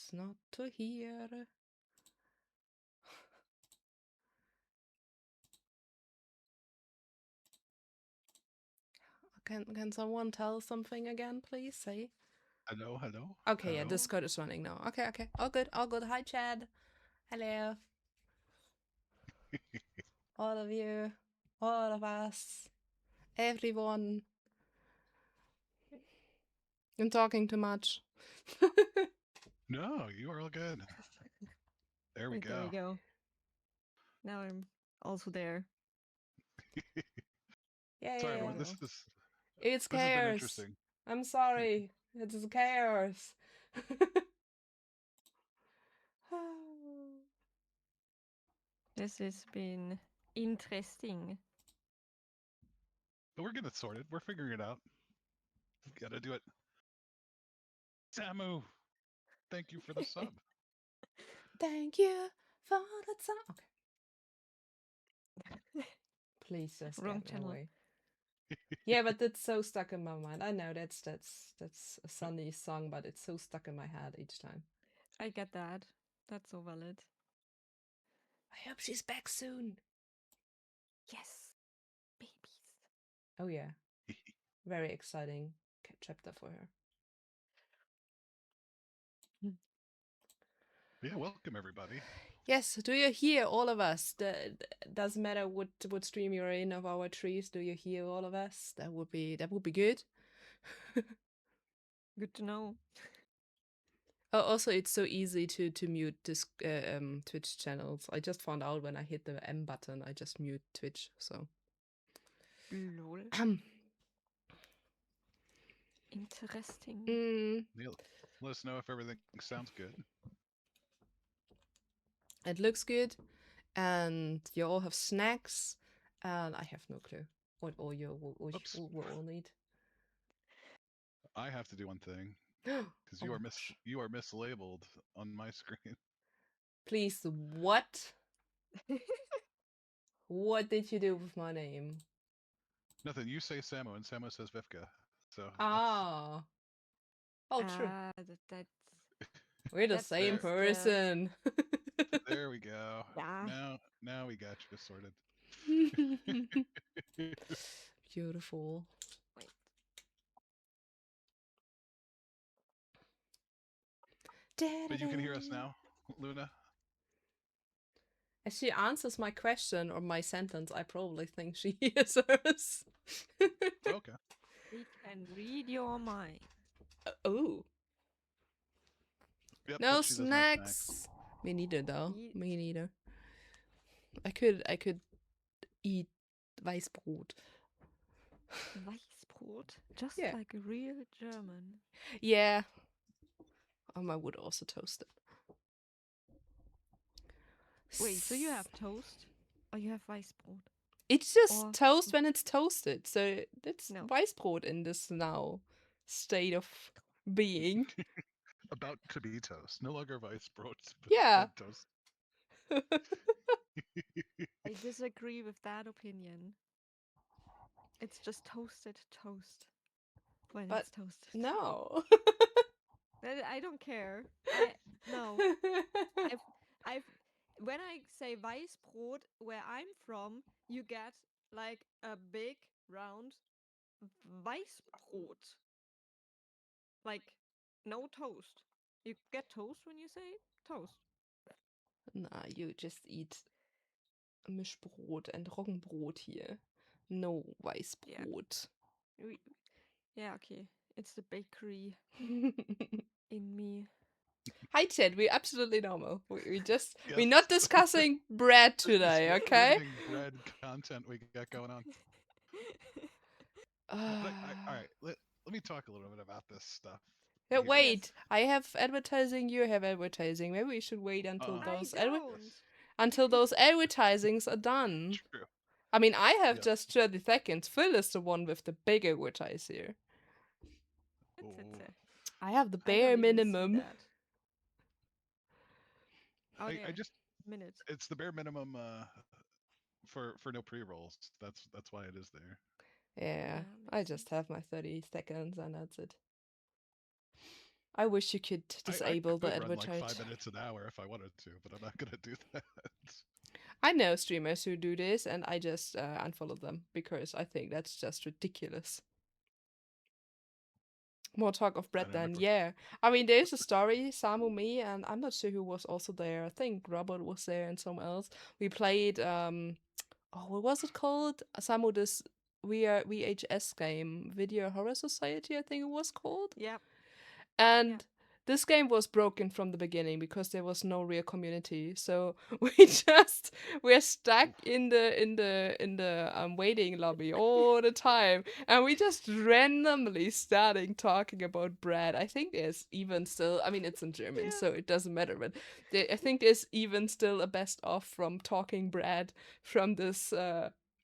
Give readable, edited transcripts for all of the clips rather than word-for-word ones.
It's not to hear. Can someone tell something again, please? Say. Hello. Okay, yeah, Hello. Discord is running now. Okay. All good. Hi, Chad. Hello. All of you. All of us. Everyone. I'm talking too much. No, you are all good. There we Wait, there we go. go. Now I'm also there. Sorry, Yeah. everyone. Hello. It's This has been chaos. interesting. I'm sorry. It's chaos. This has been interesting. But we're getting it sorted. We're figuring it out. Gotta do it. Samu, thank you for the sub. Thank you for the time. Okay. Please just Wrong get me channel. away. Yeah, but it's so stuck in my mind. I know that's a Sunny song, but it's so stuck in my head each time. I get that. That's so valid. I hope she's back soon. Yes. Babies. Oh yeah. Very exciting chapter for her. Yeah, welcome everybody. Yes, do you hear all of us? Doesn't matter what stream you're in of our trees. Do you hear all of us? That would be good. Good to know. Oh, also, it's so easy to mute this Twitch channels. I just found out when I hit the M button, I just mute Twitch. So. Lol. Interesting. Neil, let us know if everything sounds good. It looks good, and you all have snacks, and I have no clue what all you Oops. will all need. I have to do one thing because Oh my gosh! you are mislabeled on my screen. Please, what? What did you do with my name? Nothing. You say Samu and Samu says Vivka. So that's Ah. Oh, true. That's We're the that's same there. just person. There we go. yeah. Now we got you sorted. Beautiful. Wait. But you can hear us now, Luna. As she answers my question or my sentence, I probably think she hears us. Okay. We can read your mind. Oh. Yep, No but she doesn't have snacks. snacks. Me neither, though. Eat Me neither. I could eat Weißbrot. Weißbrot, just Yeah. like a real German. Yeah. I would also toast it. Wait, so you have toast or you have Weißbrot? It's just Or toast when it's toasted. So it's no. Weißbrot in this now state of being. About to be toast. No longer vice brot, Yeah. but toast. I disagree with that opinion. It's just toasted toast when But it's toasted. no. I don't care. No. I've I've when I say Weißbrot where I'm from, you get like a big round Weißbrot. Like no toast. You get toast when you say toast. Nah, you just eat Mischbrot and Roggenbrot here. No Yeah. Weißbrot. We, yeah, okay. It's the bakery in me. Hi, Chad. We're absolutely normal. We're Yes. we're not discussing bread It's today, okay? riveting bread content we got going on. But all right, let me talk a little bit about this stuff Yeah, here. wait. Yes. I have advertising. You have advertising. Maybe we should wait until I those don't. Yes. advertisings are done. True. I mean, I have Yes. just 30 seconds. Phil is the one with the big advertise here. Oh, I have the I don't bare even see minimum. that. Oh, I there. just Minute. it's the bare minimum for no pre-rolls. That's why it is there. Yeah, Yeah, I makes just sense. have my 30 seconds and that's it. I wish you could I disable could the run like advertise. 5 minutes an hour if I wanted to, but I'm not gonna do that. I know streamers who do this, and I just unfollow them because I think that's just ridiculous. More talk of I bread never. then, yeah. I mean, there's a story, Samu, me, and I'm not sure who was also there. I think Robert was there and someone else. We played, oh, what was it called? Samu, this VHS game, Video Horror Society, I think it was called. Yep. Yep. And this game was broken from the beginning because there was no real community. So we're stuck Oof. in the waiting lobby all the time, and we just randomly starting talking about bread. I think there's even still. I mean, it's in German, Yeah. so it doesn't matter. But I think there's even still a best of from talking bread from this.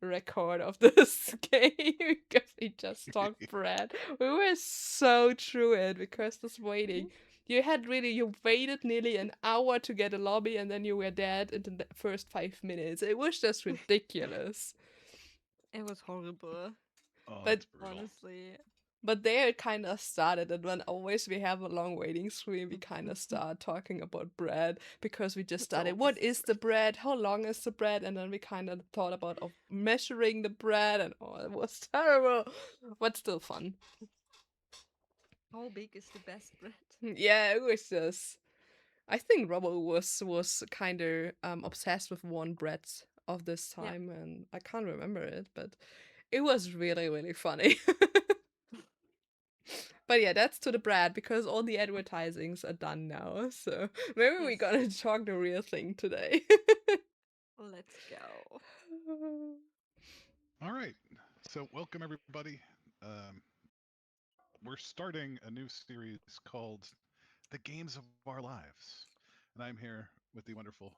Record of this game because we just talked bread. We were so through it because this waiting. You waited nearly an hour to get a lobby and then you were dead in the first 5 minutes. It was just ridiculous. It was horrible, Oh, But that's brutal. honestly. there it kind of started, and when always we have a long waiting screen, we kind of start talking about bread because we just It's started. always What the is the bread? How long is the bread? And then we kind of thought about of measuring the bread, and oh, it was terrible, but still fun. how big is the best bread? Yeah, it was just. I think Robbo was kind of obsessed with one bread of this Yeah. time, and I can't remember it, but it was really really funny. But yeah, that's to the bread because all the advertisings are done now. So maybe we're Yes. gonna talk the real thing today. Let's go. All right. So, welcome everybody. Um, we're starting a new series called "The Games of Our Lives," and I'm here with the wonderful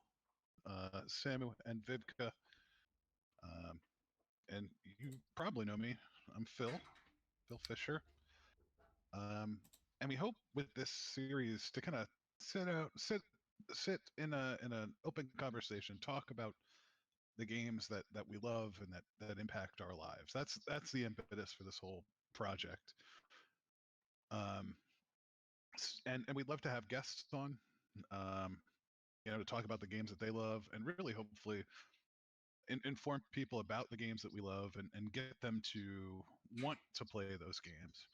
Samu and Vivka. Um, and you probably know me. I'm Phil Fisher. Um, and we hope with this series to kind of sit in an open conversation, talk about the games that we love and that impact our lives. That's the impetus for this whole project. Um, and we'd love to have guests on, um, to talk about the games that they love, and really hopefully inform people about the games that we love, and get them to want to play those games,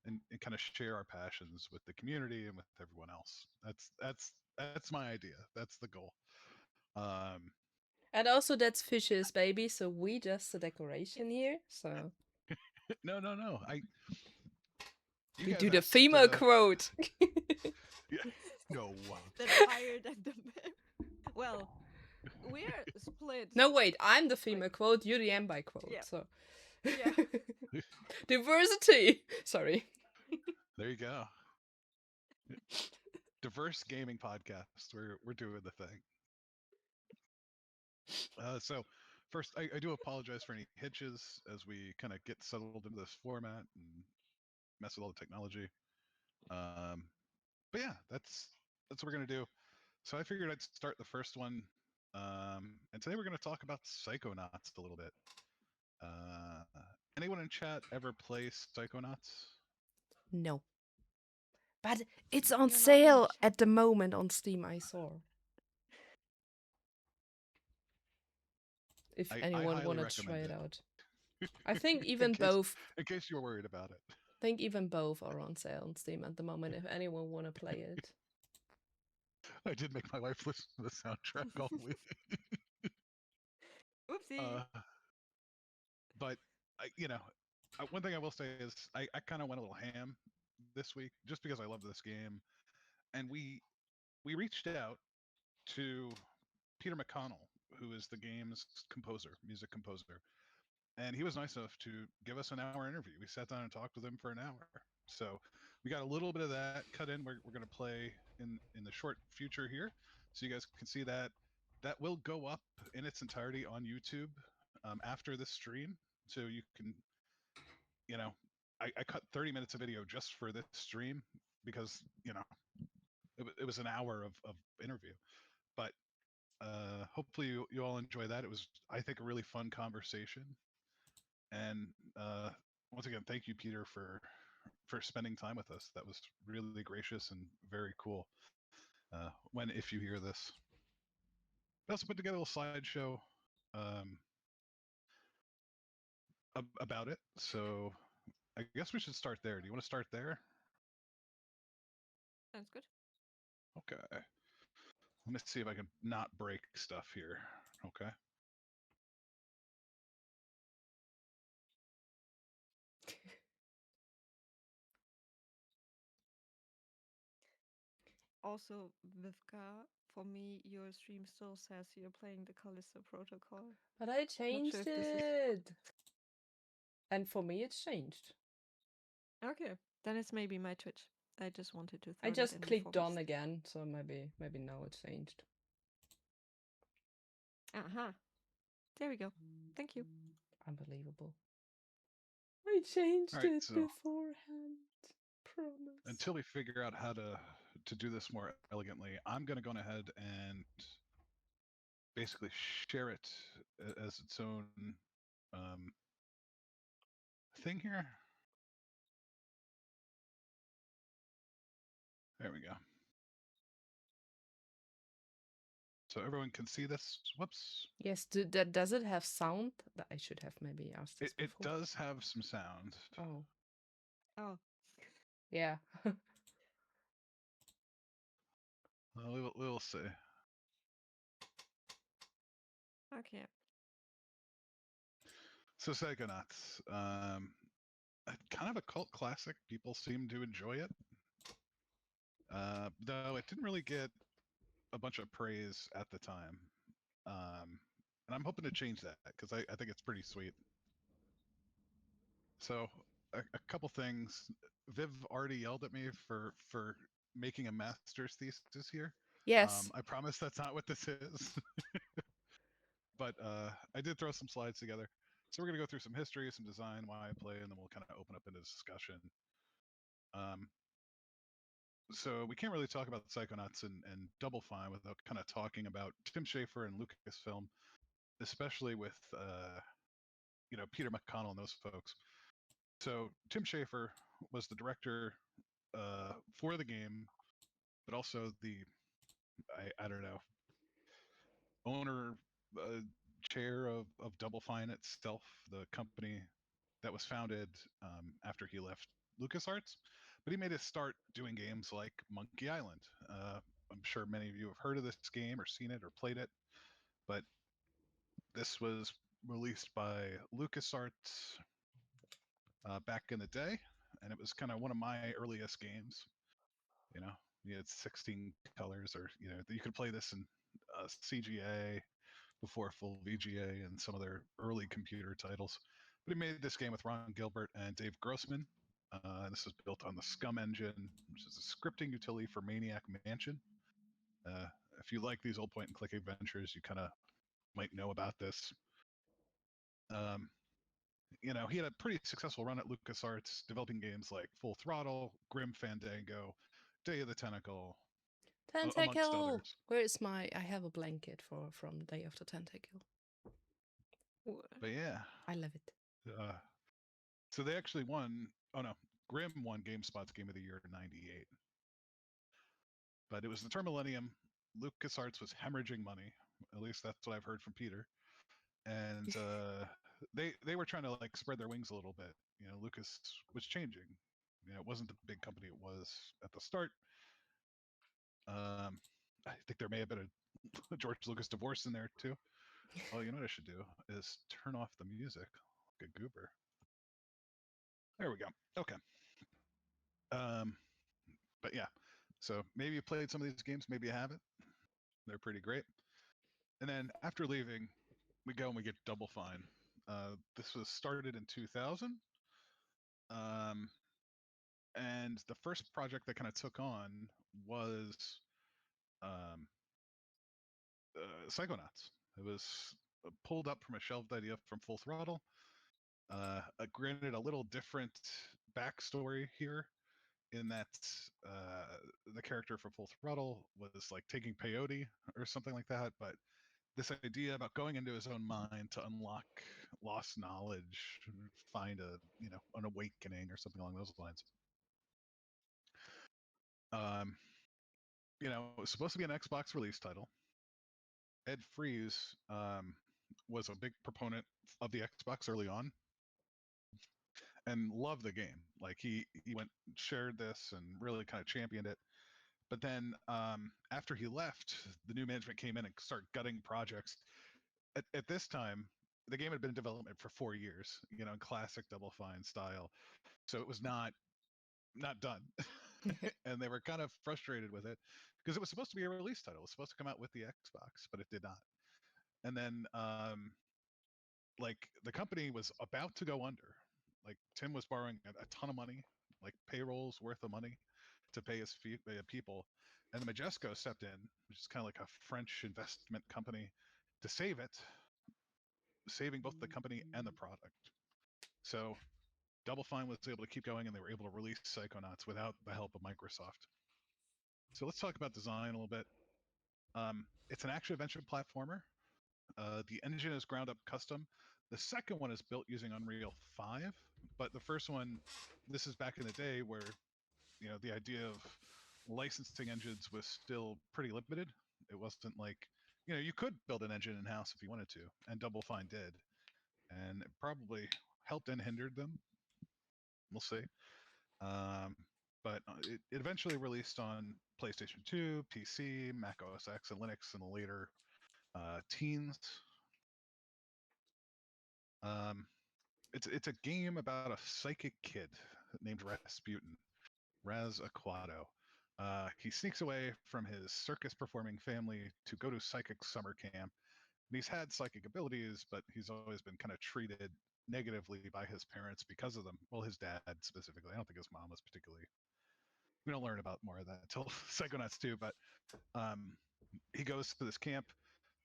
and kind of share our passions with the community and with everyone else. That's my idea. That's the goal. Um, And also that's fishes, baby. So we just a decoration Yes. here. So no, no, no. You we guys do the asked. female quote. Yeah, no. That fire and the man. Well, we're split. No, wait, I'm the Like, female quote. You're the ambi quote. yeah. So Yeah. diversity. Sorry. There you go. Diverse gaming podcast. We're doing the thing. So first, I do apologize for any hitches as we kind of get settled into this format and mess with all the technology. Um, but yeah, that's what we're gonna do. So I figured I'd start the first one, and today we're gonna talk about Psychonauts a little bit. Uh, anyone in chat ever play Psychonauts? No. But it's on You're not in sale chat. at the moment on Steam, I saw. If I anyone highly wanna try recommend it it. out. I think in even case both in case you were worried about it. think even both are on sale on Steam at the moment if anyone wanna play it. I did make my wife listen to the soundtrack all week. Oopsie. Uh, but I, one thing I will say is I kind of went a little ham this week just because I love this game, and we reached out to Peter McConnell, who is the game's composer, music composer, and he was nice enough to give us an hour interview. We sat down and talked with him for an hour. So we got a little bit of that cut in. We're going to play in the short future here, so you guys can see that. That will go up in its entirety on YouTube after this stream, so you can, you know, I cut 30 minutes of video just for this stream because it was an hour of interview. But hopefully you all enjoy that. It was, I think, a really fun conversation. And once again, thank you, Peter, for for spending time with us. That was really gracious and very cool. When if you hear this, we also put together a little slideshow um, about it. So I guess we should start there. Do you want to start there? Sounds good. Okay. Let me see if I can not break stuff here. Okay. Also, Vivka, for me, your stream still says you're playing the Callisto Protocol. But I Not sure changed if this is it. And for me, it's changed. okay. Then it's maybe my Twitch. I just wanted to I throw that just in before clicked we on again, so maybe now it's changed. Aha. There we go. Thank you. Unbelievable. I All changed right. it So beforehand. Promise. until we figure out how to do this more elegantly, I'm going to go ahead and basically share it as its own um, thing here. There we go. So everyone can see this. Whoops. Yes, does it have sound? I should have maybe asked this It before. does have some sound. Oh, Oh, yeah. We'll see. okay. So Psychonauts, kind of a cult classic. People seem to enjoy it, though it didn't really get a bunch of praise at the time. And I'm hoping to change that because I think it's pretty sweet. So a couple things. Viv already yelled at me for making a master's thesis here. Yes. I promise that's not what this is, but I did throw some slides together. So we're gonna go through some history, some design, why I play, and then we'll kind of open up into discussion. Um, so we can't really talk about Psychonauts and Double Fine without kind of talking about Tim Schafer and Lucasfilm, especially with Peter McConnell and those folks. So Tim Schafer was the director for the game, but also the I don't know owner chair of Double Fine itself, the company that was founded after he left LucasArts. But he made his start doing games like Monkey Island. I'm sure many of you have heard of this game or seen it or played it, but this was released by LucasArts back in the day, and it was kind of one of my earliest games. You know, you had 16 colors, or you could play this in CGA before full VGA and some of their early computer titles. But he made this game with Ron Gilbert and Dave Grossman. This is built on the Scum engine, which is a scripting utility for Maniac Mansion. Uh, if you like these old point and click adventures, you kind of might know about this. Um, he had a pretty successful run at LucasArts, developing games like Full Throttle, Grim Fandango, Day of the Tentacle, amongst Tentacle. others. Where is my? I have a blanket from Day of the Tentacle. But yeah, I love it. uh, so they actually won. Oh no, Grim won GameSpot's Game of the Year in '98. But it was the term millennium. LucasArts was hemorrhaging money. At least that's what I've heard from Peter. And they were trying to like spread their wings a little bit. Lucas was changing. It wasn't the big company it was at the start. I think there may have been a George Lucas divorce in there too. Oh, you know what I should do is turn off the music like a goober. There we go. Okay. Um, but yeah, so maybe you played some of these games, maybe you haven't. They're pretty great. And then after leaving, we go and we get Double Fine. This was started in 2000. Um, and the first project that kind of took on was um, Psychonauts. It was pulled up from a shelved idea from Full Throttle. Granted, a little different backstory here in that the character from Full Throttle was like taking peyote or something like that, but this idea about going into his own mind to unlock lost knowledge, find an awakening or something along those lines. Um, it was supposed to be an Xbox release title. Ed Freeze was a big proponent of the Xbox early on and loved the game. Like he went shared this and really kind of championed it. But then after he left, the new management came in and started gutting projects. At this time, the game had been in development for 4 years, in classic Double Fine style. So it was not done. And they were kind of frustrated with it because it was supposed to be a release title. It was supposed to come out with the Xbox, but it did not. And then like the company was about to go under. Like Tim was borrowing a ton of money, like payrolls worth of money to pay his people. And the Majesco stepped in, which is kind of like a French investment company, to save it, saving both the company and the product. So Double Fine was able to keep going, and they were able to release Psychonauts without the help of Microsoft. So let's talk about design a little bit. It's an action adventure platformer. The engine is ground up custom. The second one is built using Unreal 5, but the first one, this is back in the day where the idea of licensing engines was still pretty limited. It wasn't like you could build an engine in house if you wanted to, and Double Fine did, and it probably helped and hindered them. We'll see. Um, but it eventually released on PlayStation 2, PC, Mac OS X, and Linux in the later teens. Um, it's a game about a psychic kid named Rasputin, Raz Aquato. He sneaks away from his circus performing family to go to psychic summer camp. And he's had psychic abilities, but he's always been kind of treated negatively by his parents because of them. Well, his dad specifically. I don't think his mom was particularly. We don't learn about more of that until Psychonauts 2, but um, he goes to this camp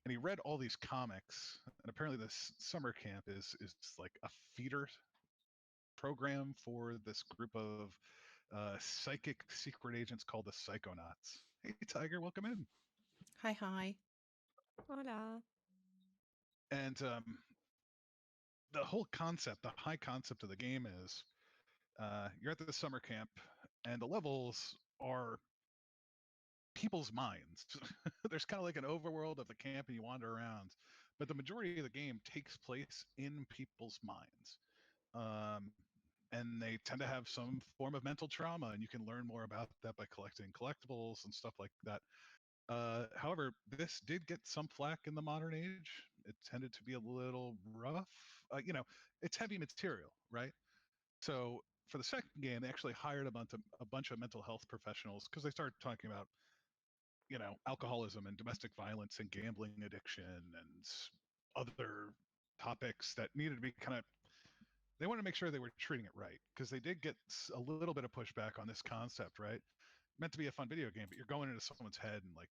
and he read all these comics. And apparently, this summer camp is like a feeder program for this group of psychic secret agents called the Psychonauts. Hey, Tiger, welcome in. Hi, hi. Hola. And the whole concept, the high concept of the game is you're at the summer camp, and the levels are people's minds. There's kind of like an overworld of the camp, and you wander around, but the majority of the game takes place in people's minds. Um, and they tend to have some form of mental trauma, and you can learn more about that by collecting collectibles and stuff like that. However, this did get some flack in the modern age. It tended to be a little rough. It's heavy material, right? So for the second game, they actually hired a bunch of mental health professionals because they started talking about alcoholism and domestic violence and gambling addiction and other topics that needed to be kind of. They wanted to make sure they were treating it right because they did get a little bit of pushback on this concept, right? Meant to be a fun video game, but you're going into someone's head and like,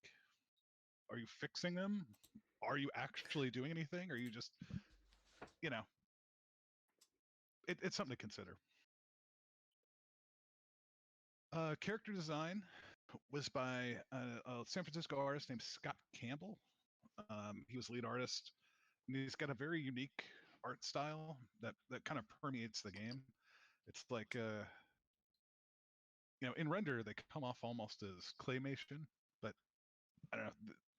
are you fixing them? Are you actually doing anything? Or are you just, you know, it's something to consider. Character design was by a San Francisco artist named Scott Campbell. He was lead artist, and he's got a very unique art style that kind of permeates the game. It's like, in render they come off almost as claymation, but I don't know.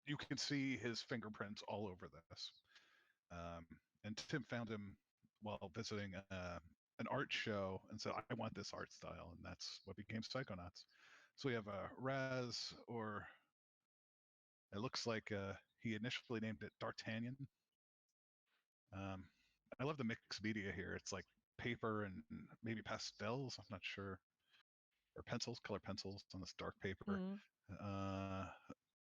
You can see his fingerprints all over this. Um, and Tim found him while visiting an art show and said, "I want this art style," and that's what became Psychonauts. So we have Raz, or it looks like he initially named it D'Artagnan. Um, I love the mixed media here. It's like paper and maybe pastels. I'm not sure, or pencils, color pencils on this dark paper. Mm. Uh,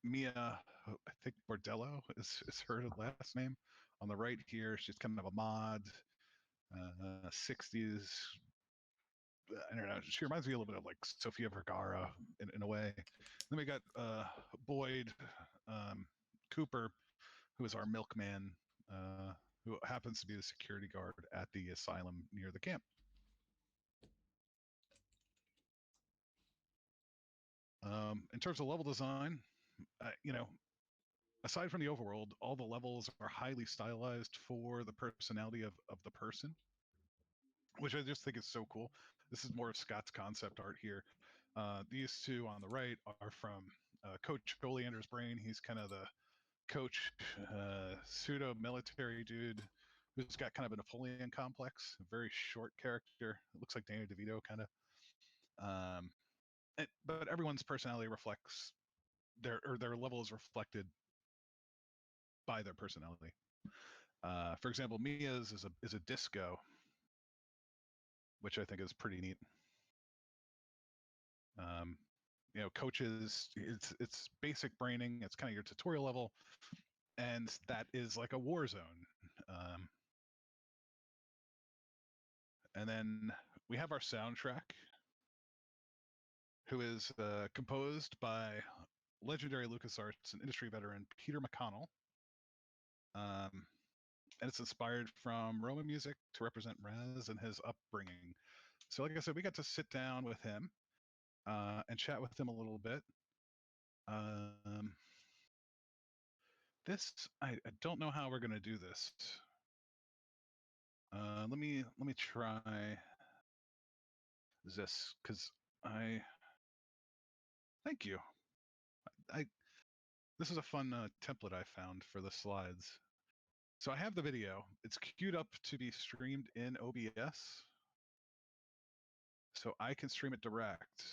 Mia, I think Bordello is her last name. On the right here, she's kind of a mod, 60s. I don't know. She reminds me a little bit of like Sofia Vergara in a way. Then we got Boyd Cooper, who is our milkman, who happens to be the security guard at the asylum near the camp. In terms of level design, aside from the overworld, all the levels are highly stylized for the personality of the person, which I just think is so cool. This is more of Scott's concept art here. These two on the right are from Coach Oleander's brain. He's kind of the coach, pseudo military dude who's got kind of a Napoleon complex, a very short character. It looks like Danny DeVito kind of. Um, but everyone's personality reflects their level is reflected by their personality. For example, Mia's is a disco, which I think is pretty neat. Um, Coaches, it's basic braining. It's kind of your tutorial level, and that is like a war zone. Um, and then we have our soundtrack, who is composed by legendary LucasArts and industry veteran Peter McConnell. Um, and it's inspired from Roman music to represent Raz and his upbringing. So, like I said, we got to sit down with him and chat with him a little bit. Um, I don't know how we're gonna do this. Let me try this because I thank you. I This is a fun template I found for the slides. So I have the video. It's queued up to be streamed in OBS, so I can stream it direct.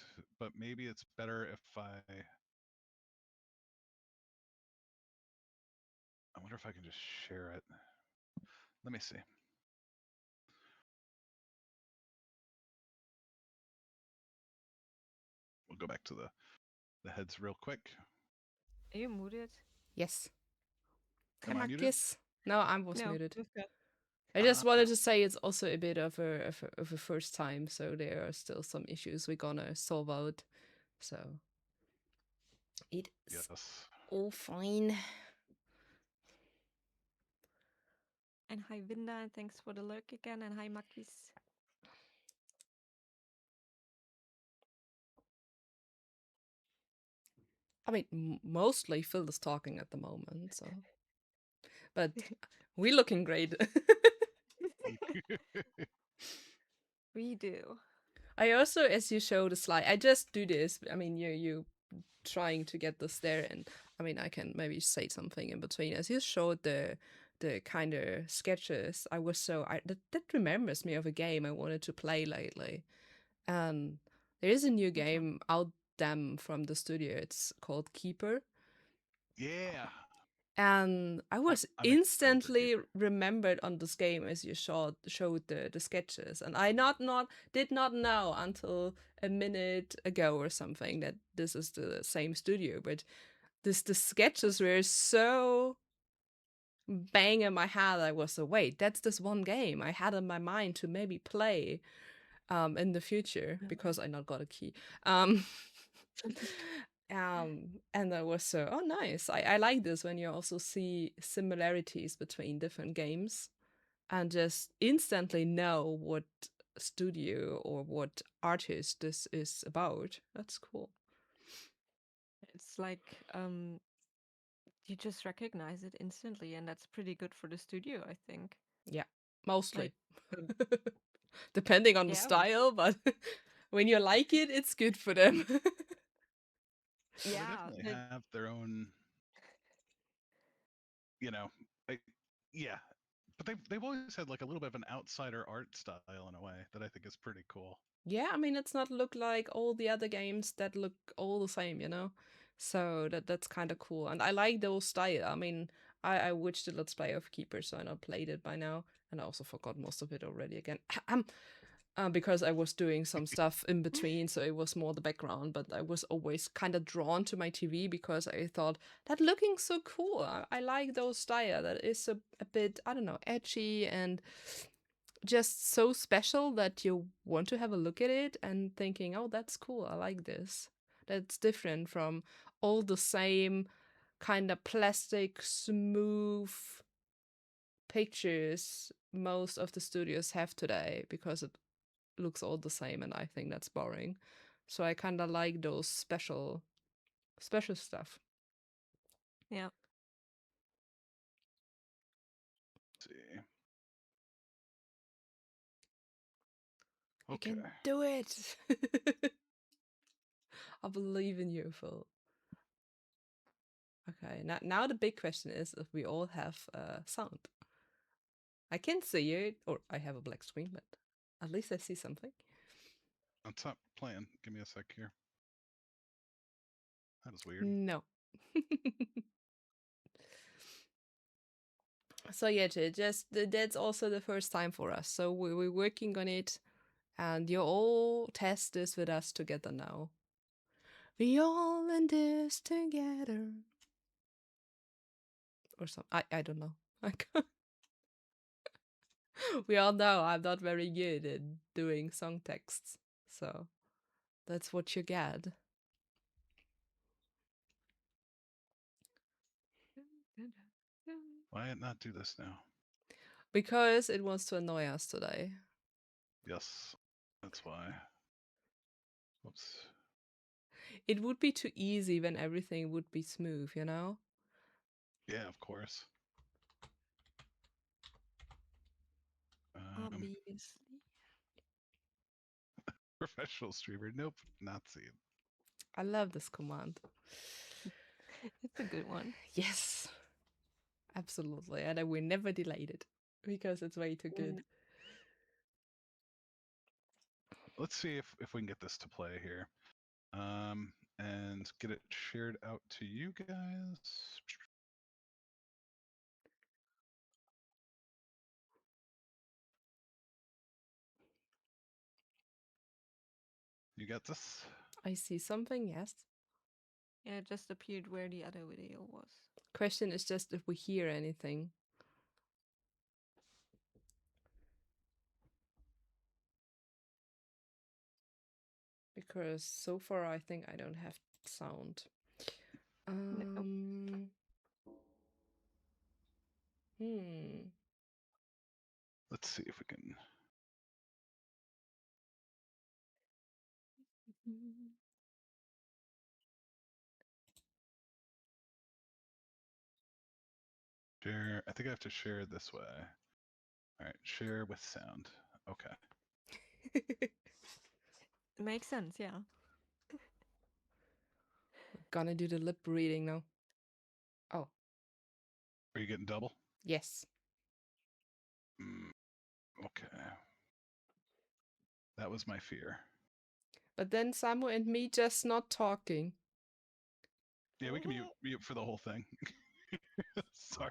But maybe it's better if I wonder if I can just share it. Let me see. We'll go back to the heads real quick. Are you muted? Yes. Hi, Am I muted? Marcus. No, I was No, muted. that's good. I just wanted to say it's also a bit of a first time, so there are still some issues we're gonna solve out. So it's Yes. all fine. And hi, Vinda, and thanks for the lurk again. And hi, Makis. I mean, mostly Phil is talking at the moment, so. But we're looking great. We do. I also, as you show the slide, I just do this. I mean, you trying to get this there, and I mean, I can maybe say something in between. As you showed the kind of sketches, I was so that remembers me of a game I wanted to play lately. And there is a new Which one? game out them from the studio. It's called Keeper. Yeah. And I was I'm excited for instantly Keeper. remembered on this game as you showed the sketches, and I not did not know until a minute ago or something that this is the same studio. But the sketches were so bang in my head. I was so wait, that's this one game I had in my mind to maybe play in the future because I not got a key. Um, and I was so, oh, nice. I like this when you also see similarities between different games and just instantly know what studio or what artist this is about. That's cool. It's like you just recognize it instantly, and that's pretty good for the studio, I think. Yeah, mostly. Like, um, Depending on the yeah, style, but when you like it, it's good for them. Well, they yeah, definitely have their own, you know, I, yeah. But they've always had like a little bit of an outsider art style in a way that I think is pretty cool. Yeah, I mean, it's not look like all the other games that look all the same, you know? So that's kind of cool. And I like those style. I mean, I watched the Let's Play of Keeper, so I not played it by now. And I also forgot most of it already again. Because I was doing some stuff in between, so it was more the background. But I was always kind of drawn to my TV because I thought that looking so cool. I like those style. That is a bit, I don't know, edgy and just so special that you want to have a look at it and thinking, oh, that's cool. I like this. That's different from all the same kind of plastic, smooth pictures most of the studios have today because it looks all the same, and I think that's boring. So I kind of like those special stuff. yeah. Let's see. You Okay. can do it. I believe in you, Phil. Okay, now the big question is if we all have sound. I can't see it, or I have a black screen, but at least I see something. It's not playing. Give me a sec here. That was weird. No. So yeah, just that's also the first time for us. So we're working on it, and you all test this with us together now. We all in this together, or something. I don't know. We all know I'm not very good at doing song texts, so that's what you get. Why it not do this now? Because it wants to annoy us today. Yes, that's why. Whoops. It would be too easy when everything would be smooth, you know? Yeah, of course. Obviously. Professional streamer. Nope, not seen. I love this command. It's a good one. Yes, absolutely. And I will never delete it because it's way too good. Let's see if we can get this to play here. And get it shared out to you guys. You got this? I see something, yes. Yeah, it just appeared where the other video was. Question is just if we hear anything. Because so far I think I don't have sound. No. Hmm. Let's see if we can. Share. I think I have to share it this way. All right, share with sound. Okay. Makes sense, yeah. Gonna do the lip reading now. Oh. Are you getting double? Yes. Okay. That was my fear. But then Samu and me just not talking. Yeah, we can mute for the whole thing. Sorry.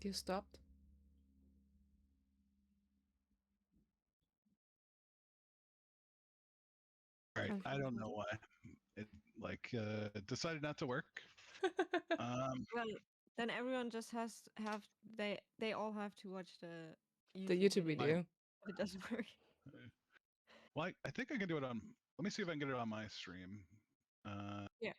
You stopped? All right. I don't know Unfortunately. why it decided not to work. Well, then everyone just has have they all have to watch the The YouTube YouTube video. video. If it doesn't work. Well, I think I can do it on. Let me see if I can get it on my stream. Uh, Yeah.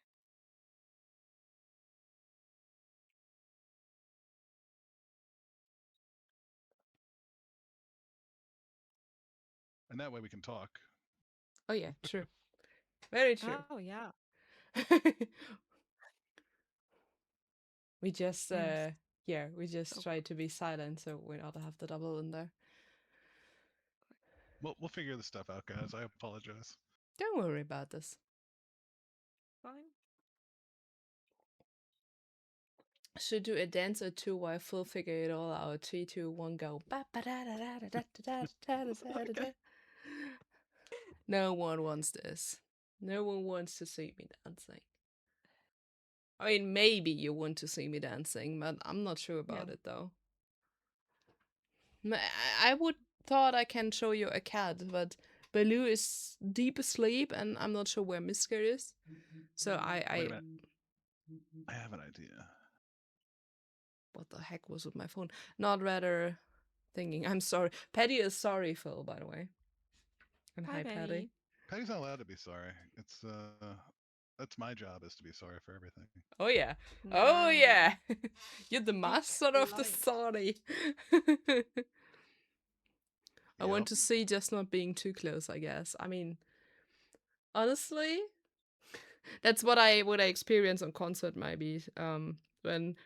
and that way we can talk. Oh yeah, true. Very true. Oh yeah. We just Yes. yeah, we just So try to be silent so we not have the double in there. We'll figure this stuff out, guys. I apologize. Don't worry about this. fine. Should do a dance or two while Phil figure it all out. 3, 2, 1, go. No one wants this. No one wants to see me dancing. I mean, maybe you want to see me dancing, but I'm not sure Yeah. about it though. I would thought I can show you a cat, but Baloo is deep asleep, and I'm not sure where Misker is. So Wait a minute. I have an idea. what the heck was with my phone? Not rather thinking. I'm sorry. Patty is sorry, Phil, by the way. And Hi, hi, Patty. Patty. Patty's not allowed to be sorry. It's that's my job is to be sorry for everything. Oh yeah. Oh No. yeah. You're the Be master of the polite. sorry. I want Yep. to see just not being too close, I guess. I mean, honestly, that's what I experience on concert maybe. When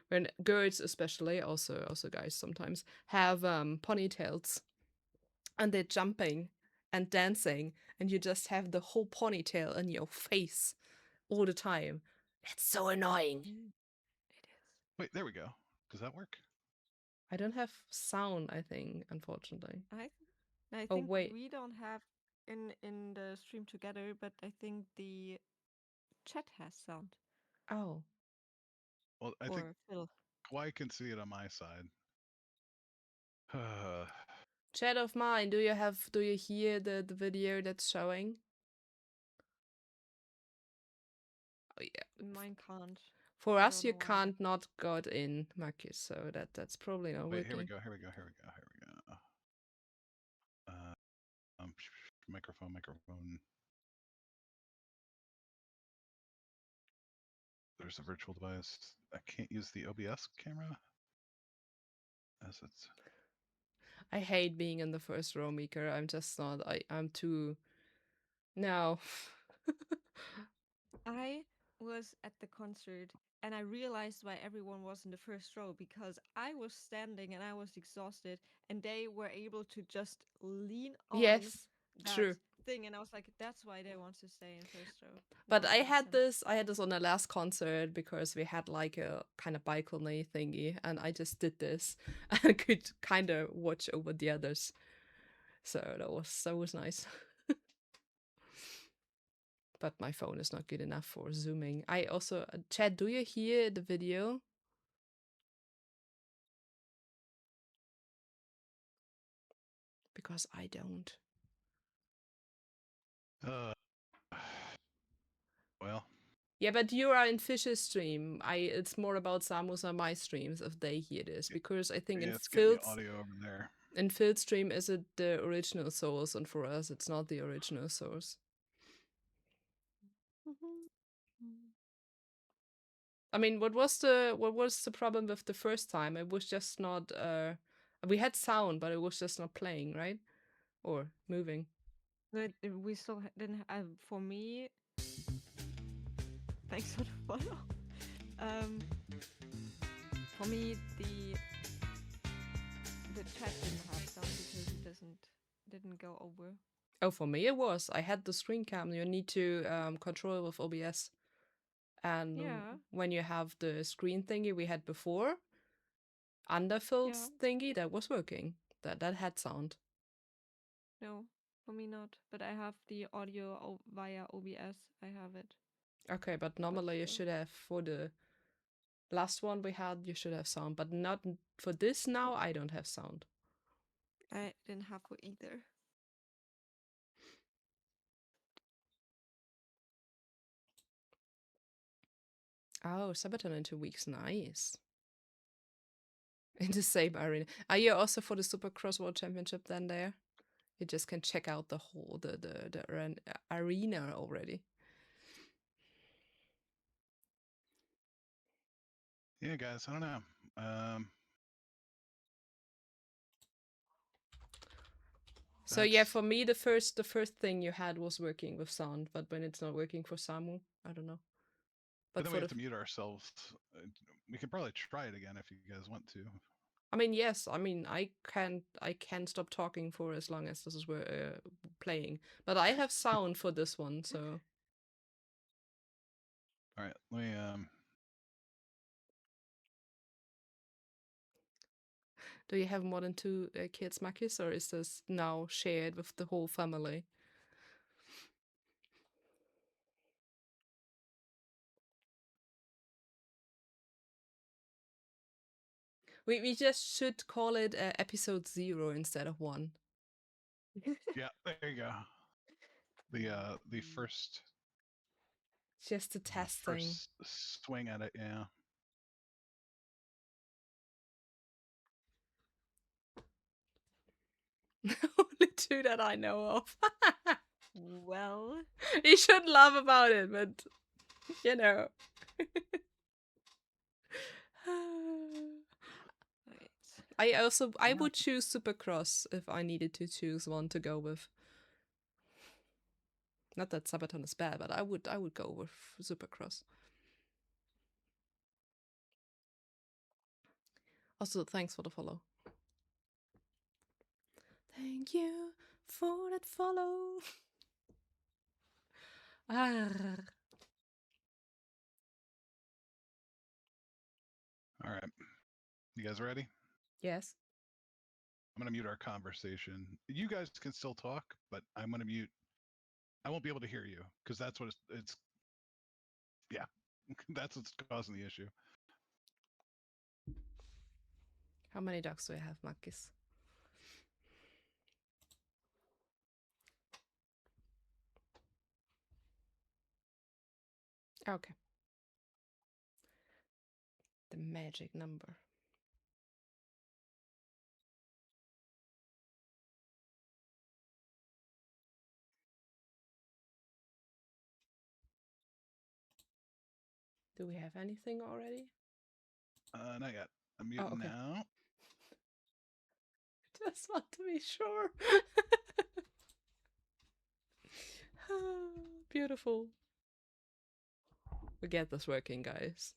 girls especially, also guys sometimes, have ponytails and they're jumping and dancing and you just have the whole ponytail in your face all the time. It's so annoying. Mm, it is. Wait, there we go. Does that work? I don't have sound, I think, unfortunately. I Oh think wait. we don't have in the stream together, but I think the chat has sound Oh. Well, I think or Phil. Kawhi can see it on my side. Chat of mine, do you hear the video that's showing? Oh yeah. Mine can't. For I us don't you know why. can't not got in, Marcus, so that's probably not Wait, here we working. go. Here we go. Here we go. Here we go. Microphone. There's a virtual device. I can't use the OBS camera as it's. I hate being in the first row, Mika. I'm just not. I'm too. No. I was at the concert and I realized why everyone was in the first row because I was standing and I was exhausted and they were able to just lean on Yes, that true. thing and I was like that's why they want to stay in first row. But Now it makes sense. I had this on the last concert because we had like a kind of balcony thingy, and I just did this and could kind of watch over the others. So that was nice. But my phone is not good enough for zooming. I also Chad, do you hear the video? Because I don't. Uh, well, Yeah, but you are in Fish's stream. It's more about Samus and my streams if they hear this, because I think yeah, it's getting the audio over there. in Phil's stream is it the original source, and for us it's not the original source. I mean, what was the problem with the first time? It was just not we had sound, but it was just not playing, right? Or moving. But we still didn't have for me. Thanks for the follow. Um, for me the chat didn't have sound because it didn't go over. Oh, for me it was. I had the screen cam. You need to control it with OBS. And Yeah, when you have the screen thingy we had before, under Phil's yeah. thingy, that was working. That had sound. No, for me not. But I have the audio via OBS. I have it. Okay, but But normally you still, should have for the last one we had, you should have sound, but not for this now. I don't have sound. I didn't have it either. Oh, Sabaton in 2 weeks, nice. In the same arena. Are you also for the Supercross World Championship then there? You just can check out the whole the arena already. Yeah, guys, I don't know. So yeah, That's for me, the first thing you had was working with sound, but when it's not working for Samu, I don't know. but But then we for have the, to mute ourselves. We can probably try it again if you guys want to. I mean, yes, I mean, I can stop talking for as long as this is playing, but I have sound for this one, so All right, let me do you have more than two kids, Makis, or is this now shared with the whole family? We just should call it episode 0 instead of 1. yeah, there you go. The first Just the testing. swing at it, yeah. Only two that I know of. Well, You should laugh about it, but you know. wait. I Yeah. would choose Supercross if I needed to choose one to go with. Not that Sabaton is bad, but I would go with Supercross. Also, thanks for the follow. Thank you for that follow. Ah. All right, you guys ready? Yes. I'm gonna mute our conversation. You guys can still talk, but I'm gonna mute. I won't be able to hear you because that's what it's yeah, that's what's causing the issue. How many dogs do I have, Makis? Okay. The magic number. Do we have anything already? Not yet. I'm Oh, muting okay. now. Just want to be sure. Beautiful. We get this working, guys.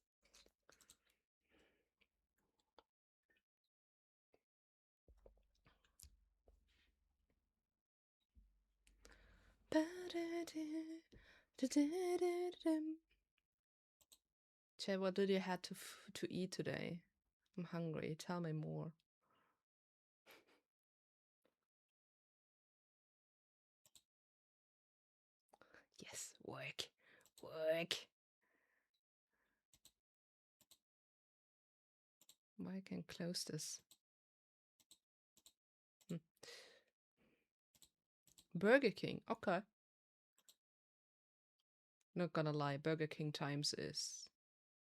Chad, what did you have to eat today? I'm hungry. Tell me more. Yes, work. Work. I can close this. Burger King. Okay. Not gonna lie, Burger King times is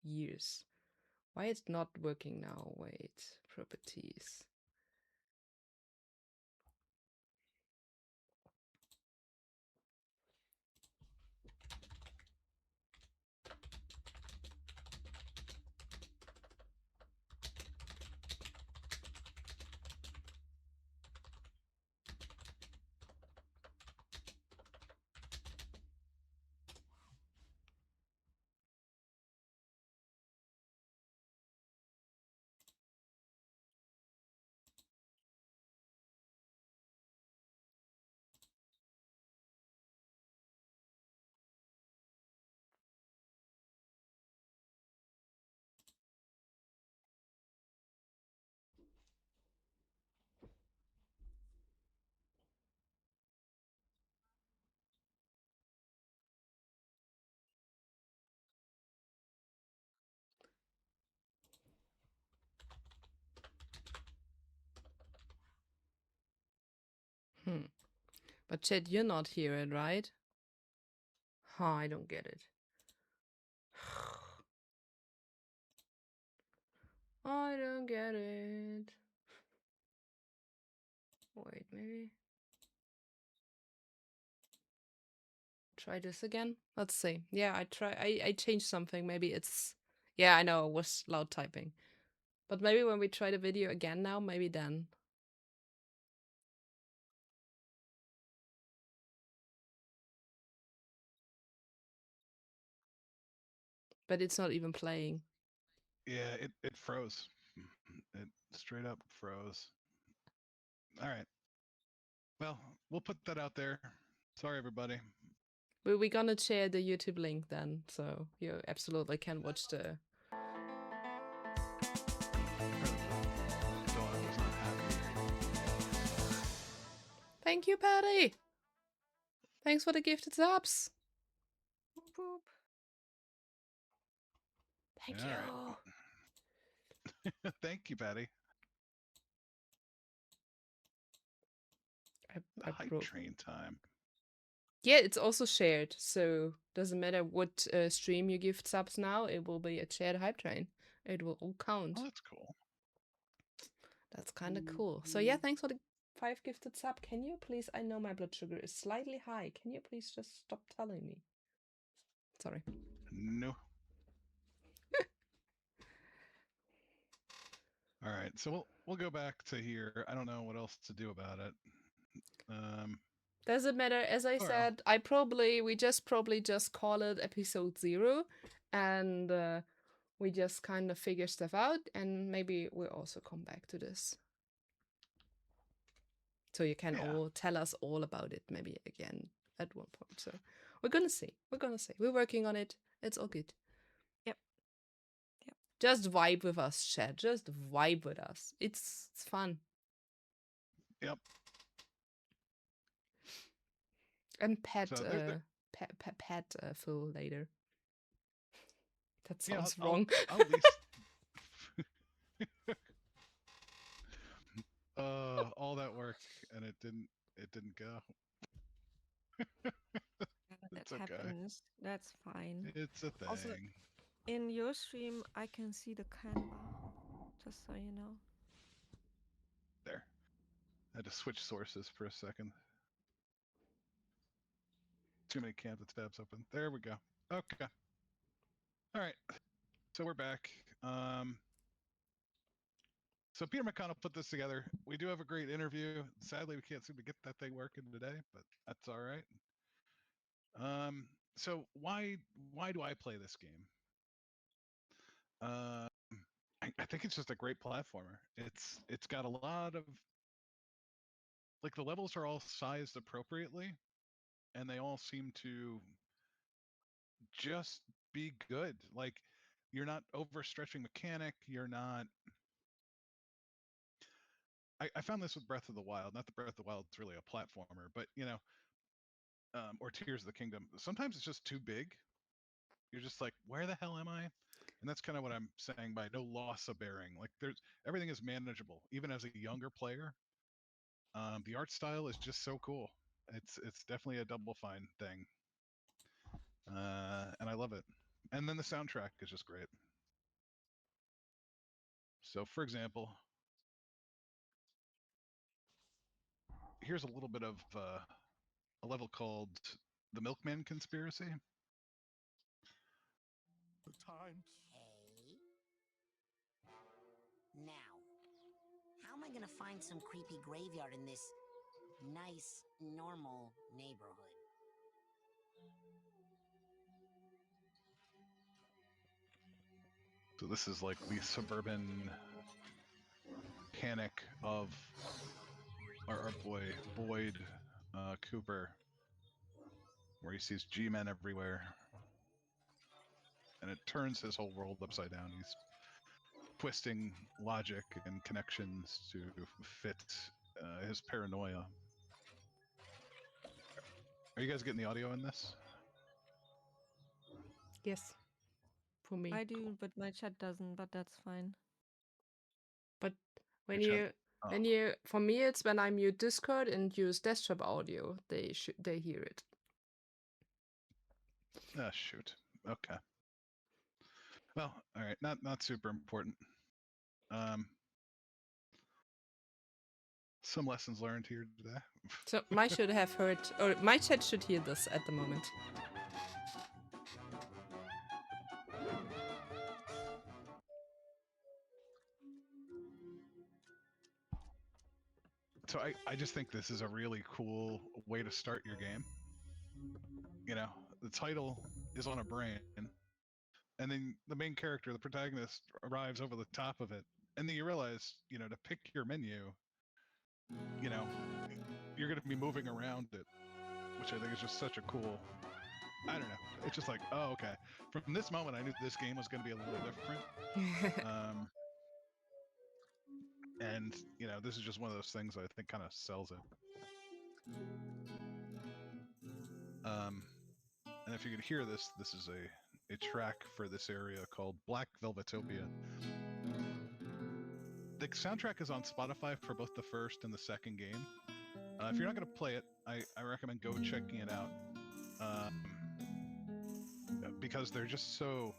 years. Why it's not working now? Wait, properties. But Chad, you're not hearing, right? Huh, I don't get it. I don't get it. Wait, maybe. Try this again. Let's see. Yeah, I changed something. Maybe it's. Yeah, I know, it was loud typing. But maybe when we try the video again now, maybe then. but it's not even playing. Yeah, it froze. It straight up froze. All right. Well, we'll put that out there. Sorry, everybody. But we're gonna share the YouTube link then, so you absolutely can watch the. The dog was not happy. Thank you, Patty. Thanks for the gifted subs. Boop, boop. Thank All you. right. Thank you, Patty. The I hype broke. train time. Yeah, it's also shared, so doesn't matter what stream you gift subs now. It will be a shared hype train. It will all count. Oh, that's cool. That's kind of cool. So yeah, thanks for the 5 gifted sub. Can you please? I know my blood sugar is slightly high. Can you please just stop telling me? Sorry. No. All right, so we'll go back to here. I don't know what else to do about it. Doesn't matter. As I Well, said, we just probably just call it episode 0, and we just kind of figure stuff out, and maybe we'll also come back to this. So you can yeah. all tell us all about it maybe again at one point. So we're gonna see. We're gonna see. We're working on it. It's all good. Yep. Yep. Just vibe with us, chat. Just vibe with us. It's fun. Yep. And pet So full later. That yeah, sounds wrong. I'll at least all that work and it didn't go. That It's okay. happens. That's fine. It's a Also, thing. in your stream, I can see the Canva, just so you know. There. I had to switch sources for a second. Too many Canva tabs open. There we go. Okay. All right. So we're back. So Peter McConnell put this together. We do have a great interview. Sadly, we can't seem to get that thing working today, but that's all right. So why do I play this game? Um, I think it's just a great platformer. It's got a lot of like the levels are all sized appropriately, and they all seem to just be good. Like you're not overstretching mechanic. You're not. I found this with Breath of the Wild. Not that Breath of the Wild is really a platformer, but or Tears of the Kingdom. Sometimes it's just too big. You're just like, where the hell am I? And that's kind of what I'm saying by no loss of bearing. Like there's everything is manageable, even as a younger player. The art style is just so cool. It's definitely a Double Fine thing, and I love it. And then the soundtrack is just great. So, for example, here's a little bit of a level called the Milkman Conspiracy. The times. Hey. Now, how am I gonna find some creepy graveyard in this nice, normal neighborhood? So this is like the suburban panic of our boy Boyd Cooper, where he sees G-men everywhere, and it turns his whole world upside down. He's twisting logic and connections to fit his paranoia. Are you guys getting the audio in this? Yes, for me. I do, but my chat doesn't, but that's fine. But when Your chat. you Oh, when you for me it's when I mute Discord and use desktop audio, they hear it. shoot. Okay. Well, all right. Not super important. Um, some lessons learned here today. So my should have heard, or my chat should hear this at the moment. So I just think this is a really cool way to start your game. You know, the title is on a brain. and then the main character, the protagonist, arrives over the top of it, and then you realize, to pick your menu, you know, you're going to be moving around it, which I think is just such a cool. I don't know. It's just like, oh, okay. From this moment, I knew this game was going to be a little different. Um, and this is just one of those things I think kind of sells it. Um, and if you could hear this, this is a track for this area called Black Velvetopia. The soundtrack is on Spotify for both the first and the second game. If you're not going to play it, I recommend go checking it out, because they're just so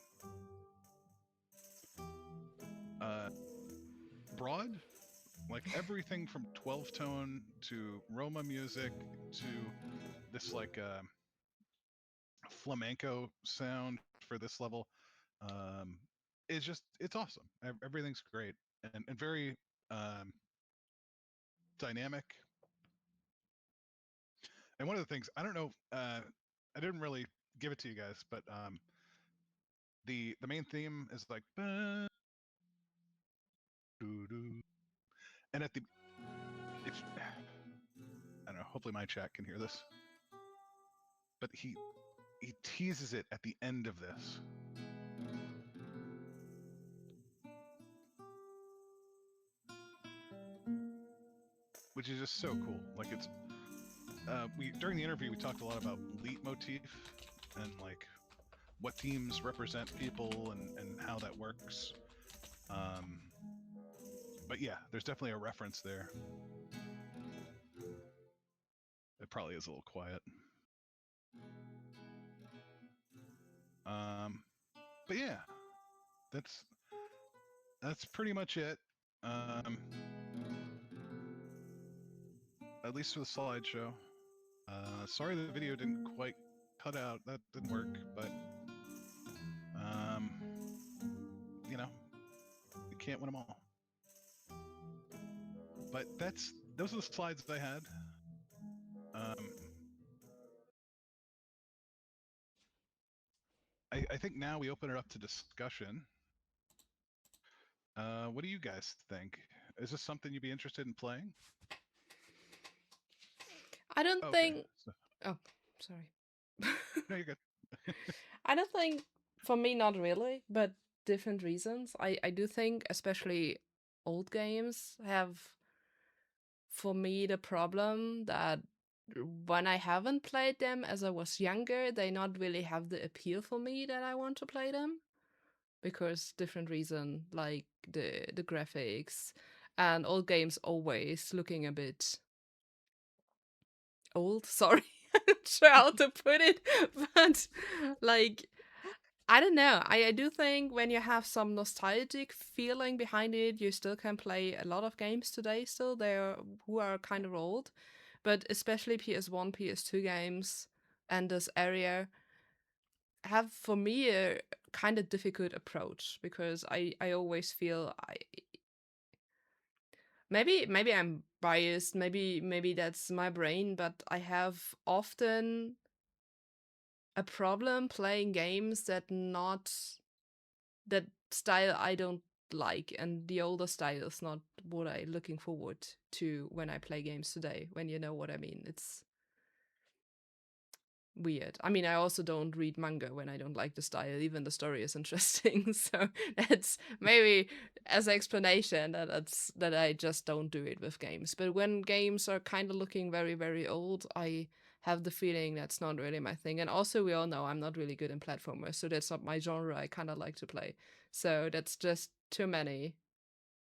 broad. Like everything from 12 tone to Roma music to this flamenco sound for this level, it's awesome. Everything's great and very dynamic. And one of the things, I don't know, I didn't really give it to you guys, but the main theme is like, and at the, if I don't know, hopefully my chat can hear this, but he teases it at the end of this. Which is just so cool. Like it's, we during the interview we talked a lot about leitmotif and like what themes represent people and how that works. But yeah, there's definitely a reference there. It probably is a little quiet. But yeah, that's pretty much it. At least for the slideshow. Sorry the video didn't quite cut out. That didn't work, but you can't win them all. But those are the slides that I had. I think now we open it up to discussion. What do you guys think? Is this something you'd be interested in playing? I don't think. Oh, sorry. No, you're good. I don't think, for me, not really, but different reasons. I do think, especially old games, have, for me, the problem that when I haven't played them as I was younger, they not really have the appeal for me that I want to play them. Because different reason, like the graphics, and old games always looking a bit old. Sorry, I'm not sure how to put it, but like, I don't know. I do think when you have some nostalgic feeling behind it, you still can play a lot of games today. Still, there who are kind of old, but especially PS1, PS2 games and this area have for me a kind of difficult approach because I always feel maybe I'm biased, maybe that's my brain, but I have often a problem playing games that style I don't like, and the older style is not what I looking forward to when I play games today, when you know what I mean. It's weird. I mean, I also don't read manga when I don't like the style, even the story is interesting. So that's maybe as an explanation that I just don't do it with games. But when games are kind of looking very, very old, I have the feeling that's not really my thing. And also we all know I'm not really good in platformers, so that's not my genre I kind of like to play. So that's just too many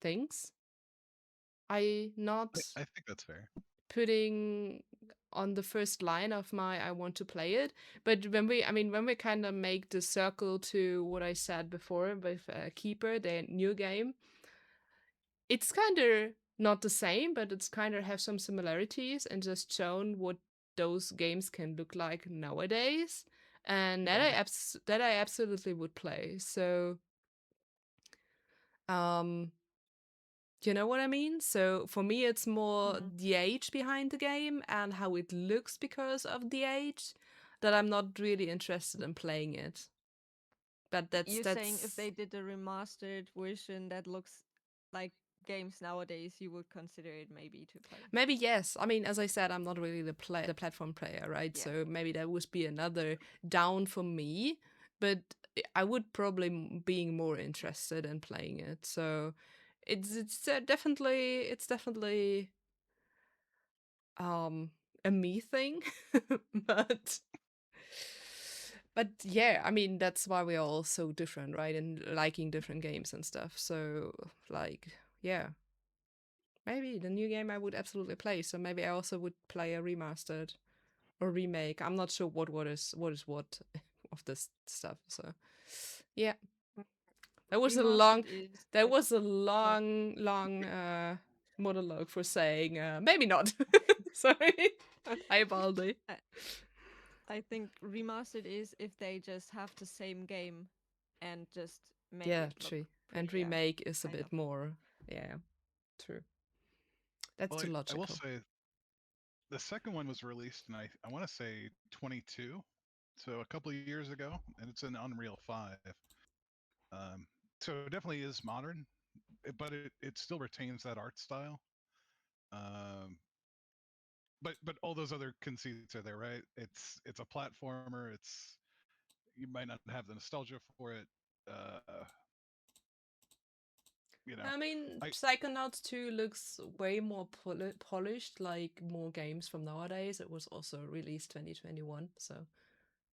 things. I think that's fair. Putting on the first line of my I want to play it. But when we kind of make the circle to what I said before with Keeper, the new game, it's kind of not the same, but it's kind of have some similarities and just shown what those games can look like nowadays. And that I absolutely would play. So you know what I mean? So for me, it's more the age behind the game and how it looks because of the age that I'm not really interested in playing it. But You're saying if that's they did a remastered version that looks like games nowadays, you would consider it maybe to play. maybe yes. I mean, as I said, I'm not really the platform player, right? Yeah. So maybe that would be another down for me. But I would probably being more interested in playing it. So it's definitely um a me thing, but yeah, I mean that's why we are all so different, right? And liking different games and stuff. So like, yeah, maybe the new game I would absolutely play. So maybe I also would play a remastered or remake. I'm not sure what of this stuff. So yeah, Mm. that was a long Remastered is that like, was a sorry. long monologue for saying maybe not. Sorry. Hi Baldi. I, I think remastered is if they just have the same game and just make Yeah, it look true. And prettier, remake is a kind of. bit more. Yeah, true. That's Well, too I will logical. say the second one was released in I want to say 22, so a couple of years ago, and it's an Unreal 5. Um, so it definitely is modern, but it still retains that art style. Um, but all those other conceits are there, right? It's a platformer. It's you might not have the nostalgia for it. Uh, you know, I mean, I Psychonauts 2 looks way more polished, like more games from nowadays. It was also released 2021, so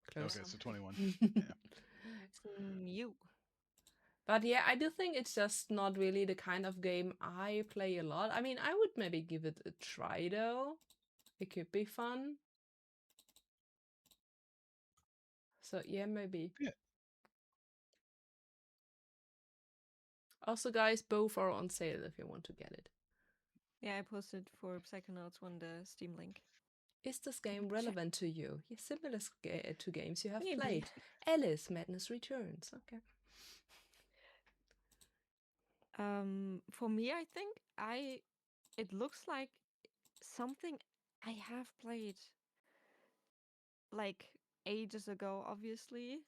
okay, close. so It, 21. Yeah, it's new. But yeah, I do think it's just not really the kind of game I play a lot. I mean, I would maybe give it a try though. It could be fun. So yeah, maybe. yeah. Also, guys, both are on sale if you want to get it. Yeah, I posted for Psychonauts on the Steam link. Is this Can game check. relevant to you? Yeah, similar to games you have Maybe. played. Alice Madness Returns. Okay. For me, I think it looks like something I have played like ages ago, obviously,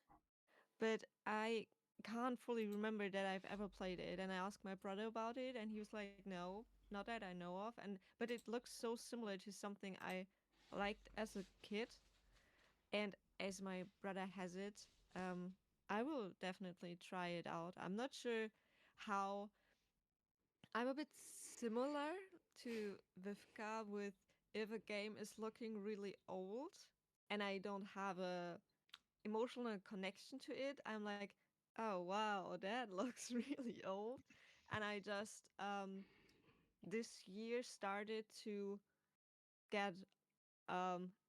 but I can't fully remember that I've ever played it. And I asked my brother about it, and he was like, "No, not that I know of." And but it looks so similar to something I liked as a kid, and as my brother has it, I will definitely try it out. I'm not sure how. I'm a bit similar to Vivka with if a game is looking really old and I don't have a emotional connection to it, I'm like, oh wow, that looks really old. And I just this year started to get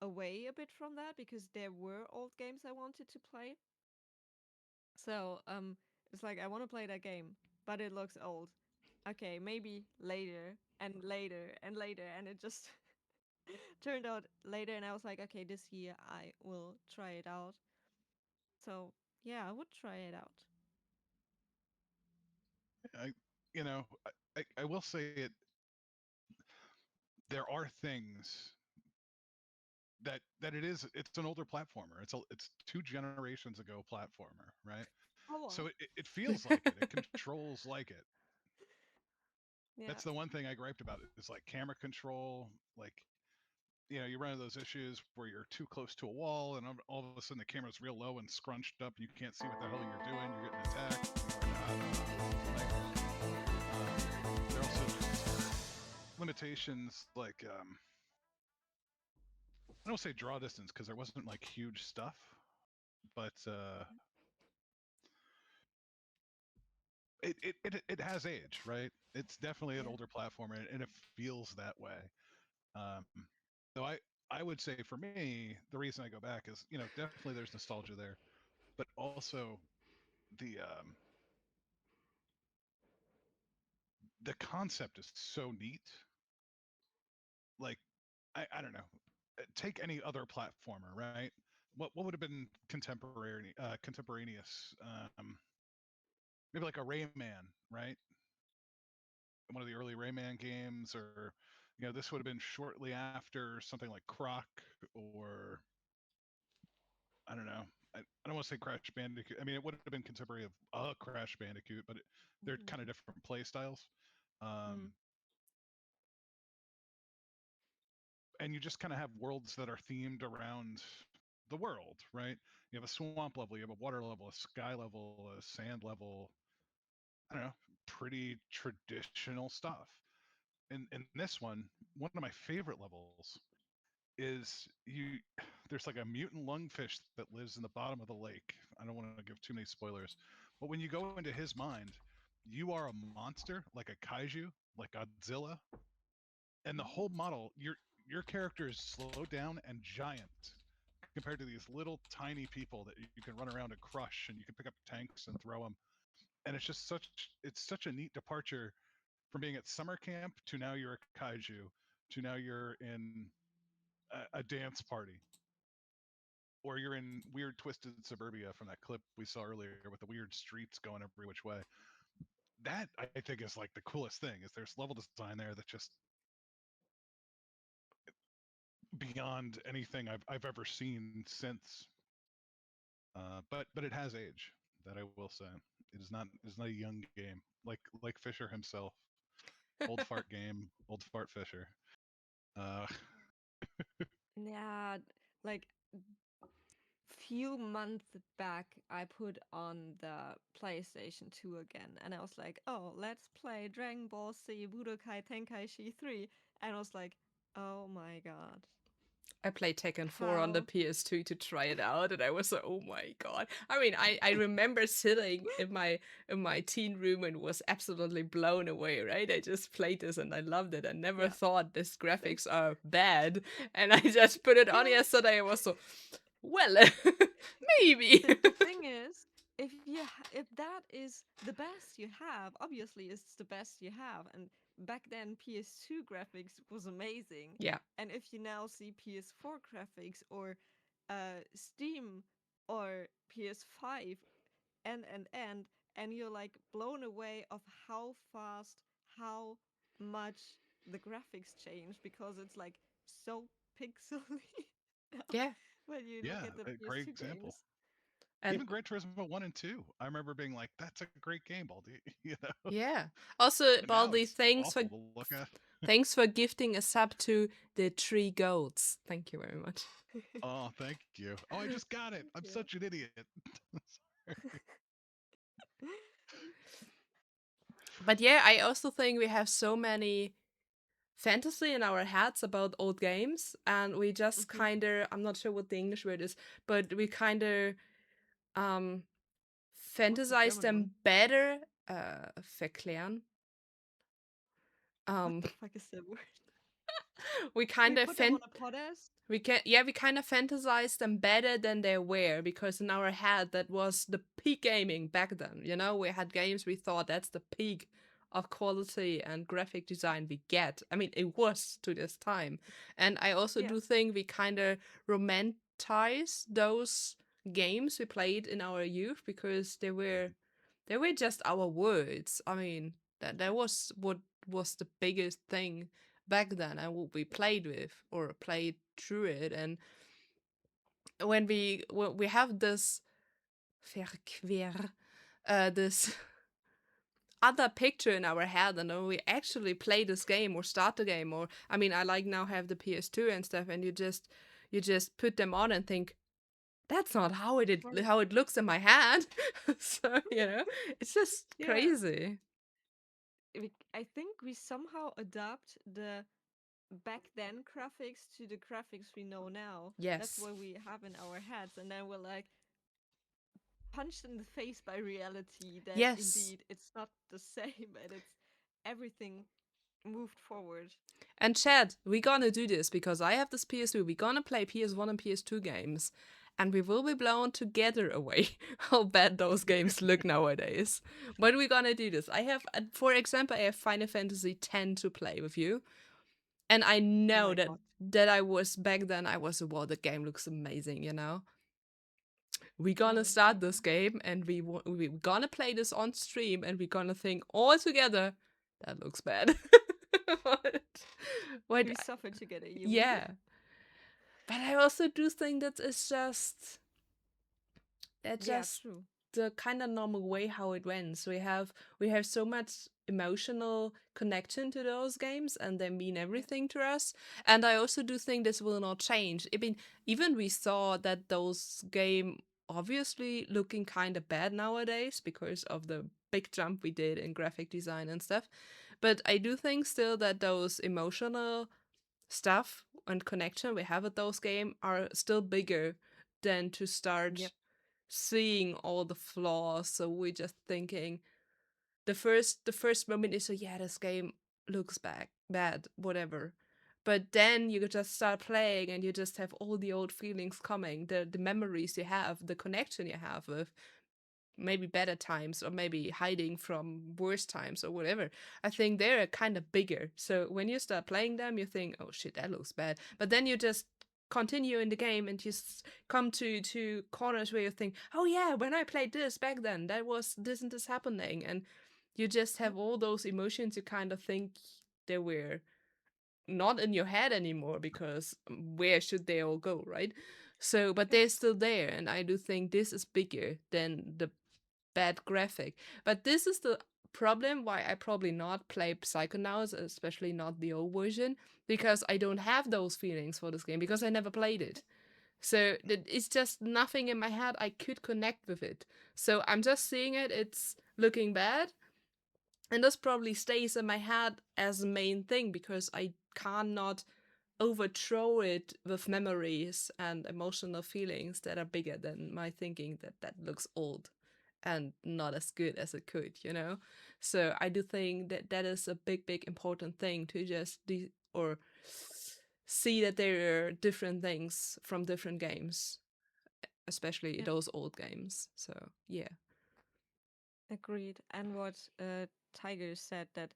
away a bit from that because there were old games I wanted to play. So it's like I want to play that game, but it looks old. Okay, maybe later and later and later, and it just turned out later. And I was like, okay, this year I will try it out. So yeah, I would try it out. I you know I will say it. There are things that it's an older platformer. It's 2 generations ago platformer, right? Oh So wow. it feels like it. It controls like it. Yeah. That's the one thing I griped about it. Is like camera control. Like you run into those issues where you're too close to a wall, and all of a sudden the camera's real low and scrunched up, and you can't see what the hell you're doing. You're getting attacked. And you're like, ah, it's a nightmare. There are also just limitations like I don't say draw distance because there wasn't like huge stuff, but it has age, right? It's definitely an Yeah. older platform, and it feels that way. Um, so I would say for me, the reason I go back is definitely there's nostalgia there, but also the concept is so neat. Like I don't know, take any other platformer, right? What would have been contemporaneous? Maybe like a Rayman, right? One of the early Rayman games, or this would have been shortly after something like Croc, or I don't know. I don't want to say Crash Bandicoot. I mean, it would have been contemporary of a Crash Bandicoot, but they're kind of different play styles. Mm. Um, and you just kind of have worlds that are themed around the world, right? You have a swamp level, you have a water level, a sky level, a sand level. I don't know, pretty traditional stuff. In this one of my favorite levels is you. There's like a mutant lungfish that lives in the bottom of the lake. I don't want to give too many spoilers, but when you go into his mind, you are a monster like a kaiju, like Godzilla, and the whole model your character is slowed down and giant compared to these little tiny people that you can run around and crush, and you can pick up tanks and throw them. And it's such a neat departure from being at summer camp to now you're a kaiju to now you're in a dance party, or you're in weird twisted suburbia from that clip we saw earlier with the weird streets going every which way. That I think is like the coolest thing is there's level design there that just beyond anything I've ever seen since. But it has age. That I will say. It is not a young game like Fisher himself. Old fart game. Old fart Fisher. Uh, Yeah, like few months back, I put on the PlayStation 2 again, and I was like, "Oh, let's play Dragon Ball Z Budokai Tenkaichi 3," and I was like, "Oh my god, I played Tekken 4 on the how?" PS2 to try it out, and I was like, oh my god. I mean, I remember sitting in my teen room and was absolutely blown away, right? I just played this and I loved it. I never Yeah, thought this same. graphics are bad. And I just put it on Yeah, yesterday. I was so, well, maybe. the thing is, if that is the best you have, obviously it's the best you have. And back then, PS2 graphics was amazing. Yeah. And if you now see PS4 graphics or Steam or PS5 and and you're like blown away of how fast, how much the graphics change because it's like so pixely now Yeah. when you look yeah, at the a great PS2 example. games. And Even Gran Turismo 1 and 2. I remember being like, "That's a great game, Baldi," you know. yeah. Also, And now Baldi, it's awful to look at. thanks for gifting a sub to the Three Goats. Thank you very much. Oh, thank you. Oh, I just got it. Thank I'm you. such an idiot. But yeah, I also think we have so many fantasy in our heads about old games, and we just Hmm. kind of, I'm not sure what the English word is, but we kind of um What's the fantasize German one? them better, verklären. What um the fuck is that word? we We kind of put them on a podest. we kind of fantasize them better than they were, because in our head that was the peak gaming back then. You know, we had games we thought that's the peak of quality and graphic design we get. I mean, it was to this time. And I also Yeah, do think we kind of romanticize those games we played in our youth, because they were just our words. I mean, that was what was the biggest thing back then, and what we played with or played through it. And when we have this verquer, this other picture in our head, and when we actually play this game or start the game, or I mean, I like now have the PS2 and stuff, and you just put them on and think, that's not right. how it looks in my head. So it's just Yeah, crazy. I think we somehow adapt the back then graphics to the graphics we know now. That's Yes. what we have in our heads, and then we're like punched in the face by reality that Yes. indeed it's not the same and it's everything moved forward. And Chad, we're gonna do this because I have this PS2. We're gonna play PS1 and PS2 games, and we will be blown together away how bad those games look nowadays. But we're gonna do this. I have, for example, I have Final Fantasy X to play with you, and I Oh know my that god. I was back then. I was, wow, the game looks amazing. We're Yeah, gonna yeah. start this game, and we're gonna play this on stream, and we're gonna think all together, that looks bad. what? What? We suffer together, you mean? Yeah. But I also do think that it's just that's Yeah, just true. the kind of normal way how it went. So we have so much emotional connection to those games, and they mean Yeah. everything to us. And I also do think this will not change. I mean, even we saw that those game obviously looking kind of bad nowadays because of the big jump we did in graphic design and stuff. But I do think still that those emotional stuff and connection we have with those game are still bigger than to Yep. start seeing all the flaws. So we're just thinking the first moment is, so yeah, this game looks bad, whatever. But then you just start playing and you just have all the old feelings coming, the memories you have, the connection you have with maybe better times or maybe hiding from worse times or whatever. I think they're kind of bigger. So when you start playing them, you think, oh shit, that looks bad. But then you just continue in the game and you come to corners where you think, oh yeah, when I played this back then, that was this and this happening. And you just Yep. have all those emotions you kind of think they were not in your head anymore because where should they all go, right? So, but Yep. they're still there. And I do think this is bigger than the bad graphic. But this is the problem why I probably not play Psychonauts, especially not the old version, because I don't have those feelings for this game because I never played it. So it's just nothing in my head I could connect with it. So I'm just seeing it, it's looking bad, and this probably stays in my head as a main thing because I cannot overthrow it with memories and emotional feelings that are bigger than my thinking that that looks old and not as good as it could, you know? So I do think that that is a big important thing to just or see that there are different things from different games, especially Yeah. those old games. So yeah. Agreed. And what Tiger said that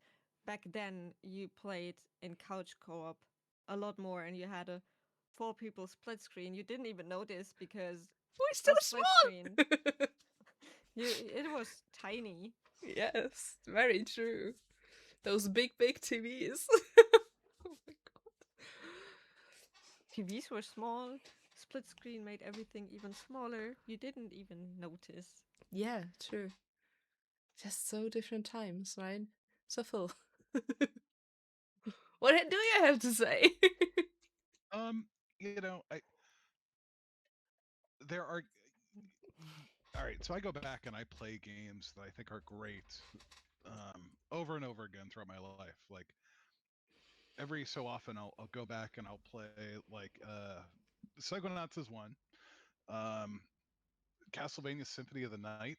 back then you played in couch co-op a lot more, and you had a four people split screen. You didn't even notice because We're so the split screen, small. it was tiny. Yes, very true. Those big TVs. Oh my god. TVs were small. Split screen made everything even smaller. You didn't even notice. Yeah, true. Just so different times, right? So full. What do you have to say? Um, I there are all right. So I go back and I play games that I think are great, over and over again throughout my life. Like every so often, I'll go back and I'll play like Psychonauts is one. Um, Castlevania Symphony of the Night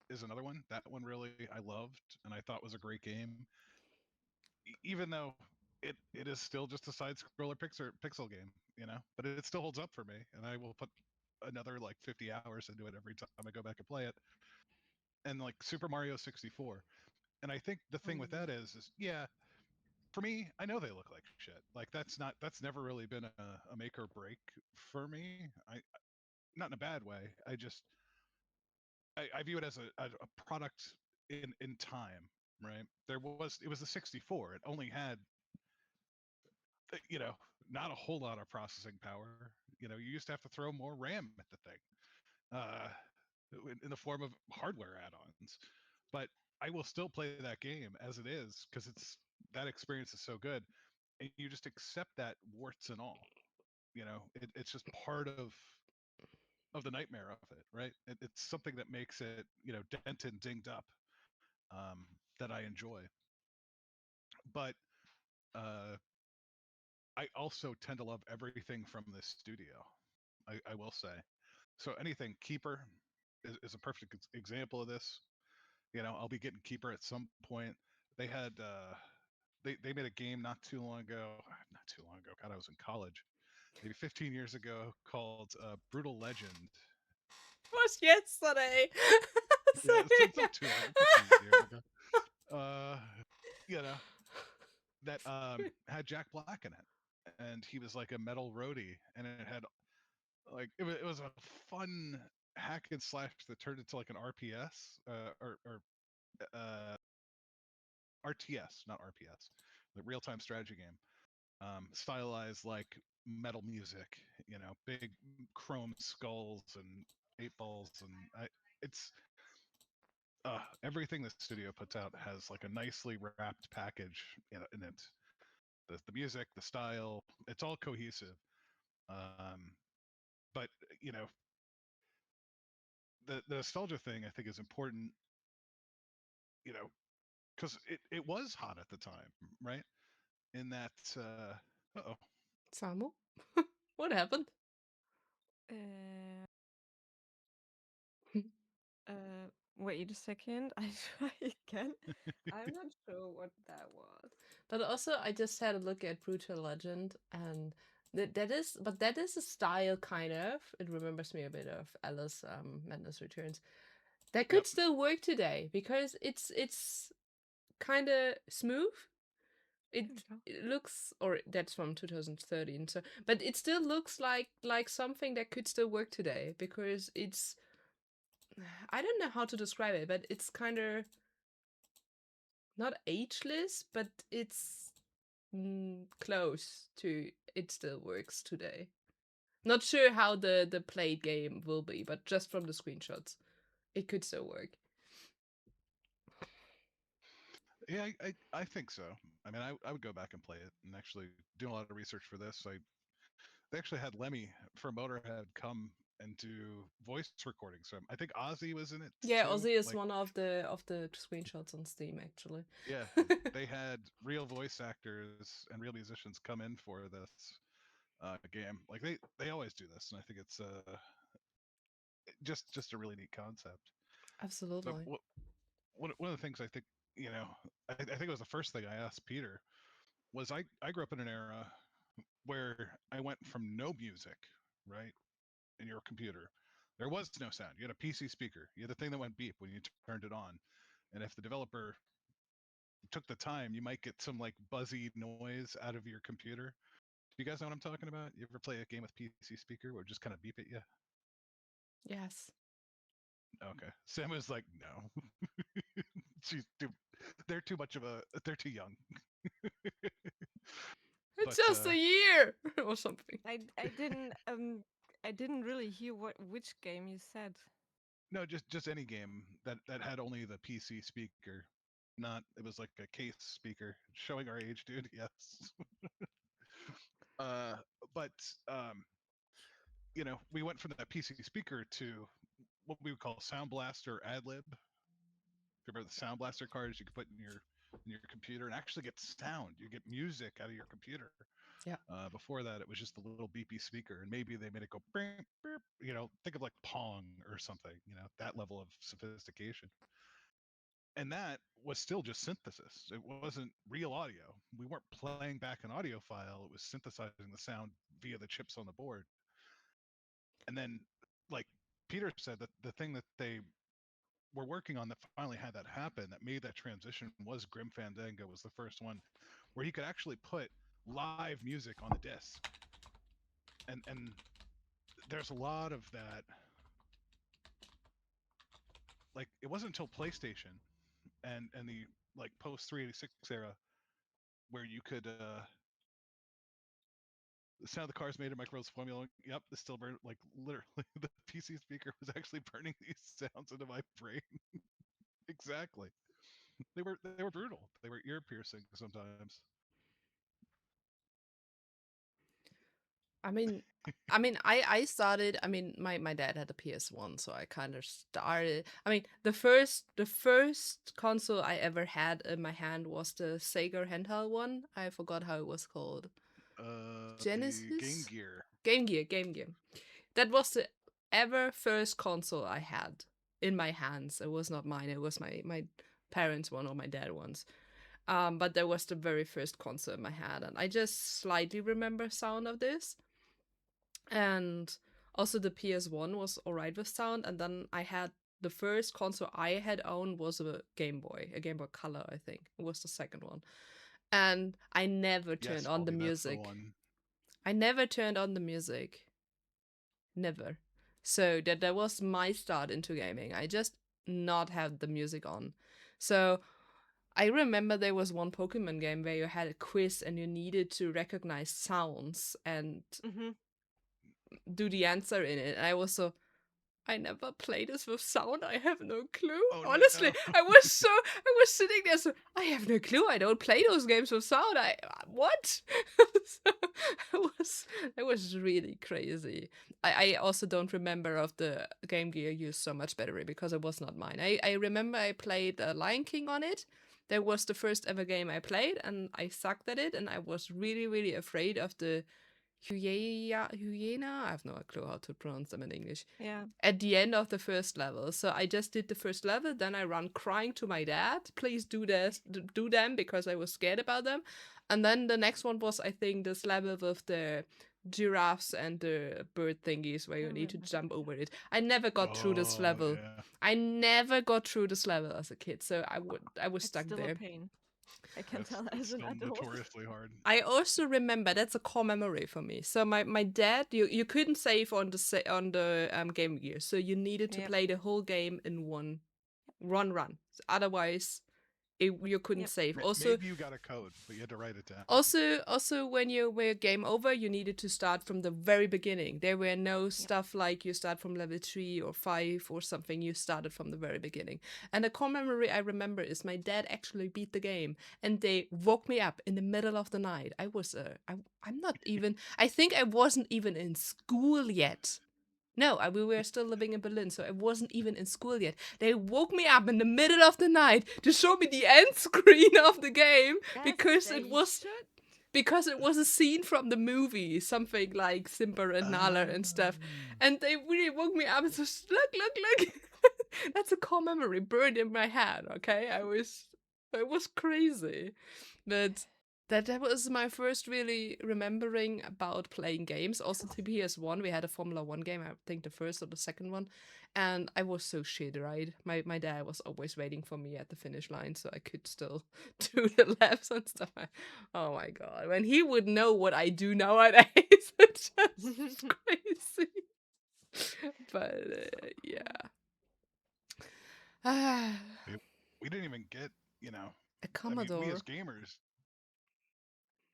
is another one. That one really I loved and I thought was a great game, even though it is still just a side scroller pixel game, but it still holds up for me, and I will put another like 50 hours into it every time I go back and play it. And like Super Mario 64. And I think the Oh thing with yeah. that is yeah, for me, I know they look like shit. Like that's never really been a make or break for me. I Not in a bad way. I view it as a product in time, right? It was the 64. It only had you know not a whole lot of processing power. You used to have to throw more RAM at the thing, uh, in the form of hardware add-ons. But I will still play that game as it is because that experience is so good, and you just accept that warts and all. It's just part of the nightmare of it, right? It's something that makes it dented, dinged up, um, that I enjoy. But uh, I also tend to love everything from this studio. I will say. So anything Keeper is a perfect example of this. I'll be getting Keeper at some point. They had they made a game not too long ago. Not too long ago. God, I was in college. Maybe 15 years ago, called Brutal Legend. Was yesterday. Yeah, Sorry. so it's not too long. 15 years ago. Uh, you know that had Jack Black in it, and he was like a metal roadie, and it had like it was a fun hack and slash that turned into like an RPS, or uh, RTS, not RPS, the real time strategy game, stylized like metal music, big chrome skulls and eight balls, and it's everything the studio puts out has like a nicely wrapped package in it. The music, the style, it's all cohesive. Um, but you know, the nostalgia thing I think is important. You know, because it was hot at the time, right? In that, oh, Samu? What happened? Uh, Wait a second. I try again. I'm not sure what that was. But also, I just had a look at Brutal Legend, and that is a style kind of. It remembers me a bit of Alice Madness Returns. That yep, could still work today because it's kind of smooth. There we go. It looks, or that's from 2013. So, but it still looks like something that could still work today because it's. I don't know how to describe it, but it's kind of not ageless, but it's close to it still works today. Not sure how the played game will be, but just from the screenshots, it could still work. yeah, I think so. I mean, I would go back and play it, and actually doing a lot of research for this. They actually had Lemmy from Motorhead come and do voice recording. So I think Ozzy was in it Yeah, too. Ozzy is Like, one of the screenshots on Steam actually. yeah, they had real voice actors and real musicians come in for this game. Like they always do this, and I think it's just a really neat concept. But Absolutely. one of the things I think I think it was the first thing I asked Peter was I grew up in an era where I went from no music, right, in your computer. There was no sound. You had a PC speaker. You had the thing that went beep when you turned it on. And if the developer took the time, you might get some like buzzy noise out of your computer. Do you guys know what I'm talking about? You ever play a game with PC speaker where it just kind of beep at you? Yes. Okay. Sam was like, no. She's too, they're too much of a, they're too young. It's But just a year or something. I didn't really hear which game you said. no, just any game that had only the PC speaker. Not it was like a case speaker. Showing our age, dude. Yes. Uh, but we went from that PC speaker to what we would call Sound Blaster Ad Lib. Remember the Sound Blaster cards you could put in your computer and actually get sound. You get music out of your computer. Yeah. Before that, it was just a little beepy speaker, and maybe they made it go beep, beep, think of like Pong or something, that level of sophistication. And that was still just synthesis. It wasn't real audio. We weren't playing back an audio file. It was synthesizing the sound via the chips on the board. And then, like Peter said, that the thing that they were working on that finally had that happen, that made that transition, was Grim Fandango. Was the first one where he could actually put live music on the disc. And there's a lot of that. Like it wasn't until PlayStation and the like post 386 era where you could the sound the cars made in Micro's Formula. Yep, the still burn like literally the PC speaker was actually burning these sounds into my brain. Exactly. They were brutal. They were ear piercing sometimes. I mean, I started. I mean, my dad had a PS1, so I kind of started. I mean, the first console I ever had in my hand was the Sega handheld one. I forgot how it was called. The Game Genesis, Gear. Game Gear. That was the ever first console I had in my hands. It was not mine. It was my parents' one or my dad one's. But that was the very first console in my hand, and I just slightly remember sound of this. And also the PS1 was alright with sound, and then I had the first console I had owned was a Game Boy Color, I think. It was the second one. And I never turned Yes, on the Baldy, that's the music. one. I never turned on the music. Never. So that was my start into gaming. I just not had the music on. So I remember there was one Pokemon game where you had a quiz and you needed to recognize sounds and Mm-hmm. do the answer in it. And I was so I never played this with sound. I have no clue. Oh Honestly, no. I was sitting there, so I have no clue. I don't play those games with sound. What? So, it was really crazy. I also don't remember of the Game Gear used so much battery because it was not mine. I remember I played Lion King on it. That was the first ever game I played, and I sucked at it, and I was really, really afraid of the hyena. I have no clue how to pronounce them in English. Yeah. At the end of the first level, so I just did the first level. Then I ran crying to my dad, "Please do this, do them," because I was scared about them. And then the next one was, I think, this level with the giraffes and the bird thingies where I you need to remember that. jump Yeah. over it. I never got through this Oh level. yeah. I never got through this level as a kid, so I was It's stuck still a there. pain. I can It's tell it's as an still adult. notoriously hard. I also remember that's a core memory for me. So my dad, you couldn't save on on the Game Gear, so you needed to Yep. play the whole game in one run. Otherwise, you couldn't Yep. save. Also, Maybe you got a code, but you had to write it down. also, when you were game over, you needed to start from the very beginning. There were no Yep. stuff like you start from level 3 or 5 or something. You started from the very beginning. And the core memory I remember is my dad actually beat the game, and they woke me up in the middle of the night. I'm not even. I think I wasn't even in school yet. No, we were still living in Berlin, so I wasn't even in school yet. They woke me up in the middle of the night to show me the end screen of the game As because it they was should. a scene from the movie, something like Simba and Nala and stuff. Oh. And they really woke me up and said, look. That's a core memory burned in my head, okay? It was crazy. But that was my first really remembering about playing games. Also to PS1, we had a Formula One game, I think the first or the second one. And I was so shit, right? My dad was always waiting for me at the finish line so I could still do the laps and stuff. Oh my god. When he would know what I do nowadays, it's just crazy. But yeah. Ah, We didn't even get, you know, a I mean, we as Commodore. gamers.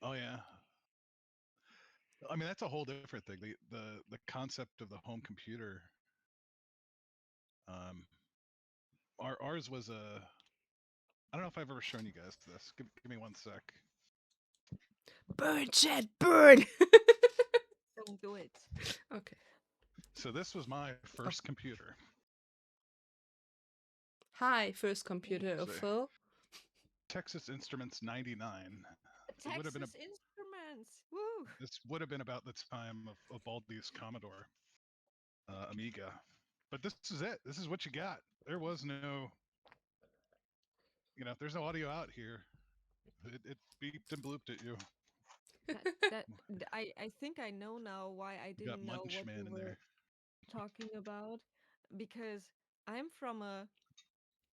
Oh yeah. I mean, that's a whole different thing. The concept of the home computer. Um, ours was a. I don't know if I've ever shown you guys this. Give me one sec. Burn, Chad, burn! Don't do it. Okay. So this was my Oh. first computer. Hi, first computer of So Phil. Texas Instruments 99. It would have been a. Texas Instruments. Woo! This would have been about the time of Baldy's Commodore Amiga. But this is it. This is what you got. There was no, there's no audio out here. It beeped and blooped at you. I think I know now why I You got didn't know what you Munchman in were there. talking about, because I'm from a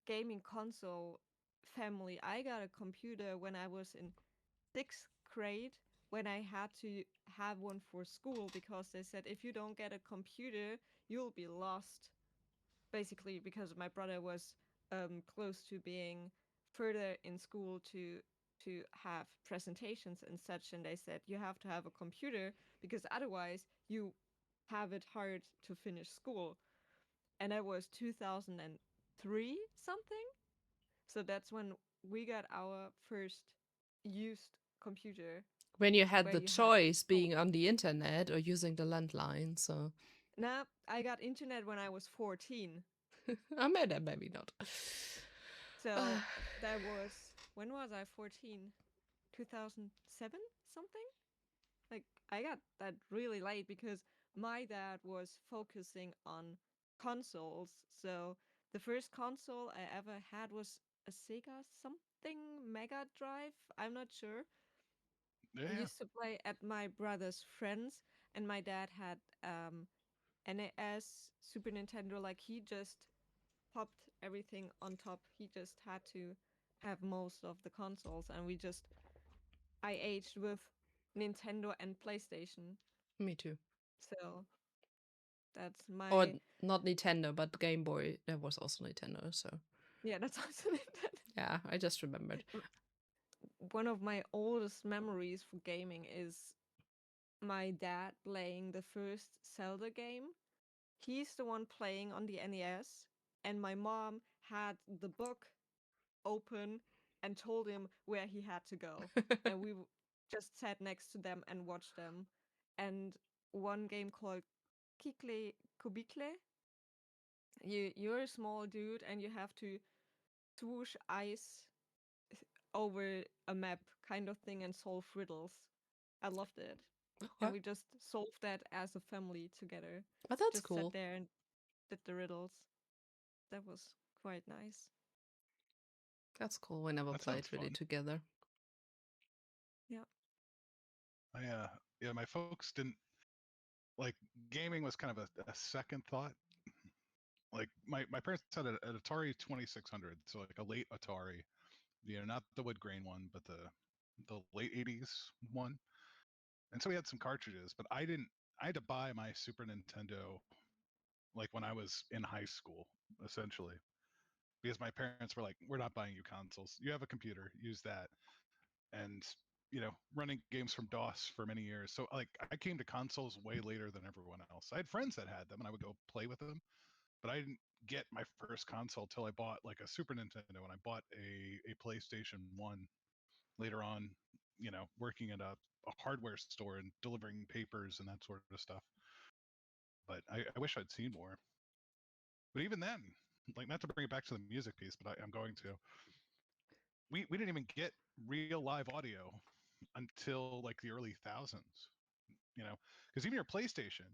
gaming console family. I got a computer when I was in 6th grade, when I had to have one for school because they said if you don't get a computer, you'll be lost. Basically, because my brother was close to being further in school to have presentations and such, and they said you have to have a computer because otherwise you have it hard to finish school. And that was 2003 something. So that's when we got our first used computer When you had where the you had to choice talk. being on the internet or using the landline, so Now, I got internet when I was 14. I mean that maybe not. So that was, when was I 14? 2007 something? Like, I got that really late because my dad was focusing on consoles. So the first console I ever had was a Sega something Mega Drive. I'm not sure. I Yeah. used to play at my brother's friends, and my dad had NES, Super Nintendo. Like, he just popped everything on top. He just had to have most of the consoles, and I aged with Nintendo and PlayStation. Me too. So that's Or my, not Nintendo, but Game Boy. That was also Nintendo, so yeah, that's also Nintendo. yeah, I just remembered. One of my oldest memories for gaming is my dad playing the first Zelda game. he's the one playing on the NES, and my mom had the book open and told him where he had to go. And just sat next to them and watched them. And one game called Kikle Kubikle, you're a small dude and you have to swoosh ice over a map kind of thing and solve riddles. I loved it. And Okay. we just solved that as a family together. But that's Just sat cool. there and did the riddles. That was quite nice. That's cool. We never That sounds played really fun. together. Yeah. Yeah, my folks didn't like gaming was kind of a second thought. Like my parents had an Atari 2600, so like a late Atari, not the wood grain one, but the late 80s one. And so we had some cartridges, but I had to buy my Super Nintendo like when I was in high school, essentially, because my parents were like, "We're not buying you consoles. You have a computer, use that." And running games from DOS for many years. So like I came to consoles way later than everyone else. I had friends that had them, and I would go play with them, but I didn't get my first console till I bought like a Super Nintendo, and I bought a PlayStation One later on. Working at a hardware store and delivering papers and that sort of stuff. But I wish I'd seen more. But even then, like not to bring it back to the music piece, but I'm going to. We didn't even get real live audio until like the early thousands. Because even your PlayStation,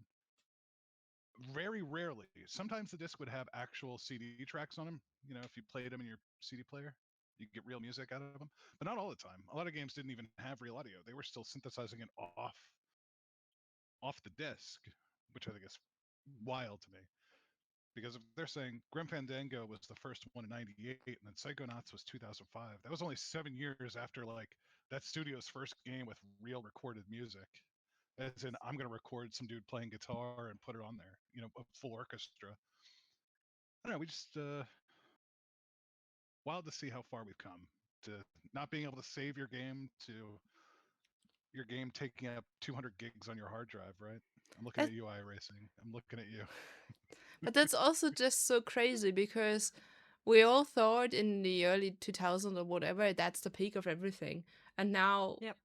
very rarely, sometimes the disc would have actual CD tracks on them. If you played them in your CD player, you get real music out of them, but not all the time. A lot of games didn't even have real audio; they were still synthesizing it off the disc, which I think is wild to me. Because if they're saying Grim Fandango was the first one in '98, and then Psychonauts was 2005, that was only 7 years after like that studio's first game with real recorded music. As in, I'm going to record some dude playing guitar and put it on there, a full orchestra. I don't know. We just wild to see how far we've come to not being able to save your game to your game taking up 200 gigs on your hard drive, right? I'm looking That, at you, iRacing. I'm looking at you. but that's also just so crazy because we all thought in the early 2000s or whatever that's the peak of everything. And now, Yep.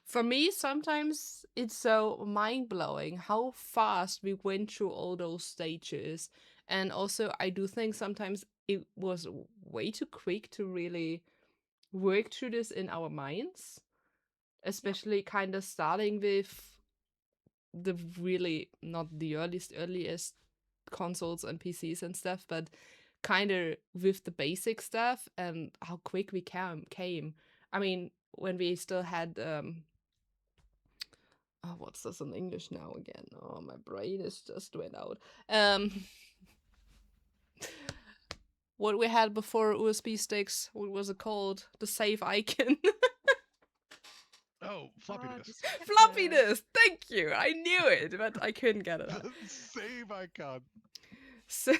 for me, sometimes it's so mind blowing how fast we went through all those stages. And also, I do think sometimes it was way too quick to really work through this in our minds, Yep. especially kind of starting with the really not the earliest consoles and PCs and stuff, but kind of with the basic stuff and how quick we came. I mean, when we still had oh, what's this in English now again? Oh, my brain is just went out. What we had before USB sticks, what was it called? The save icon. Oh, floppy Oh, disk. Floppy diskettes. disk. Thank you. I knew it, but I couldn't get it out. The save icon. So,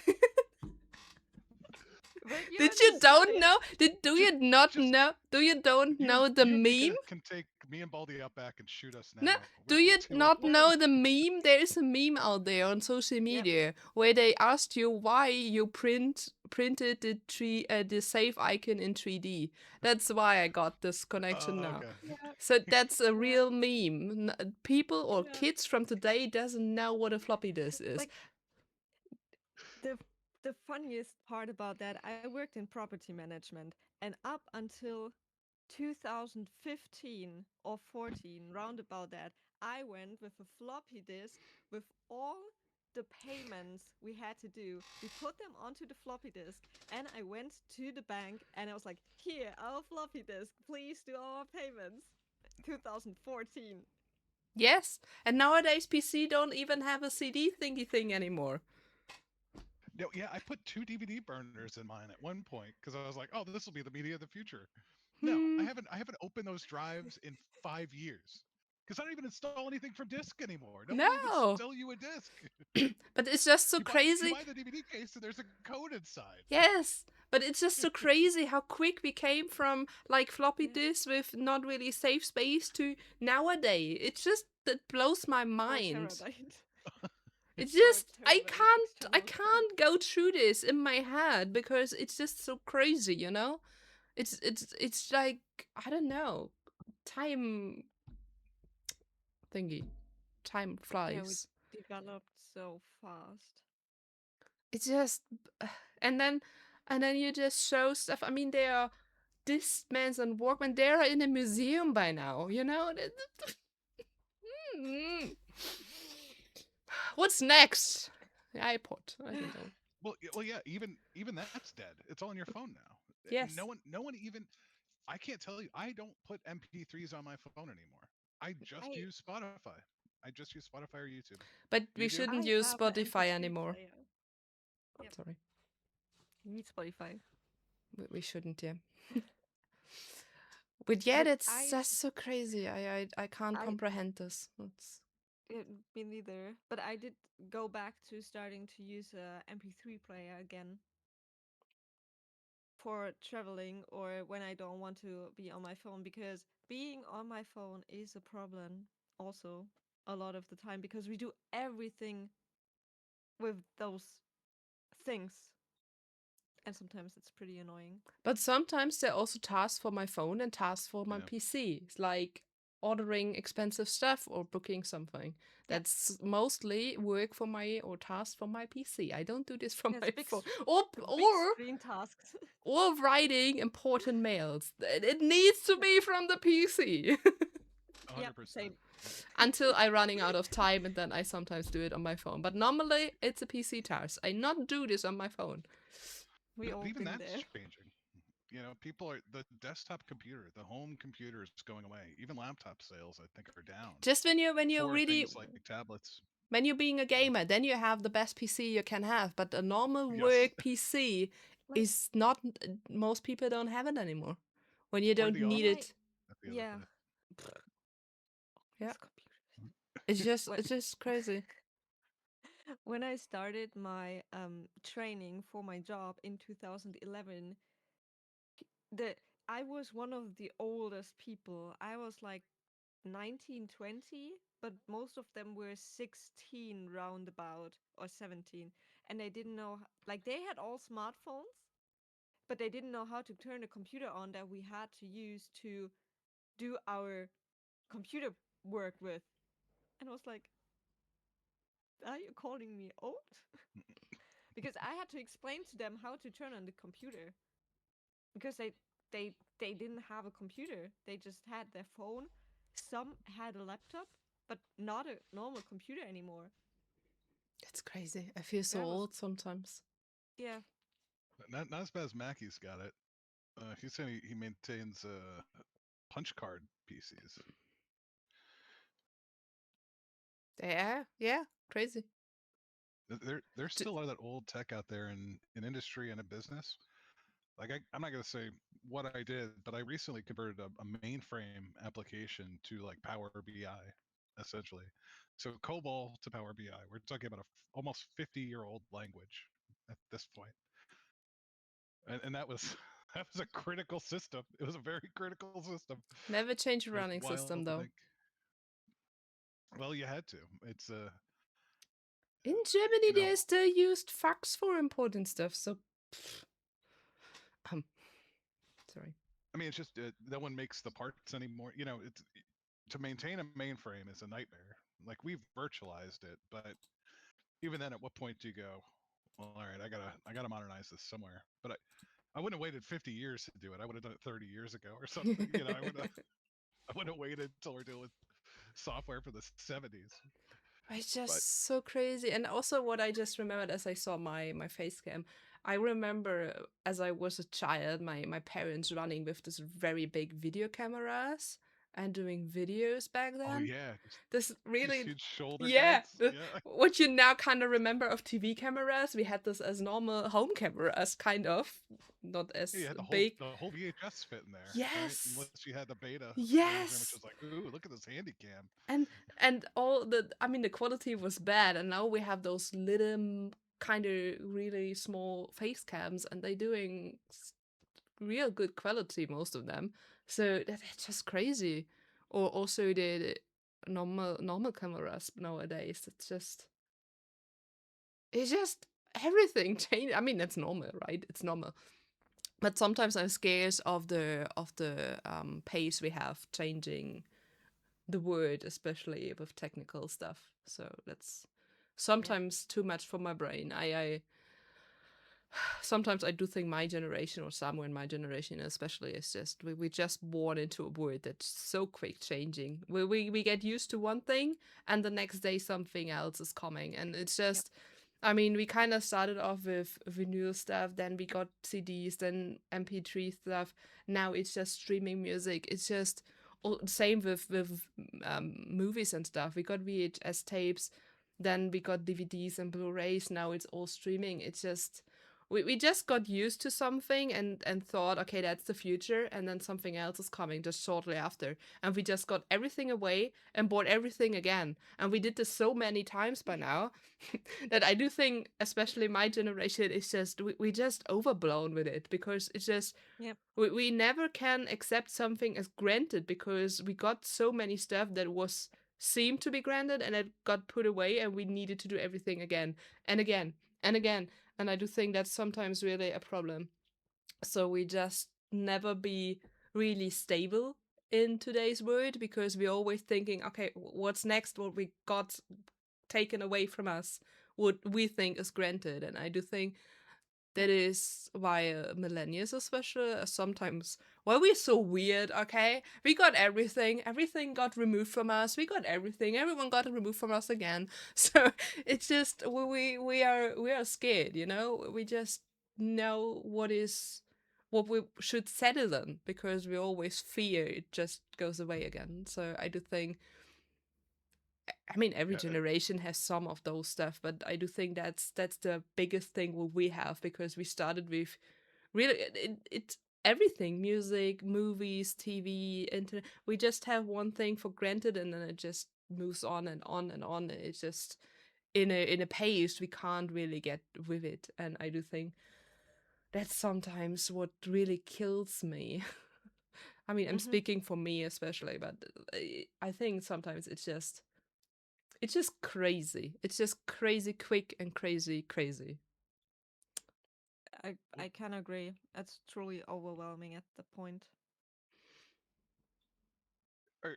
But you did you understood don't it. know? Do Just, you not just know? Do you don't you and know the you and meme? Mika can take me and Baldy out back and shoot us No, now. do We're you two not of Yep. know the meme? There is a meme out there on social Yep. media where they asked you why you printed the save icon in 3D. That's why I got this connection now. Okay. Yeah. So that's a Yeah. real meme. People or Yeah. kids from today doesn't know what a floppy disk is. Like the the funniest part about that, I worked in property management, and up until 2015 or 14, round about that, I went with a floppy disk with all the payments we had to do. We put them onto the floppy disk, and I went to the bank and I was like, "Here, our floppy disk, please do our payments." 2014. Yes, and nowadays PC don't even have a CD thingy thing anymore. No, yeah, I put 2 DVD burners in mine at one point because I was like, "Oh, this will be the media of the future." No, I Hmm. haven't opened those drives in 5 years because I don't even install anything from disk anymore. No one will even No. sell you a disk. But it's just so You crazy. buy the DVD case and there's a code inside. Yes, but it's just so crazy how quick we came from like floppy Yeah. disks with not really safe space to nowadays. It just that blows my 4 mind. terabyte. It's for just external I external stuff. can't go through this in my head because it's just so crazy, you know? It's like I don't know. Time thingy. Time Yeah, we flies. developed so fast. It's just and then you just show stuff. I mean, they are Discmans and Walkman. They are in a museum by now, you know? Mm. What's next? The iPod. I don't know. Well, yeah. Even that's dead. It's all on your phone now. Yes. No one even. I can't tell you. I don't put MP3s on my phone anymore. I just I use Spotify. I just use Spotify or YouTube. But You we do? shouldn't I use have an Spotify MP3 anymore. player. Yep, Sorry. you need Spotify. We shouldn't, yeah. But yet But it's just so crazy. I can't I, comprehend this. It's me neither. But I did go back to starting to use a MP3 player again for traveling or when I don't want to be on my phone because being on my phone is a problem also a lot of the time because we do everything with those things and sometimes it's pretty annoying. But sometimes there are also tasks for my phone and tasks for my Yeah. PC. It's like ordering expensive stuff or booking something. Yeah, That's mostly work for my or task for my PC. I don't do this from there's my phone. Or big or screen tasks. or writing important mails. It needs to be from the PC. 100%. Same. Yeah. Until I running out of time and then I sometimes do it on my phone. But normally it's a PC task. I not do this on my phone. We But all even been that's there. changing. People are the desktop computer, the home computer is going away. Even laptop sales, I think, are down Just when you for really things like tablets. when you're being a Yeah. gamer, then you have the best PC you can have. But a normal Yes. work PC Like is not. Most people don't have it anymore. When you Or don't the need when I it, office at the end of yeah, the day. yeah, these computers. When it's just crazy. when I started my training for my job in 2011, the I was one of the oldest people. I was like 19, 20, but most of them were 16 roundabout or 17, and they didn't know like they had all smartphones, but they didn't know how to turn a computer on that we had to use to do our computer work with. And I was like, are you calling me old? Because I had to explain to them how to turn on the computer because they didn't have a computer. They just had their phone. Some had a laptop, but not a normal computer anymore. It's crazy. I feel so That was old sometimes. yeah. Not as bad as Mackey's got it. He's saying he maintains punch card PCs. Yeah, crazy. There's D- still a lot of that old tech out there in industry and in business. Like I'm not gonna say what I did, but I recently converted a mainframe application to like Power BI, essentially. So COBOL to Power BI. We're talking about a almost 50-year-old language at this point, and that was that was a critical system. It was a very critical system. Never change a It was running wild system to though. think. Well, you had to. It's In you Germany, know, they still used fax for important stuff. So, um, sorry. I mean, it's just no one makes the parts anymore. It's to maintain a mainframe is a nightmare. Like we've virtualized it, but even then, at what point do you go? Well, all right, I gotta modernize this somewhere. But I wouldn't have waited 50 years to do it. I would have done it 30 years ago or something. I wouldn't have waited until we're dealing with software for the 70s. It's But just so crazy. And also what I just remembered as I saw my face cam, I remember as I was a child, my parents running with this very big video cameras and doing videos back oh then. yeah, just This these really huge shoulder yeah, guards. Yeah, what you now kind of remember of TV cameras, we had this as normal home cameras, kind of, not you as had big. the whole VHS fit in there, right? Yes, Unless you had the beta version, which yes, was like, ooh, look at this handy cam. and all the I mean the quality was bad, and now we have those little kind of really small face cams, and they're doing real good quality, most of them. So that's just crazy. Or also the normal cameras nowadays. It's just it's just everything changed. I mean, that's normal, right? It's normal. But sometimes I'm scared of the pace we have changing the word, especially with technical stuff. So that's Yeah. sometimes too much for my brain. I sometimes I do think my generation or somewhere in my generation especially is just we just born into a world that's so quick changing. We get used to one thing and the next day something else is coming. And it's Yep. just I mean, we kind of started off with vinyl stuff, then we got CDs, then MP3 stuff. Now it's just streaming music. It's just same with movies and stuff. We got VHS tapes, then we got DVDs and Blu-rays. Now it's all streaming. It's just we just got used to something and thought, okay, that's the future, and then something else is coming just shortly after, and we just got everything away and bought everything again, and we did this so many times by now that I do think, especially my generation, is just we just overblown with it because it's just Yep. we never can accept something as granted because we got so many stuff that was seemed to be granted and it got put away and we needed to do everything again and again and again. And I do think that's sometimes really a problem. So we just never be really stable in today's world because we're always thinking, okay, what's next? What we got taken away from us, what we think is granted. And I do think that Yep. is why millennials especially sometimes why we're so weird. Okay, we got everything, everything got removed from us, we got everything, everyone got removed from us again. So it's just we are scared, you know, we just know what we should settle in because we always fear it just goes away again. So I do think, I mean, every Yeah, generation has some of those stuff, but I do think that's the biggest thing what we have because we started with really it's everything: music, movies, TV, internet. We just have one thing for granted, and then it just moves on and on and on. And it's just in a pace we can't really get with it, and I do think that's sometimes what really kills me. I mean, I'm Mhm. speaking for me especially, but I think sometimes it's just crazy. It's just crazy quick and crazy crazy. I can agree. It's truly overwhelming at the point.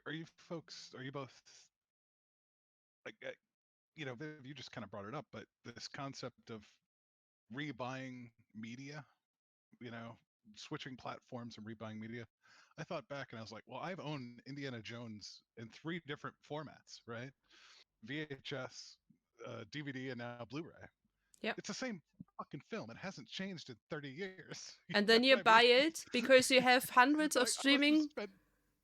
are you folks? Are you both like you just kind of brought it up, but this concept of rebuying media, you know, switching platforms and rebuying media. I thought back and I was like, well, I've owned Indiana Jones in 3 different formats, right? VHS, DVD, and now Blu-ray. Yep. It's the same fucking film. It hasn't changed in 30 years. You And know then what you I mean? buy it because you have hundreds You're of like, I must have streaming. spent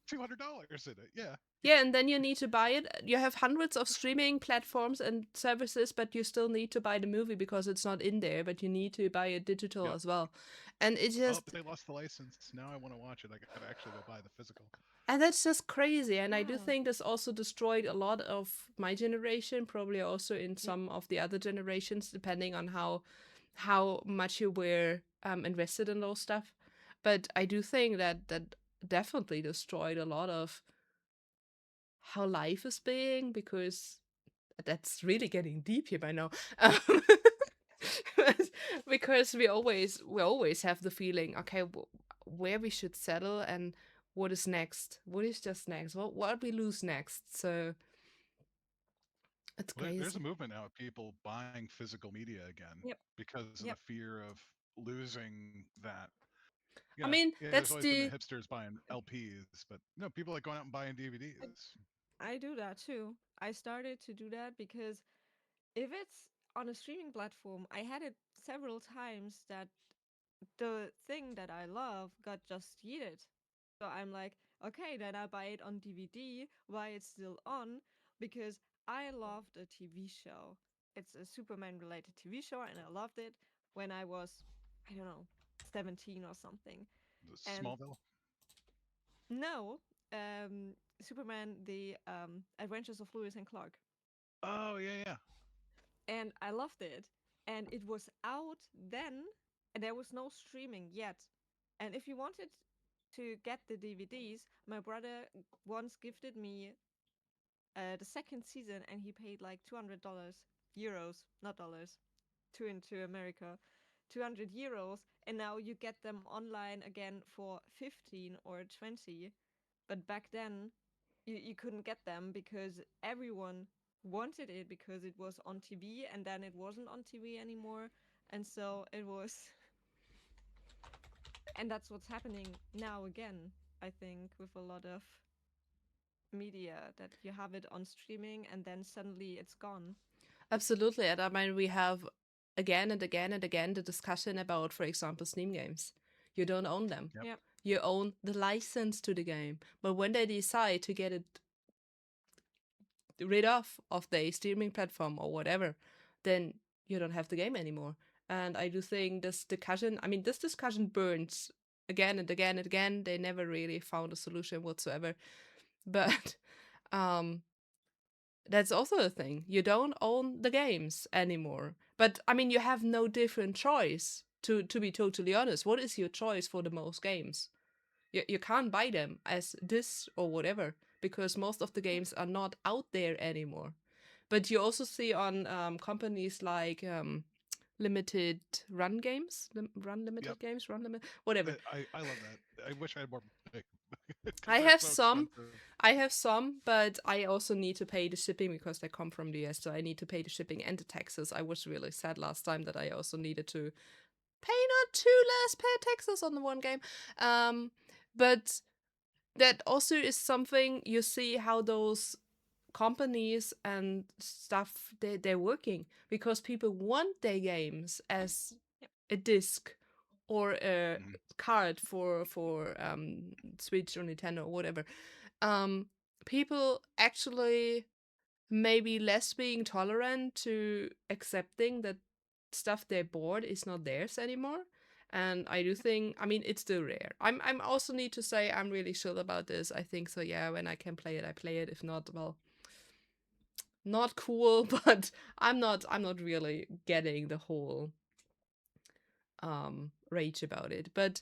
$200 in it. Yeah. Yeah, and then you need to buy it. You have hundreds of streaming platforms and services, but you still need to buy the movie because it's not in there, but you need to buy it digital Yep. as well. And it's Oh, just but they lost the license. Now I want to watch it. I gotta actually go buy the physical. and that's just crazy. And I do Yeah. think this also destroyed a lot of my generation, probably also in Yep. some of the other generations, depending on how much you were invested in those stuff. But I do think that definitely destroyed a lot of how life is being because that's really getting deep here by now. But because we always have the feeling, okay, where we should settle and what is next, what is just next, what we lose next. So it's Well, there's a crazy. movement now of people buying physical media again Yep. because of the Yep. fear of losing that. I mean, Yeah, there's that's always been the the hipsters buying LPs, but no, people like going out and buying DVDs. I do that too. I started to do that because if it's on a streaming platform, I had it several times that the thing that I love got just yeeted. So I'm like, okay, then I buy it on DVD while it's still on because I loved a TV show. It's a Superman related TV show and I loved it when I was, I don't know, 17 or something. The And Smallville. no, Superman, the Adventures of Lewis and Clark. Oh yeah, yeah. And I loved it. And it was out then, and there was no streaming yet. And if you wanted to get the DVDs, my brother once gifted me the second season, and he paid like $200 euros, not dollars. into America, 200 euros, and now you get them online again for 15 or 20. But back then, you couldn't get them because everyone wanted it because it was on TV and then it wasn't on TV anymore. And so it was, and that's what's happening now again, I think, with a lot of media that you have it on streaming and then suddenly it's gone. Absolutely. And I mean, we have again and again and again the discussion about, for example, Steam games. You don't own them. Yep. Yep. You own the license to the game. But when they decide to get it rid of the streaming platform or whatever, then you don't have the game anymore. And I do think this discussion burns again and again and again. They never really found a solution whatsoever. But um that's also a thing. You don't own the games anymore. But I mean, you have no different choice. To be totally honest, what is your choice for the most games? You can't buy them as this or whatever because most of the Yep. games are not out there anymore. But you also see on companies like limited run games, run limited Yep. games, run limit, whatever. I love that. I wish I had more money because I they're have so some, expensive. I have some, but I also need to pay the shipping because they come from the US, so I need to pay the shipping and the taxes. I was really sad last time that I also needed to pay not too less pay taxes on the one game. But that also is something you see how those companies and stuff they're working because people want their games as Yep. a disc or a Mhm. card for Switch or Nintendo or whatever. Um, People actually maybe less being tolerant to accepting that stuff they bought is not theirs anymore. And I do think, I mean, it's still rare. I'm also need to say I'm really sure about this. I think so. Yeah, when I can play it, I play it. If not, well, not cool. But I'm not really getting the whole rage about it. But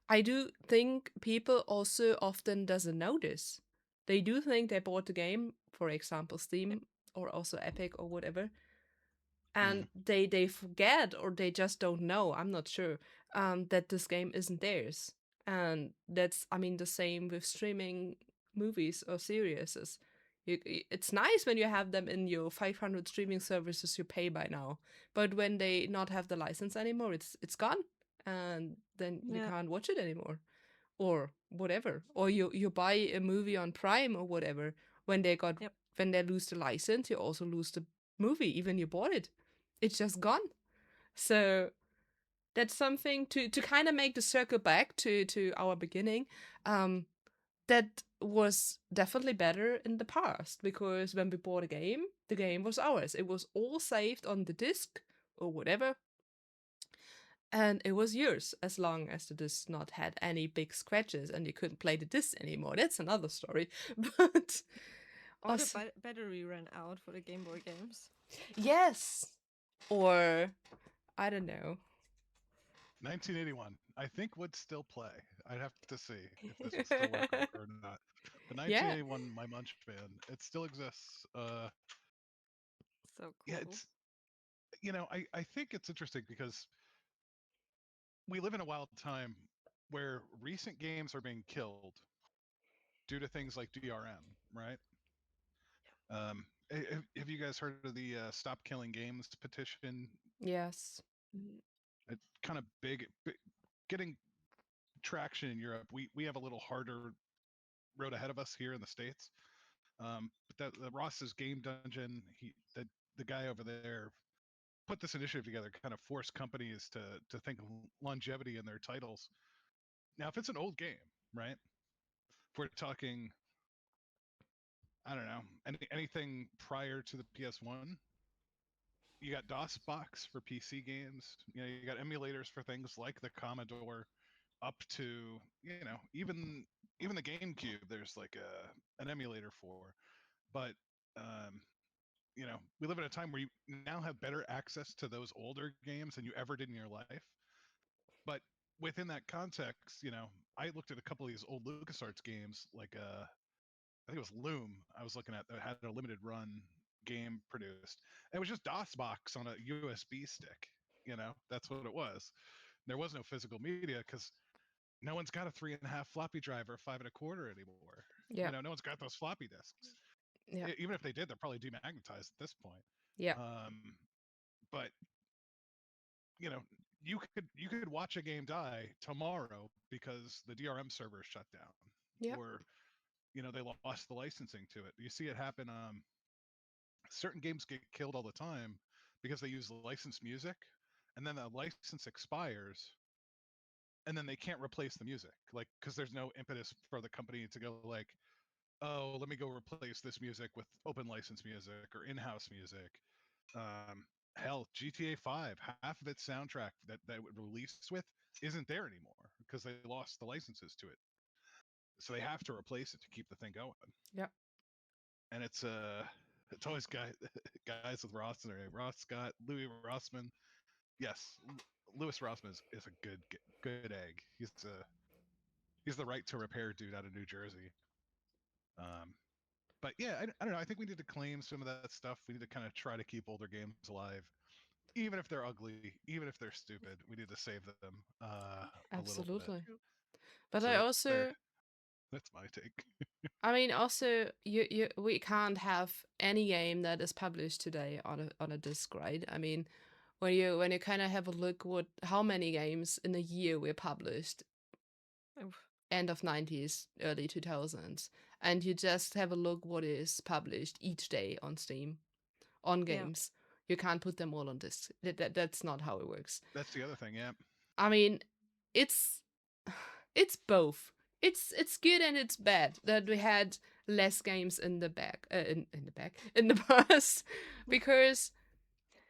I do think people also often doesn't notice. They do think they bought the game, for example, Yep. Steam or also Epic or whatever, Mhm. and they forget or they just don't know. I'm not sure that this game isn't theirs, and that's I mean the same with streaming movies or series. It's nice when you have them in your 500 streaming services you pay by now, but when they not have the license anymore, it's gone, and then you Yeah. can't watch it anymore or whatever. Or you buy a movie on Prime or whatever. When they got Yep. when they lose the license, you also lose the movie, even you bought it. It's just gone. So that's something to kind of make the circle back to our beginning. That was definitely better in the past because when we bought a game, the game was ours. It was all saved on the disc or whatever, and it was yours as long as the disc not had any big scratches and you couldn't play the disc anymore. That's another story. But Or the also, battery ran out for the Game Boy games. yes, or I don't know. 1981, I think would still play. I'd have to see if this would still work or not. But Yeah, 1981, my Munch Band, it still exists. So Yeah, cool. it's I think it's interesting because we live in a wild time where recent games are being killed due to things like DRM, right? Have you guys heard of the Stop Killing Games petition? yes. Mhm. It's kind of getting traction in Europe. We have a little harder road ahead of us here in the states. But that the Ross's Game Dungeon, the guy over there put this initiative together, kind of force companies to think of longevity in their titles. Now, if it's an old game, right? If we're talking, I don't know, anything prior to the PS1, you got DOSBox for PC games. You got emulators for things like the Commodore, up to even the GameCube. There's like an emulator for, but um, we live in a time where you now have better access to those older games than you ever did in your life. But within that context, I looked at a couple of these old LucasArts games, like I think it was Loom. I was looking at that had a limited run game produced. It was just DOSBox on a USB stick. That's what it was. There was no physical media because no one's got a 3.5 floppy drive or a 5.25 anymore. Yeah. No one's got those floppy disks. Yeah. Even if they did, they're probably demagnetized at this point. Yeah. But you know, you could watch a game die tomorrow because the DRM server shut down, Yeah. or they lost the licensing to it. You see it happen. Certain games get killed all the time because they use licensed music, and then the license expires, and then they can't replace the music, like because there's no impetus for the company to go like, oh, let me go replace this music with open license music or in-house music. Hell, GTA 5, half of its soundtrack that it released with isn't there anymore because they lost the licenses to it. So they have to replace it to keep the thing going. Yeah. And it's always guys with Ross in their name. Ross Scott, Louis Rossman. Yes, Louis Rossman is a good egg. He's the right to repair dude out of New Jersey. Um, but yeah, I don't know. I think we need to claim some of that stuff. We need to kind of try to keep older games alive, even if they're ugly, even if they're stupid. We need to save them a little bit. Absolutely. True. But So I also, that's my take. I mean, also, we can't have any game that is published today on a disc, right? I mean, when you kind of have a look how many games in a year were published, Oof. end of 90s, early 2000s, and you just have a look what is published each day on Steam, on Yeah. games, you can't put them all on disc. That's not how it works. That's the other thing. Yeah. I mean, it's it's both. It's good and it's bad that we had less games in the back in the back in the past because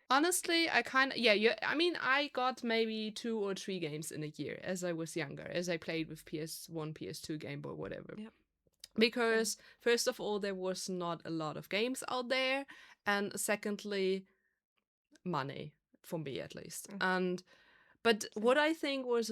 honestly, I kind of I mean, I got maybe 2 or 3 games in a year as I was younger, as I played with PS1, PS2, Game Boy, whatever. Yep. Same. Because first of all, there was not a lot of games out there, and secondly, money for me at least. Mm, And but same. what I think was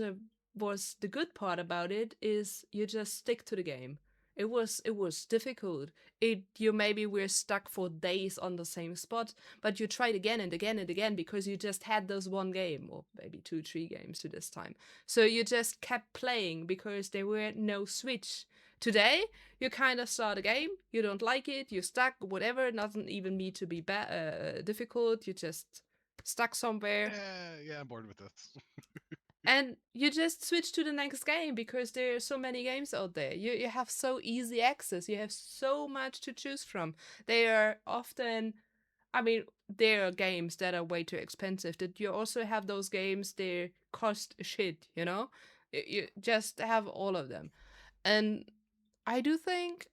the good part about it is you just stick to the game. It was difficult. You maybe were stuck for days on the same spot, but you tried again and again and again because you just had this one game, or maybe 2, 3 games to this time. So you just kept playing because there were no switch. Today, you kind of start a game, you don't like it, you're stuck, whatever. It doesn't even need to be difficult. You just stuck somewhere Yeah, I'm bored with this. and you just switch to the next game because there are so many games out there. You have so easy access. You have so much to choose from. They are often, I mean, there are games that are way too expensive. That you also have those games they cost shit. You just have all of them, and I do think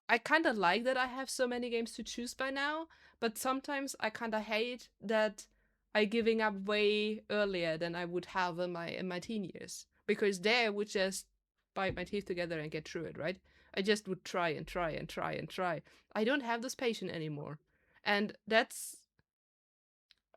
I kind of like that I have so many games to choose by now, but sometimes I kind of hate that I giving up way earlier than I would have in my teen years because there I would just bite my teeth together and get through it, right? I just would try and try and try and try. I don't have this patience anymore. And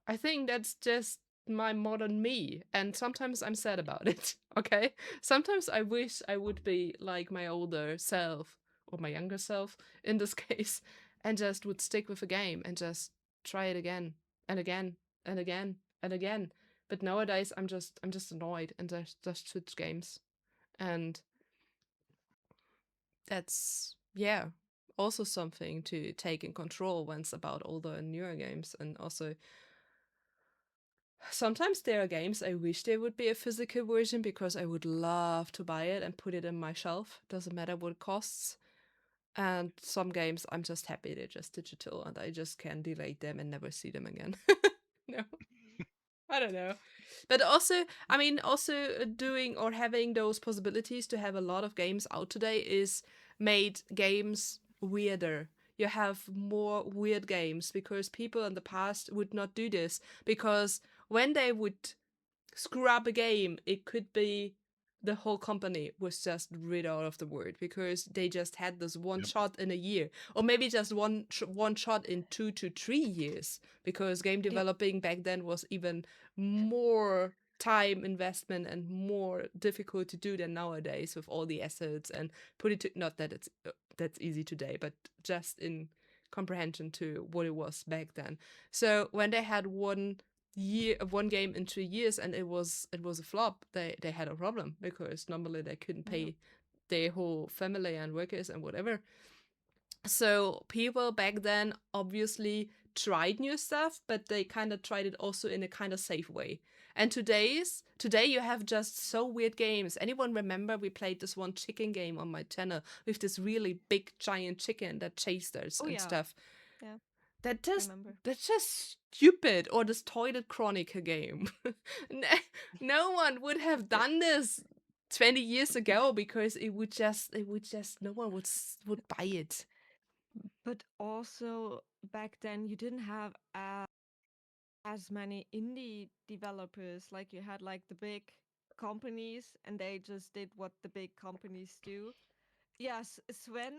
I think that's just my modern me, and sometimes I'm sad about it, okay? Sometimes I wish I would be like my older self, or my younger self in this case, and just would stick with a game and just try it again and again and again and again. But nowadays I'm just annoyed and just switch games. And that's also something to take in control when it's about older and newer games. And also sometimes there are games I wish there would be a physical version because I would love to buy it and put it in my shelf. Doesn't matter what it costs. And some games I'm just happy they're just digital and I just can delete them and never see them again. No, I don't know. But also, I mean, doing or having those possibilities to have a lot of games out today is made games weirder. You have more weird games because people in the past would not do this because when they would screw up a game, it could be the whole company was just rid out of the word because they just had this one Yep. shot in a year, or maybe just one shot in 2 to 3 years, because game Yeah. developing back then was even more time investment and more difficult to do than nowadays with all the assets and put it to not that it's that's easy today, but just in comprehension to what it was back then. So when they had one game in 2 years and it was a flop, they had a problem because normally they couldn't Yeah. pay their whole family and workers and whatever. So people back then obviously tried new stuff, but they kind of tried it also in a kind of safe way. And today you have just so weird games. Anyone remember we played this one chicken game on my channel with this really big giant chicken that chased us Oh and yeah. stuff? Yeah. That just Remember. that's just stupid. Or this toilet chronicle game. no, no one would have done this 20 years ago because it would just no one would buy it. But also back then you didn't have as many indie developers. Like you had like the big companies, and they just did what the big companies do. Yes, Sven.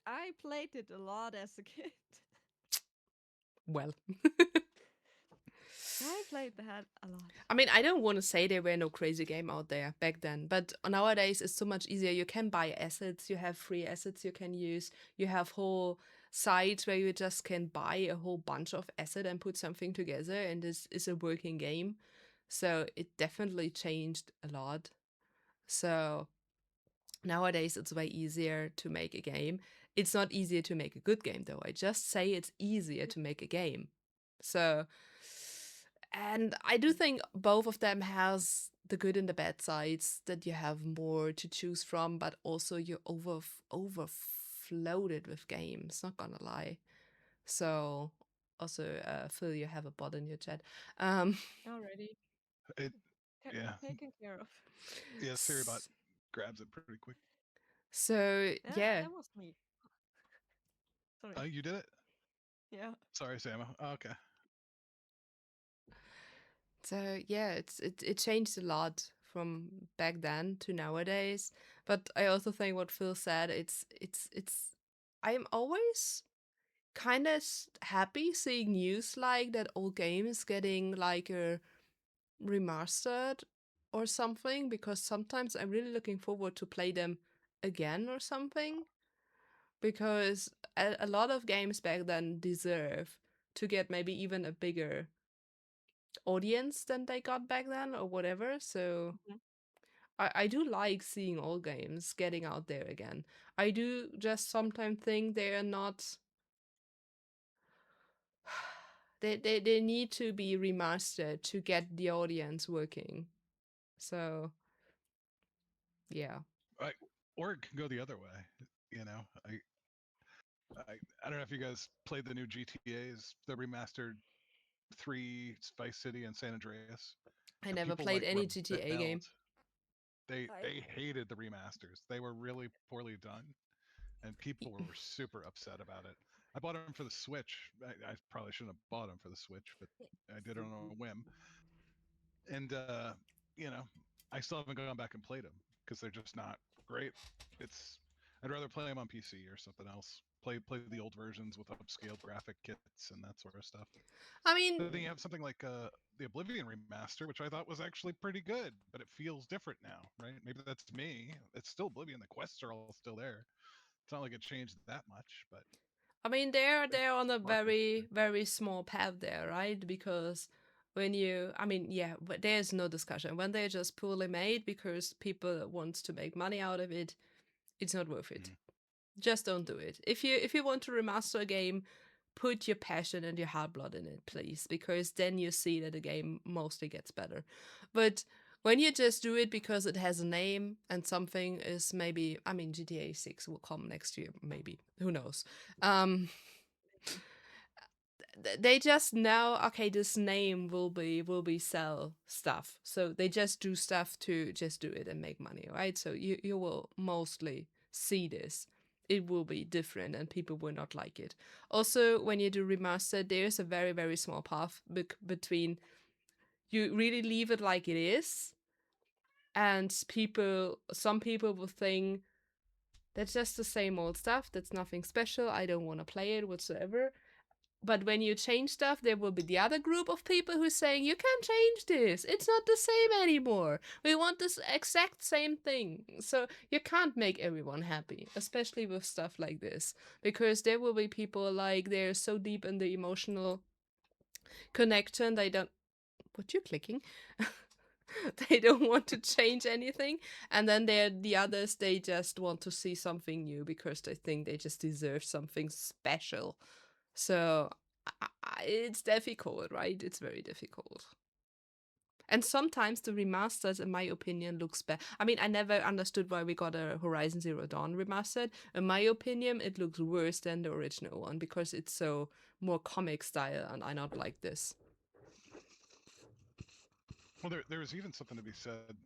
I played it a lot as a kid. Well, I played that a lot. I mean, I don't want to say there were no crazy game out there back then, but nowadays it's so much easier. You can buy assets, you have free assets you can use, you have whole sites where you just can buy a whole bunch of asset and put something together, and this is a working game. So it definitely changed a lot. So nowadays it's way easier to make a game. It's not easier to make a good game though. I just say it's easier to make a game. So, and I do think both of them has the good and the bad sides, that you have more to choose from, but also you're overfloated with games, not gonna lie. So also Phil, you have a bot in your chat. Um Already It, yeah, taken care of. yeah. Siribot s- grabs it pretty quick. so yeah. That was me. Oh, Sorry. you did it. Yeah. Sorry, Samo. Oh, okay. So yeah, it changed a lot from back then to nowadays. But I also think what Phil said, it's I'm always kind of happy seeing news like that old games getting like a remastered or something, because sometimes I'm really looking forward to play them again or something, because a lot of games back then deserve to get maybe even a bigger audience than they got back then or whatever. So Mhm. I do like seeing old games getting out there again. I do just sometimes think they are not they need to be remastered to get the audience working. So yeah. I, or it can go the other way. You know, I don't know if you guys played the new GTA's, the remastered three Vice City and San Andreas, I and never people played like any GTA rebelled. game. I They hated the remasters. They were really poorly done, and people were super upset about it. I bought them for the Switch. I probably shouldn't have bought them for the Switch, but I did it on a whim. And you know, I still haven't gone back and played them because they're just not great. It's I'd rather play them on PC or something else. Play the old versions with upscaled graphic kits and that sort of stuff. I But then mean, you have something like the Oblivion remaster, which I thought was actually pretty good, but it feels different now, right? Maybe that's me. It's still Oblivion. The quests are all still there. It's not like it changed that much, but they're on a marketing. very small path there, right? Because when you, I mean, yeah, but there's no discussion. When they're just poorly made because people wants to make money out of it, it's not worth it. Mhm. Just don't do it. If you want to remaster a game, put your passion and your hard blood in it, please, because then you see that the game mostly gets better. But when you just do it because it has a name and something is maybe, I mean, GTA 6 will come next year, maybe. Who knows? Um they just know, okay, this name will be sell stuff, so they just do stuff to just do it and make money, right? So you will mostly see this. It will be different and people will not like it. Also, when you do remaster, there's a very small path between you really leave it like it is, and some people will think that's just the same old stuff, that's nothing special, I don't want to play it whatsoever. but when you change stuff, there will be the other group of people who's saying, you can't change this. It's not the same anymore. We want this exact same thing. So you can't make everyone happy, especially with stuff like this, because there will be people like they're so deep in the emotional connection, they don't. What you clicking? They don't want to change anything, and then there the others, they just want to see something new because they think they just deserve something special. So it's difficult, right? It's very difficult. And sometimes the remasters, in my opinion, looks better. I mean, I never understood why we got a Horizon Zero Dawn remastered. In my opinion, it looks worse than the original one because it's so more comic style, and I not like this. Well, there was even something to be said.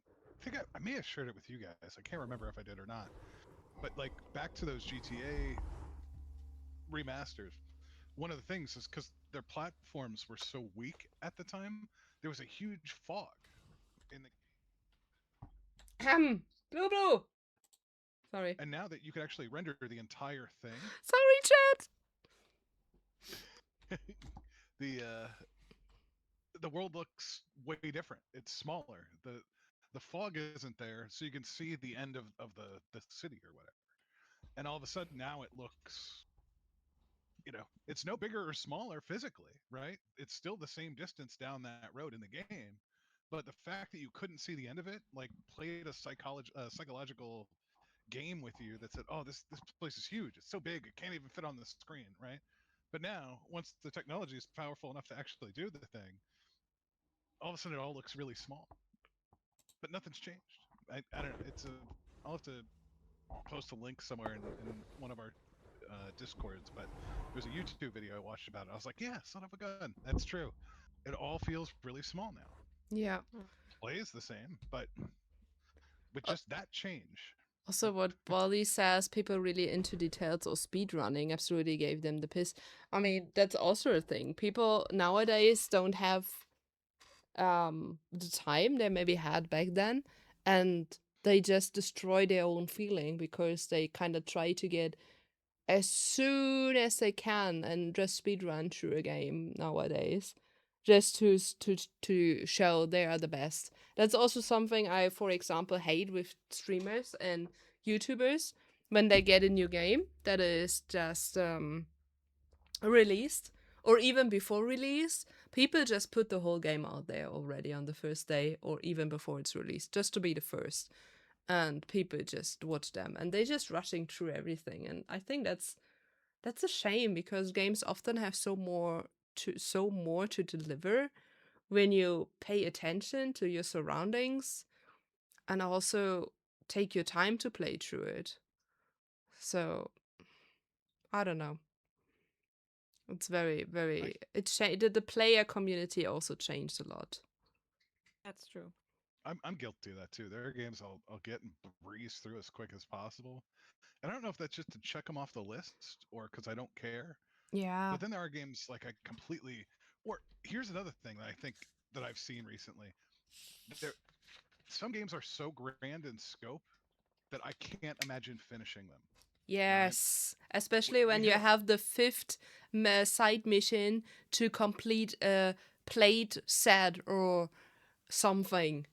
I think I may have shared it with you guys. I can't remember if I did or not. But like back to those GTA remasters, one of the things is because their platforms were so weak at the time, there was a huge fog in the Blue Blue! Sorry. and now that you could actually render the entire thing, Sorry, chat! the the world looks way different. It's smaller. The fog isn't there, so you can see the end of the city or whatever. And all of a sudden now it looks, it's no bigger or smaller physically, right? It's still the same distance down that road in the game, but the fact that you couldn't see the end of it, like played a psychological game with you that said, "Oh, this place is huge. It's so big, it can't even fit on the screen," right? But now, once the technology is powerful enough to actually do the thing, all of a sudden it all looks really small, but nothing's changed. I don't know. I'll have to post a link somewhere in one of our discords, but there's a YouTube video I watched about it. I was like, yeah, son of a gun, that's true. It all feels really small now. Yeah. Mm. Plays the same, but with Uh, just that change, Also, what Wally says, people really into details or speed running absolutely gave them the piss. I mean, that's also a thing. People nowadays don't have the time they maybe had back then, and they just destroy their own feeling because they kind of try to get as soon as they can and just speed run through a game nowadays, just to show they are the best. That's also something I, for example, hate with streamers and YouTubers when they get a new game that is just released, or even before release. People just put the whole game out there already on the first day or even before it's released, just to be the first. And people just watch them and they're just rushing through everything. And I think that's a shame because games often have so more to deliver when you pay attention to your surroundings and also take your time to play through it. So I don't know. It's very, I, very. The player community also changed a lot. That's true. I'm guilty of that too. There are games I'll get and breeze through as quick as possible, and I don't know if that's just to check them off the list or because I don't care. Yeah. But then there are games like I completely. Or here's another thing that I think that I've seen recently. There, some games are so grand in scope that I can't imagine finishing them. Right? Yes. Especially We when you had a have the fifth side mission to complete a plate set or something.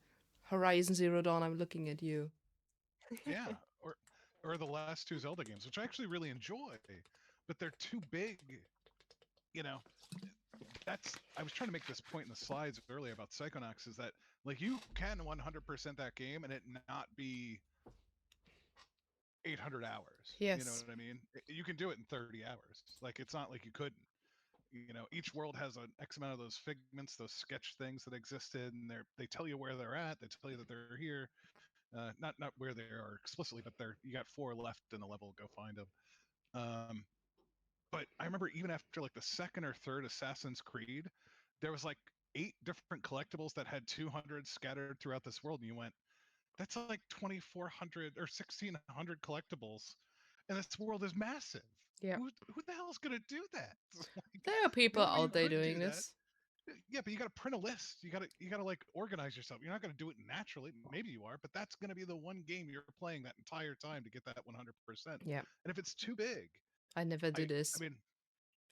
Horizon Zero Dawn, I'm looking at you. yeah, or the last two Zelda games, which I actually really enjoy, but they're too big. You know, that's I was trying to make this point in the slides earlier about Psychonauts is that like you can 100% that game and it not be 800 hours. You know what Yes. I mean? You can do it in 30 hours. Like it's not like you couldn't. Each world has an X amount of those figments, those sketch things that existed, and they tell you where they're at. They tell you that they're here. Not where they are explicitly, but they're you got four left in the level. Go find them. Um, but I remember even after like the second or third Assassin's Creed, there was like 8 different collectibles that had 200 scattered throughout this world, and you went, "That's like 2,400 or 1,600 collectibles, and this world is massive. Yeah. Who the hell is gonna do that?" Like There are the people only way you out there could do doing that, this. yeah, but you got to print a list. You got to like organize yourself. You're not going to do it naturally. Maybe you are, but that's going to be the one game you're playing that entire time to get that 100%. Yeah. And if it's too big, I never do I this. mean,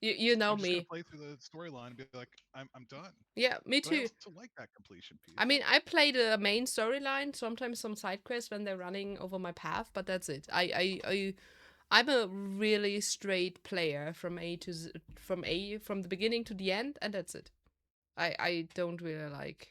You I'm know just gonna me. play through the storyline and be like, I'm done. Yeah, me But I too. also like that completion piece. I mean, I play the main storyline, sometimes some side quests when they're running over my path, but that's it. I'm a really straight player from from the beginning to the end, and that's it. I don't really like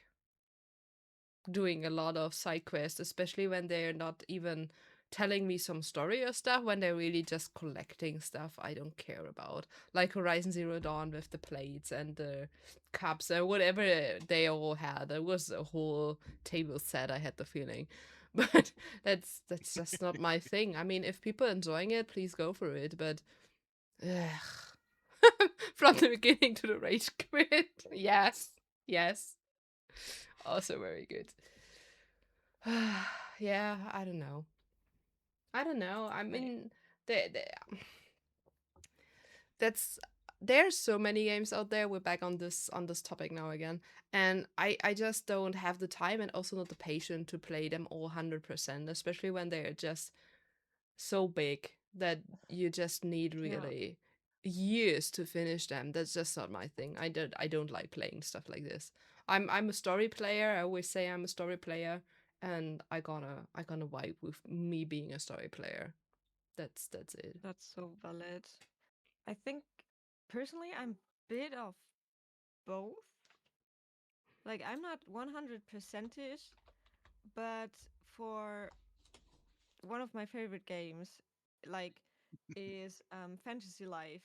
doing a lot of side quests, especially when they're not even telling me some story or stuff, when they're really just collecting stuff I don't care about. Like Horizon Zero Dawn with the plates and the cups or whatever they all had. There was a whole table set, I had the feeling. But that's just not my thing. I mean, if people are enjoying it, please go for it. But from the beginning to the rage quit. Yes. Yes. Also very good. Yeah, I don't know. I don't know. I Like, mean, the that's there's so many games out there. We're back on this topic now again, and I just don't have the time and also not the patience to play them all 100%, especially when they're just so big that you just need yeah, really years to finish them. That's just not my thing. I don't like playing stuff like this. I'm a story player. I always say I'm a story player, and I gonna vibe with me being a story player. That's it. that's so valid. I think personally, I'm bit of both. Like, I'm not 100% it, but for one of my favorite games, like, is Fantasy Life.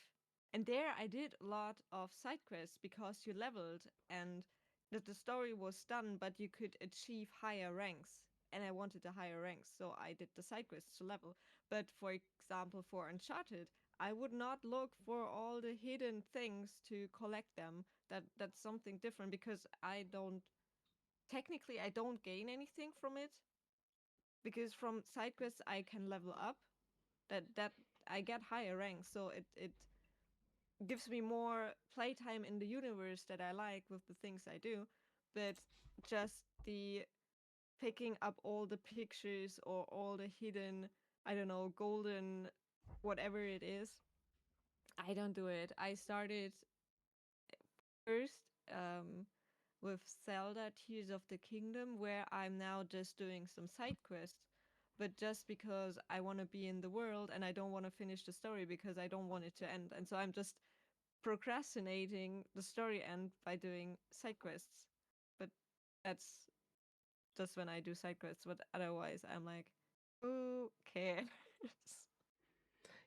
And there I did a lot of side quests because you leveled and that the story was done, but you could achieve higher ranks. And I wanted the higher ranks, so I did the side quests to level. But for example, for Uncharted, I would not look for all the hidden things to collect them. That's something different because I don't gain anything from it because from side quests I can level up. That I get higher ranks, so it gives me more playtime in the universe that I like with the things I do. But just the picking up all the pictures or all the hidden, I don't know, golden whatever it is, I don't do it. I started first with Zelda Tears of the Kingdom, where I'm now just doing some side quests. But just because I want to be in the world and I don't want to finish the story because I don't want it to end. And so I'm just procrastinating the story end by doing side quests. But that's just when I do side quests. But otherwise, I'm like, who cares?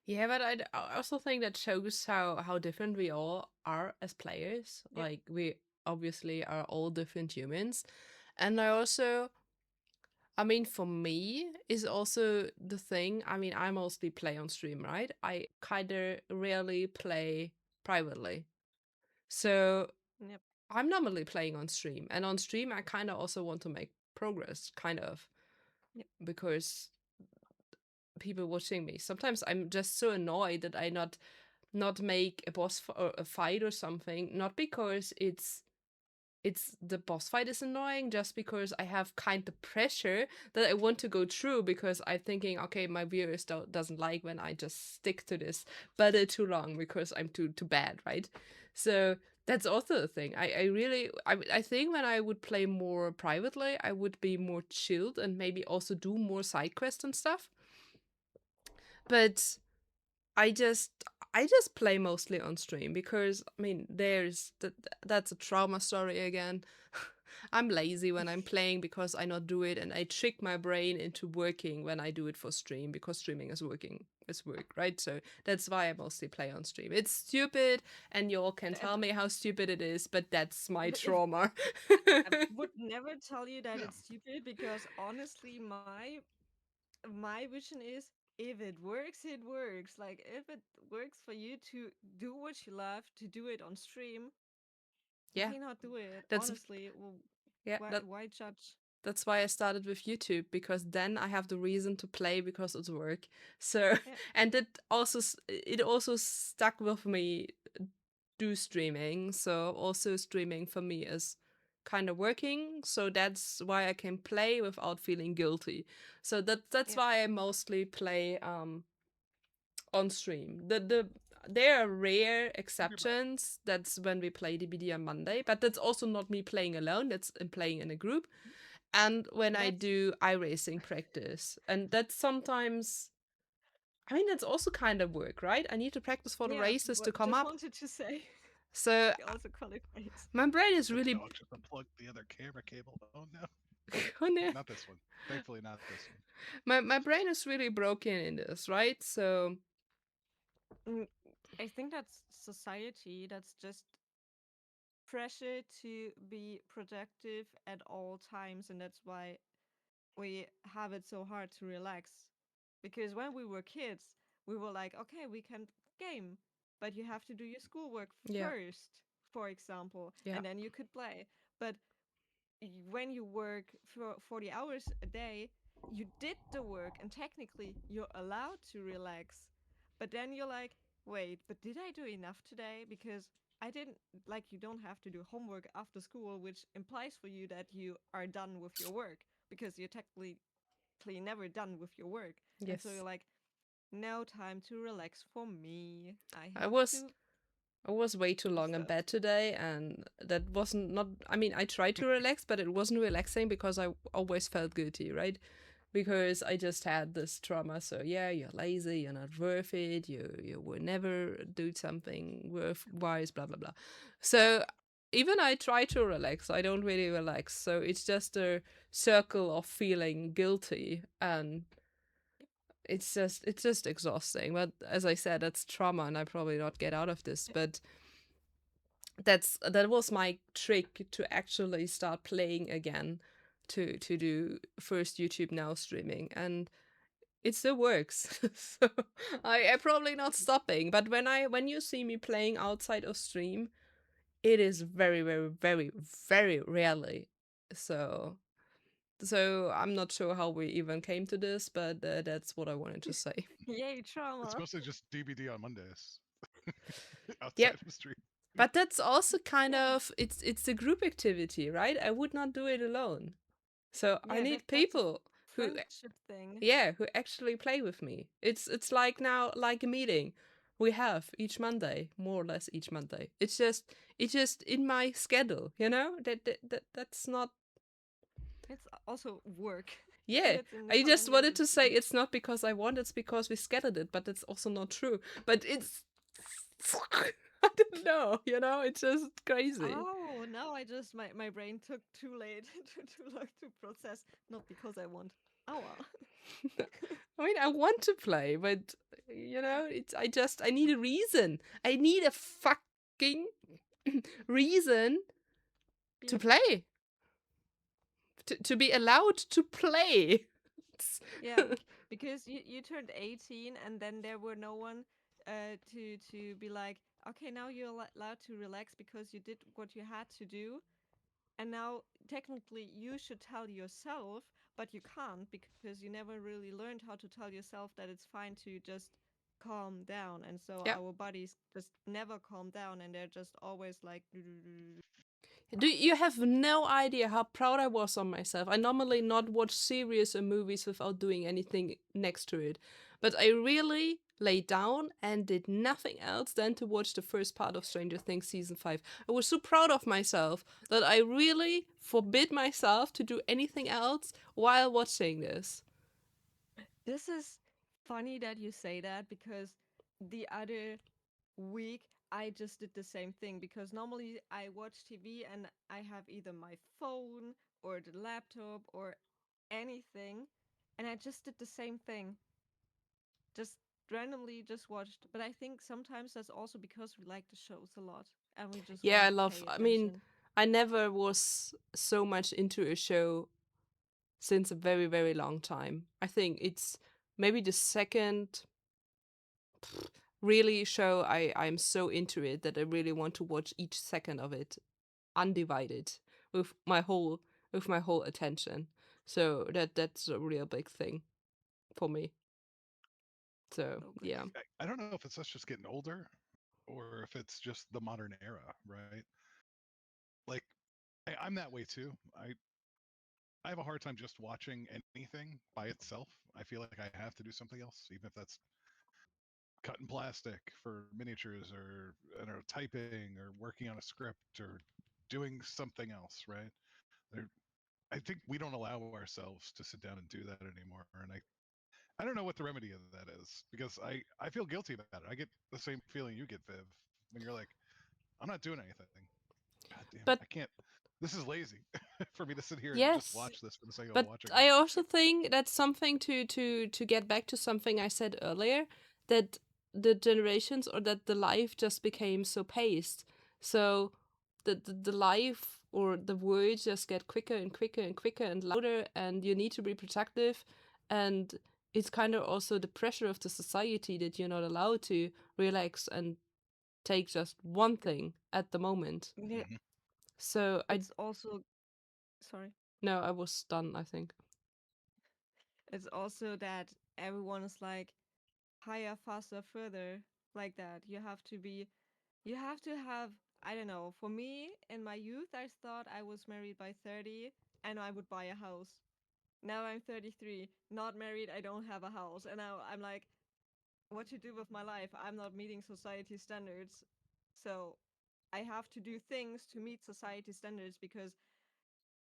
Yeah, but I also think that shows how different we all are as players. Yep, Like we obviously are all different humans, and I also, I mean, for me is also the thing. I mean, I mostly play on stream, right? I kind of rarely play privately, so yep, I'm normally playing on stream, and on stream I kind of also want to make progress, kind of, yep, because people watching me. Sometimes I'm just so annoyed that I not make a or a fight or something, not because it's the boss fight is annoying, just because I have kind of pressure that I want to go through because I'm thinking, okay, my viewers doesn't like when I just stick to this battle too long because I'm too bad, right? So that's also a thing. I really I think when I would play more privately, I would be more chilled and maybe also do more side quests and stuff. But I just I just play mostly on stream because I mean that's a trauma story again. I'm lazy when I'm playing because I not do it and I trick my brain into working when I do it for stream because streaming is work, right? So that's why I mostly play on stream. It's stupid and you all can that, tell me how stupid it is, but that's my if trauma. I would never tell you that Yeah. it's stupid because honestly, my vision is if it works, it works. Like if it works for you to do what you love, to do it on stream, Yeah. why not do it? That's Honestly, well, yeah, why judge? that's why I started with YouTube because then I have the reason to play because it's work. So, Yeah, and it also stuck with me do streaming. So also streaming for me is kind of working. So that's why I can play without feeling guilty. So that's yeah, why I mostly play on stream. There are rare Everybody. exceptions. That's when we play DBD on Monday, but that's also not me playing alone. That's in playing in a group. And when I That's do iRacing practice, and that's sometimes, I mean, that's also kind of work, right? I need to practice for the yeah. races to What come just up. wanted to say. So We also qualified. my brain is The really, dog just unplugged the other camera cable. Oh no. oh no, Not this one. Thankfully, not this one. my brain is really broken in this, right? So Mm, I think that's society. That's just pressure to be productive at all times, and that's why we have it so hard to relax. Because when we were kids, we were like, okay, we can game, but you have to do your schoolwork yeah, first, for example, yeah, and then you could play. But when you work for 40 hours a day, you did the work and technically you're allowed to relax. But then you're like, wait, but did I do enough today? Because I didn't, like, you don't have to do homework after school, which implies for you that you are done with your work because you're technically never done with your work. And so yes. you're like, no time to relax for me. I I have was to I was way too do long in stuff. bed today, and that wasn't not. I mean, I tried to relax, but it wasn't relaxing because I always felt guilty, right? Because I just had this trauma. So yeah, you're lazy, you're not worth it, you will never do something worthwhile, blah blah blah. So even I try to relax, I don't really relax. So it's just a circle of feeling guilty, and it's just exhausting. But as I said, that's trauma, and I probably not get out of this. But that was my trick to actually start playing again, to do first YouTube Now streaming, and it still works. So I probably not stopping, but when you see me playing outside of stream, it is very very very very rarely. So I'm not sure how we even came to this, but that's what I wanted to say. Yay, It's trauma. mostly just DBD on Mondays Yep. outside of stream. But that's also kind Yeah. of, it's a group activity, right? I would not do it alone. So I Yeah, need that's a people who, friendship thing. yeah, who actually play with me. It's like now, like a meeting we have each Monday, more or less each Monday. It's just in my schedule, that's not. It's also work, and Yeah, it's in the I just calendar wanted with to say you. it's not because I want, it's because we scheduled it, but it's also not true. But it's I don't know, it's just crazy. Oh, now I just my brain took too late too long to process. Not because I want. Oh well. I mean, I want to play, but I need a reason. I need a fucking reason to Yep. play. To be allowed to play. Yeah, because you turned 18 and then there were no one to be like, okay, now you're allowed to relax because you did what you had to do. And now technically you should tell yourself, but you can't because you never really learned how to tell yourself that it's fine to just calm down. And so Yeah. our bodies just never calm down and they're just always like You have no idea how proud I was on myself. I normally not watch series or movies without doing anything next to it. But I really laid down and did nothing else than to watch the first part of Stranger Things season 5. I was so proud of myself that I really forbid myself to do anything else while watching this. This is funny that you say that because the other week I just did the same thing because normally I watch TV and I have either my phone or the laptop or anything, and I just did the same thing. Just randomly just watched. But I think sometimes that's also because we like the shows a lot and we just Yeah, want to pay I mean, attention. I never was so much into a show since a very, very long time. I think it's maybe the second really show I'm so into it that I really want to watch each second of it undivided with my whole attention. So that's a real big thing for me. So So yeah. great. I don't know if it's us just getting older or if it's just the modern era, right? Like, I'm that way too. I have a hard time just watching anything by itself. I feel like I have to do something else, even if that's cutting plastic for miniatures, or I don't know, typing or working on a script or doing something else, right? There, I think we don't allow ourselves to sit down and do that anymore, and I don't know what the remedy of that is, because I feel guilty about it. I get the same feeling you get, Viv, when you're like, I'm not doing anything. God damn it, I But can't. This is lazy for me to sit here and just watch yes, this for the sake of but watching it. I also think that's something to get back to something I said earlier, that the generations or that the life just became so paced. So the life or the words just get quicker and quicker and quicker and louder, and you need to be productive, and it's kind of also the pressure of the society that you're not allowed to relax and take just one Yep. thing at the moment. Yeah, Hmm. So I it's also sorry. no, I was done, I think. It's also that everyone is like higher, faster, further, like that. You have to have, I don't know. For me, in my youth, I thought I was married by 30 and I would buy a house. Now I'm 33, not married, I don't have a house. And now I'm like, what to do with my life? I'm not meeting society standards. So I have to do things to meet society standards because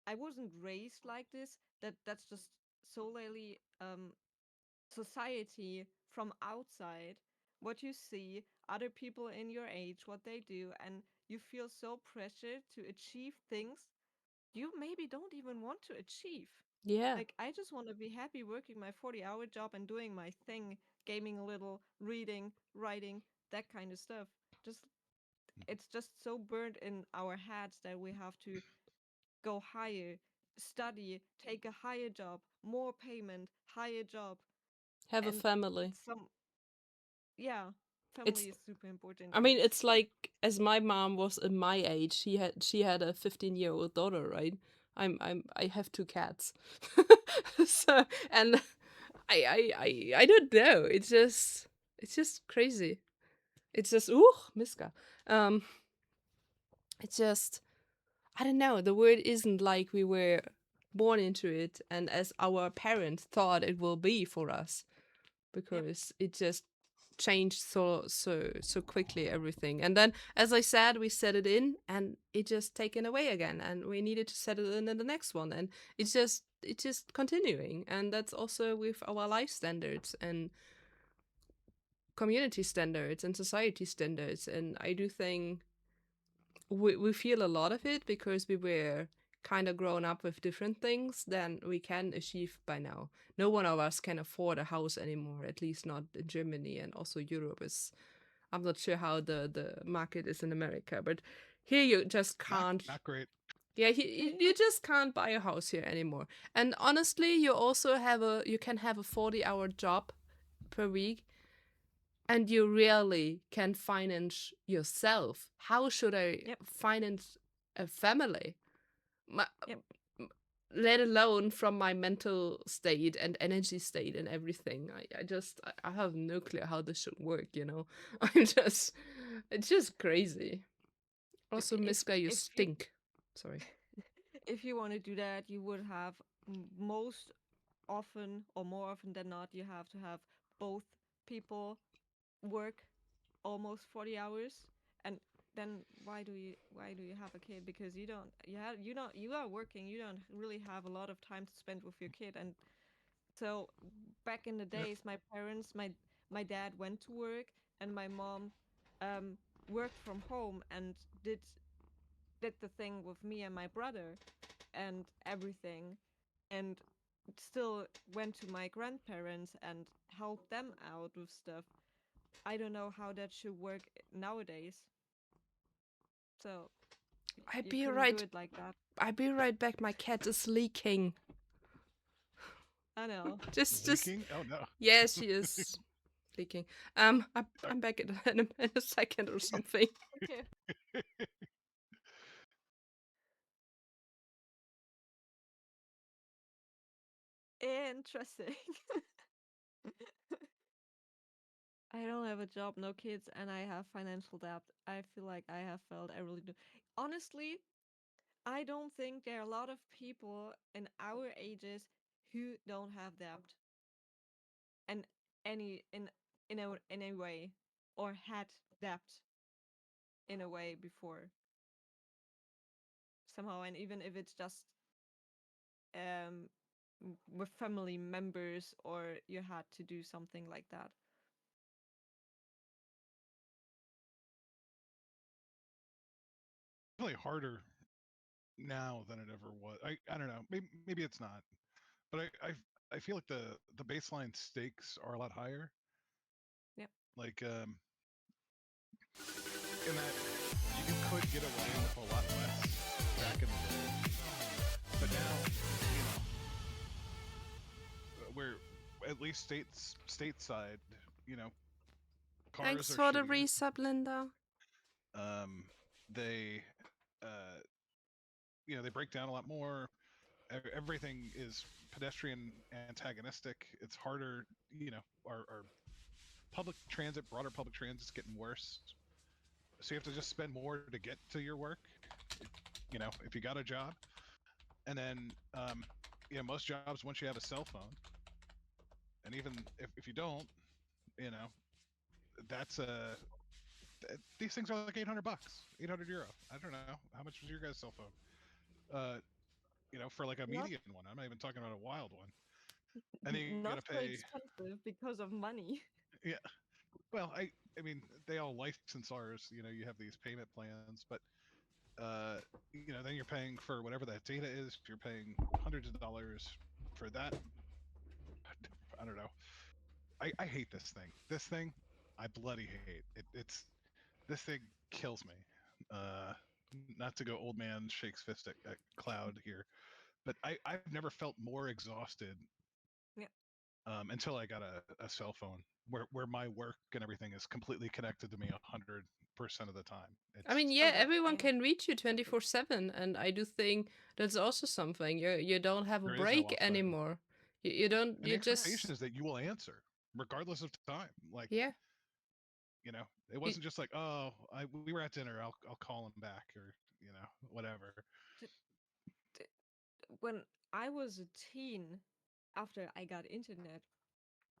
I wasn't raised like this. That's just solely society from outside, what you see, other people in your age, what they do, and you feel so pressured to achieve things you maybe don't even want to achieve. Yeah. Like, I just want to be happy working my 40-hour job and doing my thing, gaming a little, reading, writing, that kind of stuff. Just, it's just so burned in our heads that we have to go higher, study, take a higher job, more payment, higher job, Have a and family. some yeah, family It's is super important I too. mean it's like as my mom was in my age, she had a 15-year-old daughter, right? I have two cats. So and I don't know. It's just crazy. It's just Miska. Um it's just I don't know. The word isn't like we were born into it and as our parents thought it will be for us, Yep, because it just changed so quickly everything. And then as I said, we set it in and it just taken away again, and we needed to set it in the next one, and it's just continuing. And that's also with our life standards and community standards and society standards. And I do think we feel a lot of it because we were kind of grown up with different things than we can achieve by now. No one of us can afford a house anymore, at least not in Germany, and also Europe is. I'm not sure how the market is in America, but here you just can't. Not great. Yeah, you just can't buy a house here anymore. And honestly, you can have a 40-hour job per week, and you rarely can finance yourself. How should I yep, finance a family? My, yep. let alone from my mental state and energy state and everything. I have no clue how this should work. It's just crazy. If Also, if Miska, you if you stink. Sorry. if you want to do that, you would have most often or more often than not, you have to have both people work almost 40 hours, and then why do you have a kid? Because you are working, you don't really have a lot of time to spend with your kid. And so back in the Yep. days, my parents, my dad went to work, and my mom um, worked from home and did the thing with me and my brother and everything, and still went to my grandparents and helped them out with stuff. I don't know how that should work nowadays. So I you be couldn't do right. it like that. I be right back. My cat is leaking. I know. Just Leaking? Oh no. yeah, she is leaking. I'm back in a second or something. Okay. Interesting. I don't have a job, no kids, and I have financial debt. I feel like I have failed. I really do. Honestly, I don't think there are a lot of people in our ages who don't have debt. And any in in a way, or had debt in a way before somehow, and even if it's just um with family members or you had to do something like that. Definitely harder now than it ever was. I don't know. Maybe it's not, but I feel like the baseline stakes are a lot higher. Yep. Like in that you could get away with a lot less back in the day, but now we're at least stateside. You know, cars Thanks are for the shittier. resub, Linda. Um, they uh, they break down a lot more. Everything is pedestrian antagonistic. It's harder. Our public transit, broader public transit, is getting worse. So you have to just spend more to get to your work. If you got a job, and then most jobs once you have a cell phone, and even if you don't, you know, that's a these things are like 800 bucks, 800 euro. I don't know how much was your guys' cell phone. Uh, for like a Not median one. I'm not even talking about a wild one. And then you got to not so pay. expensive because of money. Yeah. Well, I mean, they all license ours. You have these payment plans, but uh, then you're paying for whatever that data is. You're paying hundreds of dollars for that. I don't know. I hate this thing. This thing, I bloody hate. It's this thing kills me. Uh, Not to go old man shakes fist at cloud here, but I've never felt more exhausted Yeah. until I got a cell phone where my work and everything is completely connected to me 100% of the time. I mean, It's yeah, Oh yeah, everyone I know. can reach you 24/7, and I do think that's also something. You don't have a there is no break offside, anymore. You don't. and the You expectation just is that you will answer regardless of time. Like yeah. it You, wasn't just like, oh, we were at dinner. I'll call him back, or whatever. T- t- when I was a teen, after I got internet,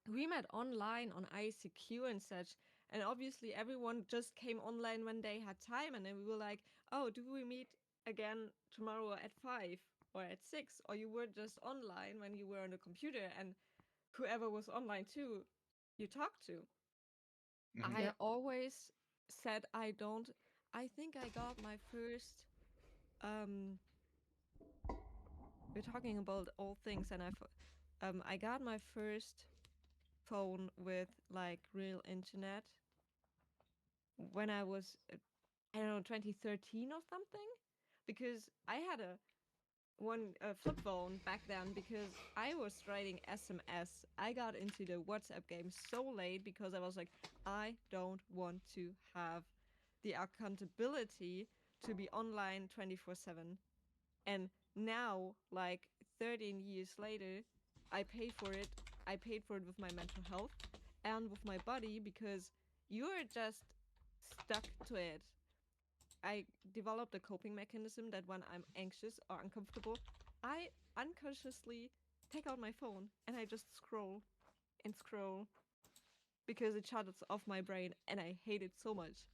we met online on ICQ and such. And obviously, everyone just came online when they had time. And then we were like, oh, do we meet again tomorrow at 5 or at 6? Or you were just online when you were on the computer, and whoever was online too, you talked to. Hmm. I yeah. always said I don't. I think I got my first. Um, we're talking about old things, and I got my first phone with like real internet when I was I don't know 2013 or something, because I had a one flip phone back then because I was writing SMS. I got into the WhatsApp game so late because I was like, I don't want to have the accountability to be online 24/7. And now, like 13 years later, I pay for it. I paid for it with my mental health and with my body because you're just stuck to it. I developed a coping mechanism that when I'm anxious or uncomfortable, I unconsciously take out my phone and I just scroll and scroll because it shuts off my brain and I hate it so much.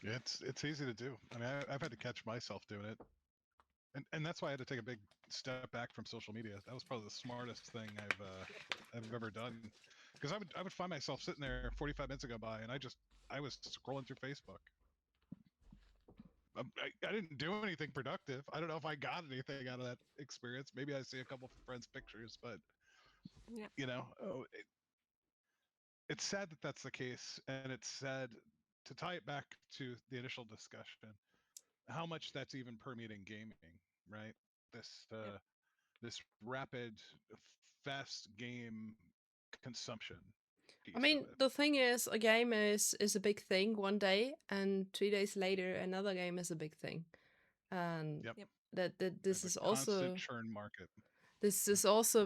It's easy to do. I mean, I've had to catch myself doing it, and that's why I had to take a big step back from social media. That was probably the smartest thing I've ever done, because I would find myself sitting there 45 minutes ago by, and I was scrolling through Facebook. I didn't do anything productive. I don't know if I got anything out of that experience. Maybe I see a couple friends' pictures, but Yeah. it's sad that that's the case, and it's sad to tie it back to the initial discussion, how much that's even permeating gaming, right? This Yep. uh, this rapid, fast game consumption I piece of mean, it. the thing is, a game is a big thing one day, and 3 days later, another game is a big thing, and Yep, Yep. that there's this a is constant also churn market.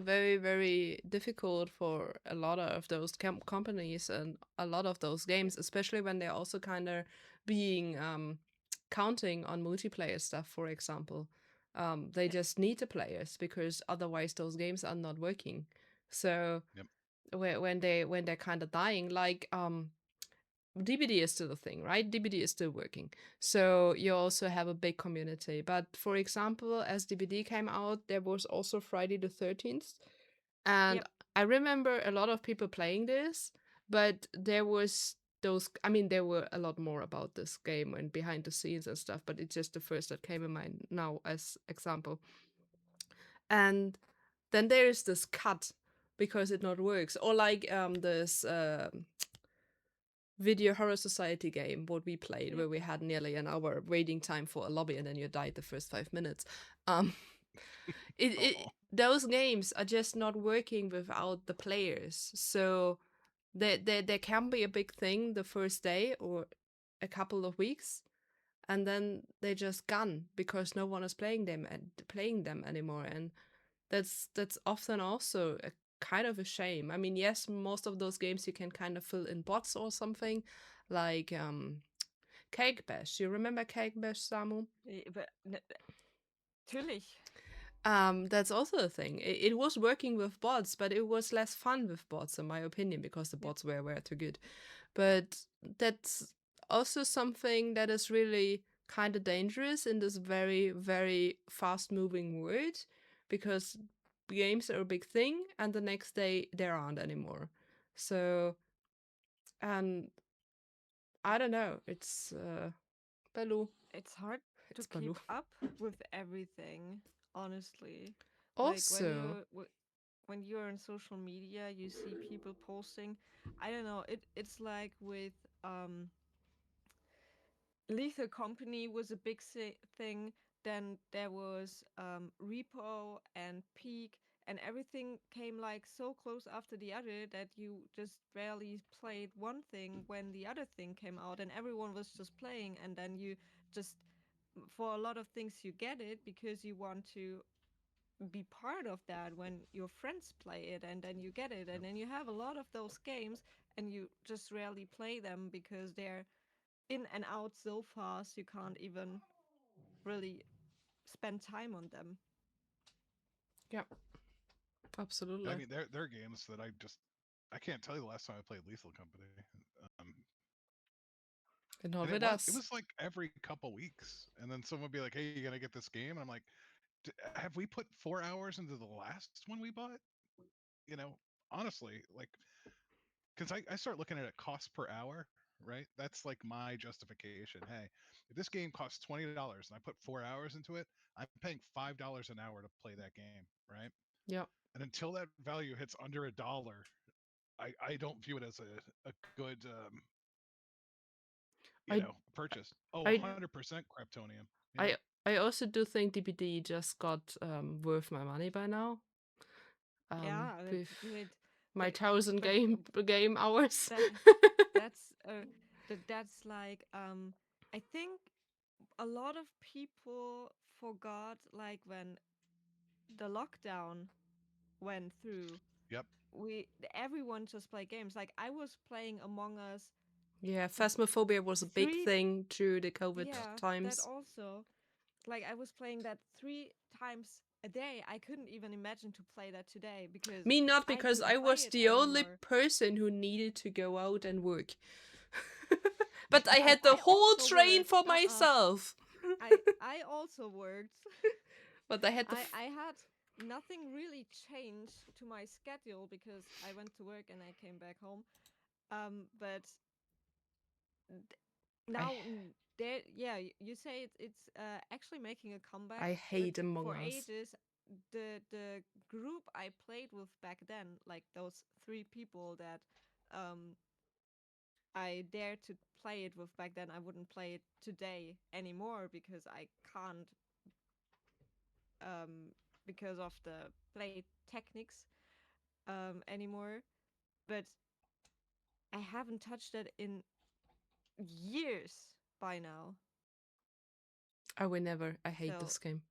very, very difficult for a lot of those companies and a lot of those games, especially when they're also kind of being counting on multiplayer stuff, for example. They Yep. just need the players because otherwise those games are not working. So Yep. when they're kind of dying, like DBD is still a thing, right? DBD is still working. So you also have a big community. But for example, as DBD came out, there was also Friday the 13th. And Yep. I remember a lot of people playing this, but there was those, I mean, there were a lot more about this game and behind the scenes and stuff, but it's just the first that came in mind now as example. And then there is this cut because it not works. Or like this Video Horror Society game, what we played, Yep. where we had nearly an hour waiting time for a lobby and then you died the first 5 minutes. Um, Oh, those games are just not working without the players. So there can be a big thing the first day or a couple of weeks, and then they just gone because no one is playing them anymore, and that's often also a kind of a shame. I mean, yes, most of those games you can kind of fill in bots or something, like Cake Bash. You remember Cake Bash, Samu? But natürlich. That's also a thing. It was working with bots, but it was less fun with bots, in my opinion, because the Yep. bots were too good. But that's also something that is really kind of dangerous in this very, very fast moving world, because games are a big thing, and the next day there aren't anymore. So, and I don't know, it's Baloo. It's hard to It's Baloo. keep up with everything, honestly. Like Also, when you're on social media, you see people posting. I don't know. It's like with Lethal Company was a big thing. Then there was Repo and Peak, and everything came like so close after the other that you just barely played one thing when the other thing came out, and everyone was just playing, and then you just for a lot of things you get it because you want to be part of that when your friends play it, and then you get it, yep. and then you have a lot of those games and you just rarely play them because they're in and out so fast you can't even really spend time on them. yeah, Yeah, I absolutely. mean, there are games that I can't tell you the last time I played Lethal Company. Um, And and not it with was it us. was like every couple weeks, and then someone would be like, "Hey, you gonna get this game?" And I'm like, "Have we put 4 hours into the last one we bought?" You know, honestly, like, because I start looking at it cost per hour, right? That's like my justification. Hey, if this game costs $20 and I put 4 hours into it, I'm paying $5 an hour to play that game, right? Yeah. And until that value hits under $1, I don't view it as a good I purchase. Oh, I 100% Kryptonian. Yeah. I I also do think DPD just got worth my money by now. Yeah, With my they, 1,000 but game hours. that that's that's like I think a lot of people forgot like when the lockdown went through, Yep. we everyone just play games. Like I was playing Among Us Yeah, Phasmophobia was a big three, thing through the COVID yeah, that times. also. Like I was playing that 3 times a day. I couldn't even imagine to play that today because Me not, I because couldn't I play was it the only anymore. person who needed to go out and work. But I I had the I whole also train worked. for myself. I also worked. But I had I had nothing really changed to my schedule because I went to work and I came back home. But th- I now there, yeah, you say it's actually making a comeback, I but hate Among for Us. ages the group I played with back then, like those 3 people that um I dared to play it with back then, I wouldn't play it today anymore because I can't um because of the play techniques anymore. But I haven't touched it in years by now. I will never. I hate So this game.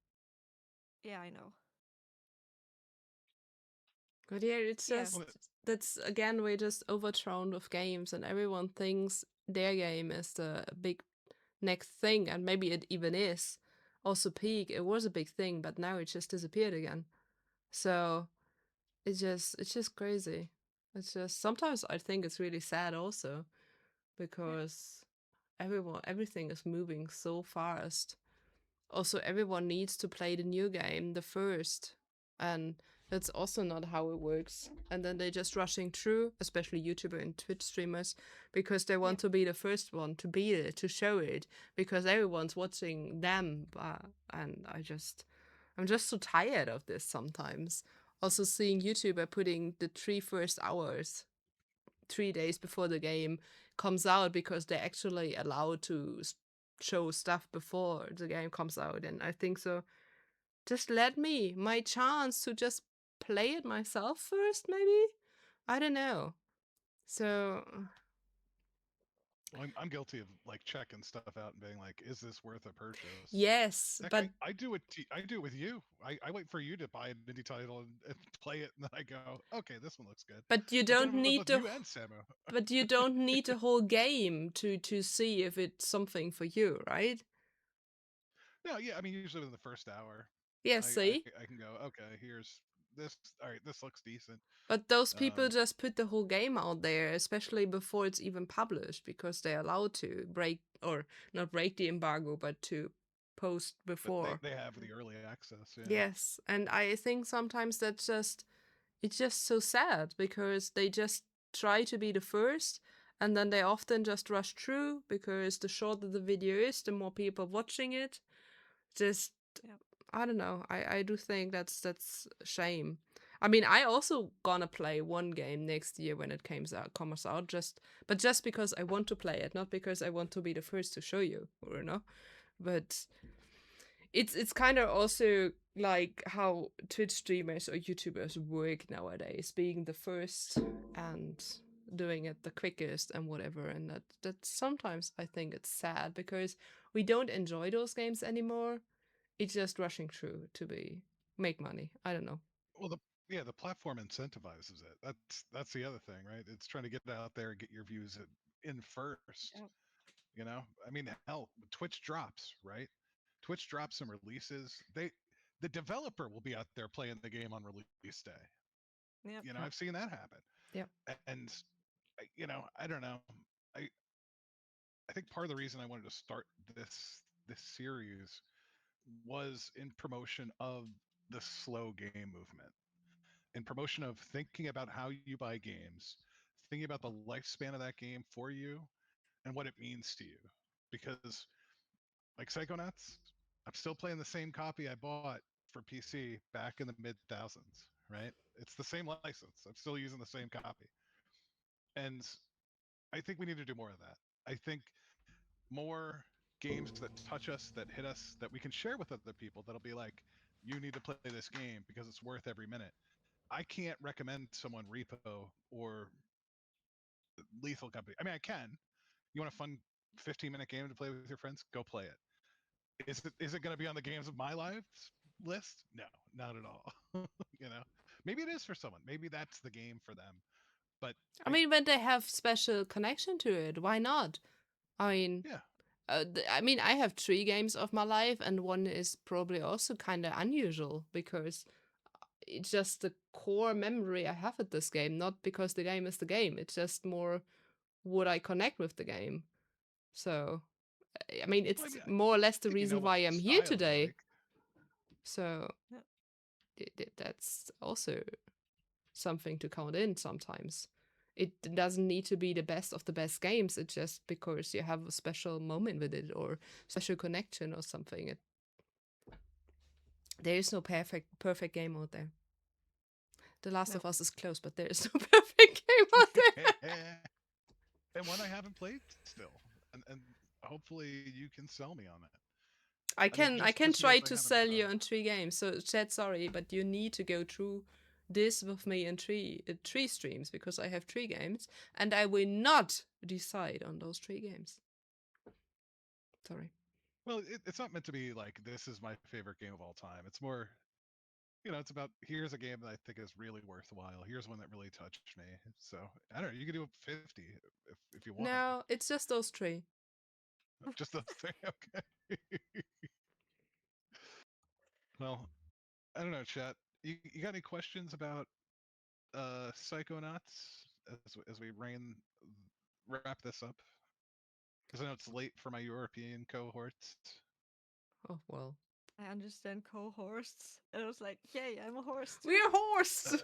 yeah, I know. But yeah, it's Yeah, Well, just that's again we're just overthrown with games, and everyone thinks their game is the big next thing, and maybe it even is. Also, Peak, it was a big thing, but now it just disappeared again. So it's just crazy. It's just sometimes I think it's really sad also Yeah. because everything is moving so fast. Also, everyone needs to play the new game the first, and that's also not how it works. And then they're just rushing through, especially YouTuber and Twitch streamers, because they Yeah. want to be the first one to beat it, to show it, because everyone's watching them. And I'm just so tired of this sometimes. Also, seeing YouTuber putting the 3 first hours 3 days before the game comes out because they're actually allowed to show stuff before the game comes out. And I think so. Just let me my chance to just play it myself first, maybe. I don't know. So Well, I'm guilty of like checking stuff out and being like, "Is this worth a purchase?" yes, Heck, but I do it with you. I wait for you to buy an indie title and play it, and then I go, "Okay, this one looks good." but you I've done don't it with need both to. you and Samu. But you don't need a whole game to see if it's something for you, right? No, yeah, I mean, usually within the first hour, Yeah, see? I can go, okay, here's this. All right, this looks decent. But those people Um, just put the whole game out there, especially before it's even published, because they're allowed to break, or not break the embargo, but to post but before. they have Mm. the early access, yeah. Yes, and I think sometimes it's just so sad because they just try to be the first, and then they often just rush through because the shorter the video is, the more people watching it. Just Yeah. I don't know. I do think that's a shame. I mean, I also gonna play one game next year when it comes out, just because I want to play it, not because I want to be the first to show you, or But it's kind of also like how Twitch streamers or YouTubers work nowadays, being the first and doing it the quickest and whatever. And that sometimes I think it's sad because we don't enjoy those games anymore. It's just rushing through to be make money. I don't know. Well, the platform incentivizes it. That's the other thing, right? It's trying to get out there and get your views in first. Yeah. You know, I mean, hell, Twitch drops, right? Twitch drops some releases. The developer will be out there playing the game on release day. Yep. You know, Yeah. I've seen that happen. Yeah. And you know, I don't know. I I think part of the reason I wanted to start this series was in promotion of the slow game movement, in promotion of thinking about how you buy games, thinking about the lifespan of that game for you and what it means to you. Because like Psychonauts, I'm still playing the same copy I bought for PC back in the mid thousands, right? It's the same license. I'm still using the same copy. And I think we need to do more of that. I think more games that touch us, that hit us, that we can share with other people that'll be like, you need to play this game because it's worth every minute. I can't recommend someone Repo or Lethal Company. I mean, I can. You want a fun 15-minute game to play with your friends? Go play it. Is it going to be on the games of my lives list? No, not at all. You know, maybe it is for someone. Maybe that's the game for them. But I mean, when they have special connection to it, why not? I mean, yeah, I mean, I have 3 games of my life, and one is probably also kind of unusual because it's just the core memory I have with this game, not because the game is the game. It's just more would I connect with the game. So, I mean, well, I it's mean, more or less I the think you know reason what why the I'm here style you today. like. So, Yeah. that's also something to count in sometimes. It doesn't need to be the best of the best games. It's just because you have a special moment with it or special connection or something. There is no perfect game out there. The Last No. of Us is close, but there is no perfect game out there. And one I haven't played still. And hopefully you can sell me on that. I I mean, can I just can try because I to haven't sell you on 3 games. So Chad, sorry, but you need to go through this with me in three streams because I have 3 games and I will not decide on those 3 games. Sorry. well, it's not meant to be like this is my favorite game of all time. It's more, you know, it's about here's a game that I think is really worthwhile. Here's one that really touched me. So I don't know. You can do 50 if you want. No, it's just those 3. Just those three. Okay. Well, I don't know, chat. You got any questions about Psychonauts as we wrap this up? Because I know it's late for my European cohorts. Oh well. I understand co-hosts. And I was like, yay, I'm a horse too. We're a horse.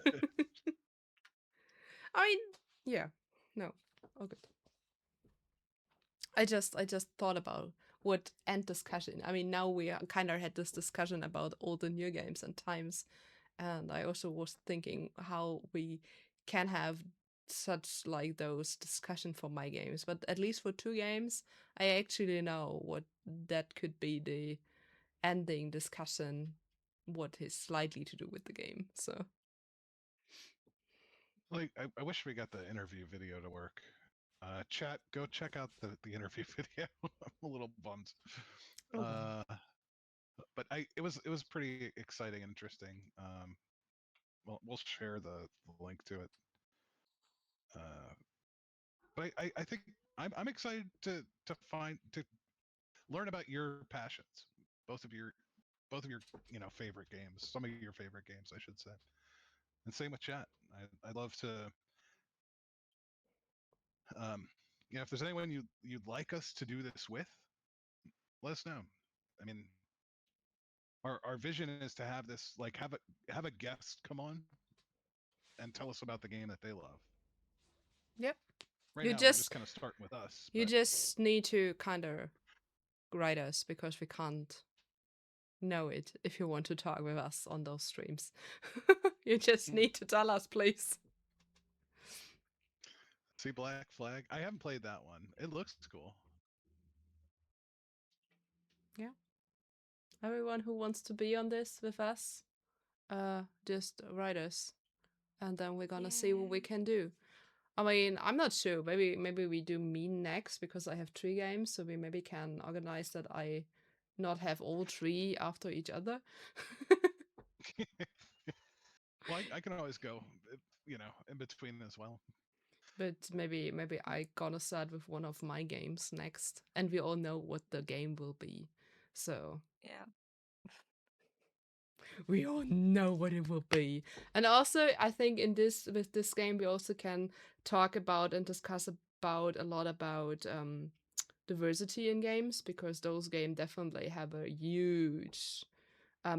I mean, yeah. No. All good. I just thought about what end discussion. I mean, now we kind of had this discussion about all the new games and times, and I also was thinking how we can have such like those discussion for my games, but at least for two games, I actually know what that could be the ending discussion, what is likely to do with the game. So Like, I wish we got the interview video to work. Chat, go check out the interview video. I'm a little bummed. oh well. Uh, but it was pretty exciting and interesting. Well, we'll share the link to it. Uh, but I think I'm excited to learn about your passions, both of your favorite games, some of your favorite games, I should say, and same with chat. I'd love to, um, if there's anyone you'd like us to do this with, let us know. I mean, our vision is to have this like have a guest come on and tell us about the game that they love. Yep. Right You now, we're just just kind of starting with us, you but just need to kind of write us because we can't know it if you want to talk with us on those streams. You just need to tell us, please. see Black Flag. I haven't played that one. It looks cool. Yeah. Everyone who wants to be on this with us, just write us, and then we're gonna see what we Yeah. can do. I mean, I'm not sure. Maybe we do me next because I have three games, so we maybe can organize that I not have all three after each other. Well, I can always go, in between as well. But maybe I gonna start with one of my games next, and we all know what the game will be. So Yeah. we all know what it will be. And also, I think in this with this game, we also can talk about and discuss about a lot about diversity in games because those games definitely have a huge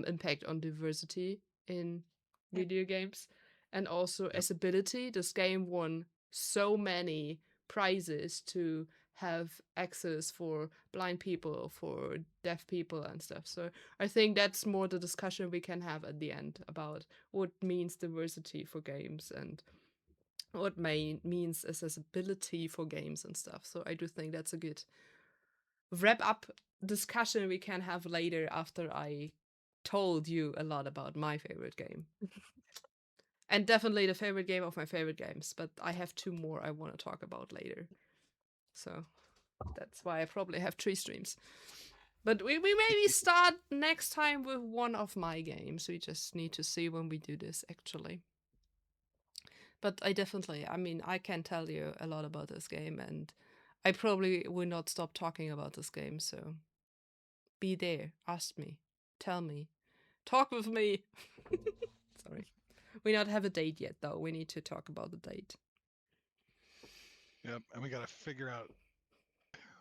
impact on diversity in Yep. video games. And also Yep. accessibility. This game won so many prizes to have access for blind people, for deaf people, and stuff. So I think that's more the discussion we can have at the end about what means diversity for games and what means accessibility for games and stuff. So I do think that's a good wrap up discussion we can have later after I told you a lot about my favorite game. And definitely the favorite game of my favorite games, but I have two more I want to talk about later. So that's why I probably have three streams. But we maybe start next time with one of my games. We just need to see when we do this actually. But I mean, I can tell you a lot about this game and I probably will not stop talking about this game, so be there, ask me, tell me, talk with me. Sorry. We not have a date yet though. We need to talk about the date. Yep, and we got to figure out